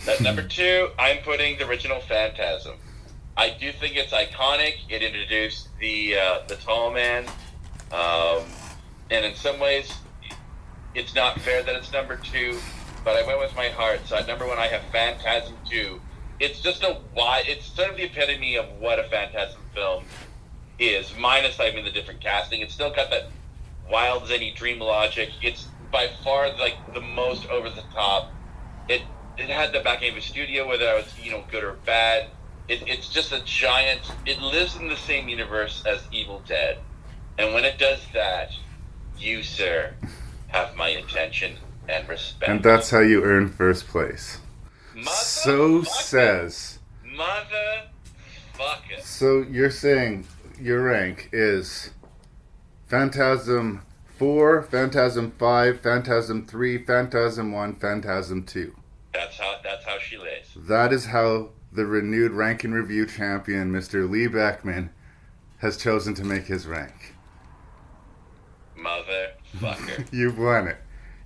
At number 2, I'm putting the original Phantasm. I do think it's iconic. It introduced the tall man, and in some ways, it's not fair that it's number 2. But I went with my heart. So at number 1, I have Phantasm 2. It's just it's sort of the epitome of what a Phantasm film is, minus the different casting. It's still got that wild, zany dream logic. It's by far the most over the top. It had the backing of a studio, whether I was good or bad. It's just a giant. It lives in the same universe as Evil Dead, and when it does that, you, sir, have my attention and respect. And that's how you earn first place. So says. Motherfucker. So you're saying your rank is Phantasm 4, Phantasm 5, Phantasm 3, Phantasm 1, Phantasm 2. That's how she lays. That is how the renewed Rank and Review champion, Mr. Lee Beckmann, has chosen to make his rank. Motherfucker. You've won it.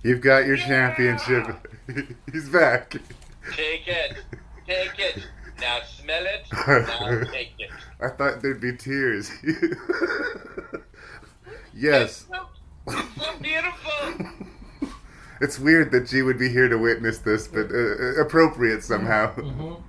You've got your championship. He's back. Take it. Now smell it. Now take it. I thought there'd be tears. Yes. It's so beautiful. It's weird that G would be here to witness this, but appropriate somehow. Mm-hmm.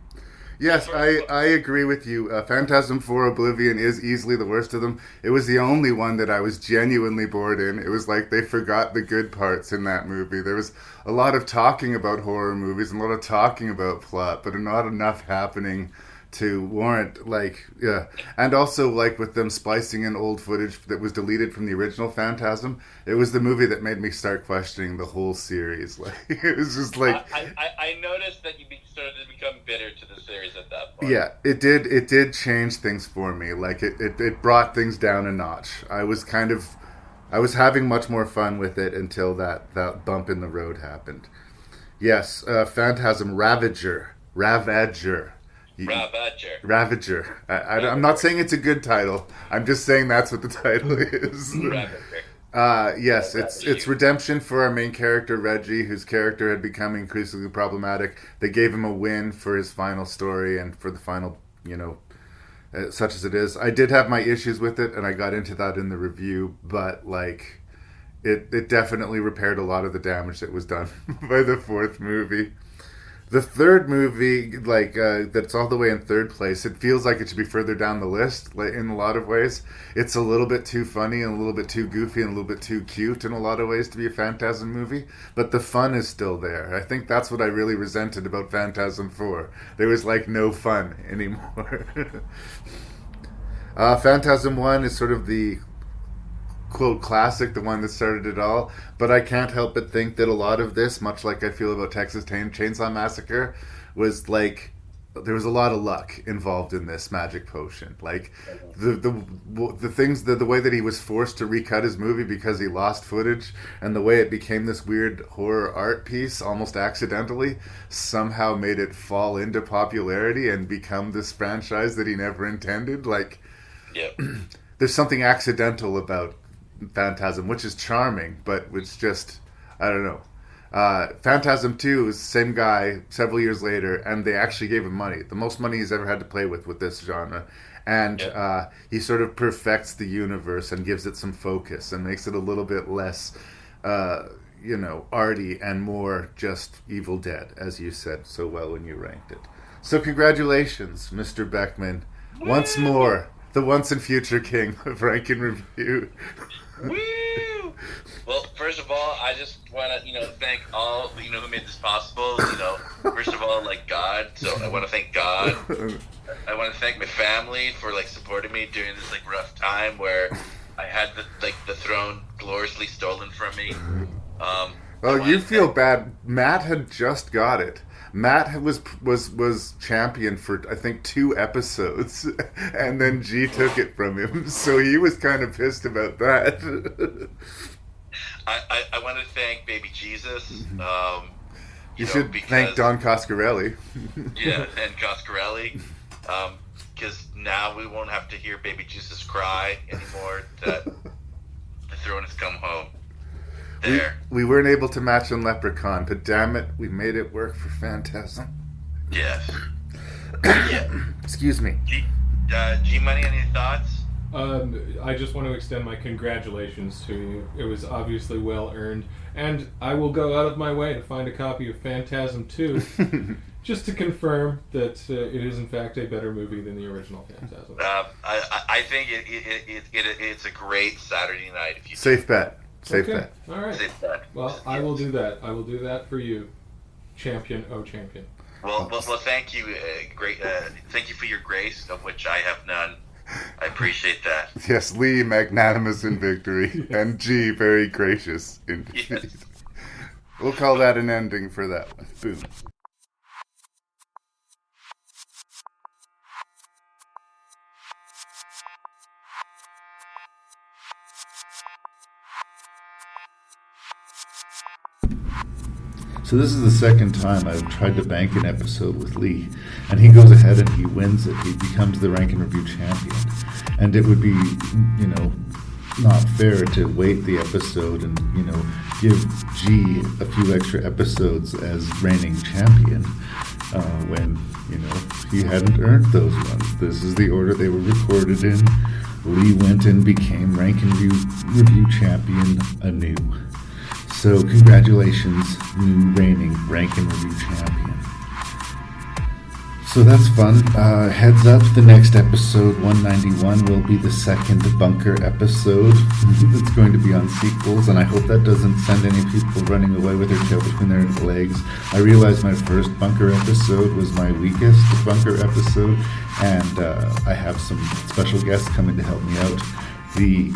Yes, I agree with you. Phantasm 4 Oblivion is easily the worst of them. It was the only one that I was genuinely bored in. It was like they forgot the good parts in that movie. There was a lot of talking about horror movies and a lot of talking about plot, but not enough happening to warrant, and also, with them splicing in old footage that was deleted from the original Phantasm, it was the movie that made me start questioning the whole series. It was just I noticed that you started to become bitter to the series at that point. Yeah, it did change things for me. It brought things down a notch. I was having much more fun with it until that bump in the road happened. Yes, Phantasm Ravager. I'm not saying it's a good title. I'm just saying that's what the title is. Yes, it's redemption for our main character, Reggie, whose character had become increasingly problematic. They gave him a win for his final story and for the final, such as it is. I did have my issues with it, and I got into that in the review, but like it definitely repaired a lot of the damage that was done by the fourth movie. The third movie, like that's all the way in third place, it feels like it should be further down the list, like in a lot of ways. It's a little bit too funny and a little bit too goofy and a little bit too cute in a lot of ways to be a Phantasm movie, but the fun is still there. I think that's what I really resented about Phantasm 4. There was like no fun anymore. Phantasm 1 is sort of the quote classic, the one that started it all, but I can't help but think that a lot of this, much like I feel about Texas Chainsaw Massacre, was like there was a lot of luck involved in this magic potion. Like the things, the way that he was forced to recut his movie because he lost footage, and the way it became this weird horror art piece almost accidentally somehow made it fall into popularity and become this franchise that he never intended. Like, there's something accidental about Phantasm, which is charming, but it's just, I don't know. Phantasm 2 is the same guy several years later, and they actually gave him money, the most money he's ever had to play with this genre, and he sort of perfects the universe and gives it some focus and makes it a little bit less arty and more just Evil Dead, as you said so well when you ranked it. So congratulations, Mr. Beckmann, once more the once and future king of Ranknreview. Woo! Well, first of all, I just want to, thank all, who made this possible. First of all, like God. So I want to thank God. I want to thank my family for supporting me during this rough time where I had the throne gloriously stolen from me. You feel bad. Matt had just got it. Matt was champion for, I think, 2 episodes, and then G took it from him, so he was kind of pissed about that. I want to thank Baby Jesus. You should thank Don Coscarelli. Yeah, and Coscarelli, because now we won't have to hear Baby Jesus cry anymore that the throne has come home. We weren't able to match on Leprechaun, but damn it, we made it work for Phantasm. Yes. Excuse me. G-Money, any thoughts? I just want to extend my congratulations to you. It was obviously well earned, and I will go out of my way to find a copy of Phantasm 2 just to confirm that it is in fact a better movie than the original Phantasm. I think it's a great Saturday night. If you Safe bet. Bet. All right. Safe bet. Well, I will do that. I will do that for you, champion. Oh, champion. Well, thank you. Thank you for your grace, of which I have none. I appreciate that. Yes, Lee, magnanimous in victory, and G, very gracious in defeat. Yes. We'll call that an ending for that one. Boom. So this is the second time I've tried to bank an episode with Lee, and he goes ahead and he wins it. He becomes the Ranknreview champion. And it would be, not fair to wait the episode and, give G a few extra episodes as reigning champion when, he hadn't earned those ones. This is the order they were recorded in. Lee went and became Ranknreview champion anew. So congratulations, new reigning Ranknreview champion. So that's fun. Heads up, the next episode, 191, will be the second bunker episode. It's going to be on sequels, and I hope that doesn't send any people running away with their tail between their legs. I realized my first bunker episode was my weakest bunker episode, and I have some special guests coming to help me out. The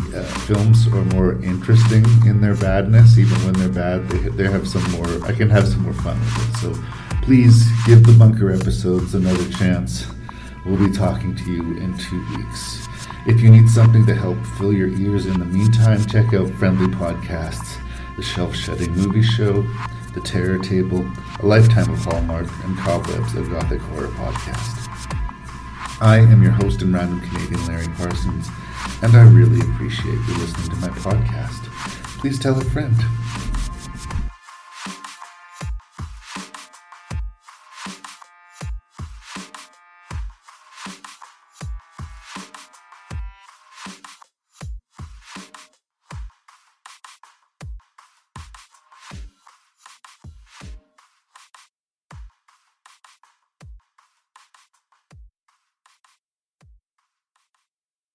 films are more interesting in their badness. Even when they're bad, they have some more. I can have some more fun with it. So please give the bunker episodes another chance. We'll be talking to you in 2 weeks. If you need something to help fill your ears in the meantime, check out Friendly Podcasts, The Shelf Shedding Movie Show, The Terror Table, A Lifetime of Hallmark, and Cobwebs, a Gothic horror podcast. I am your host and random Canadian Larry Parsons, and I really appreciate you listening to my podcast. Please tell a friend.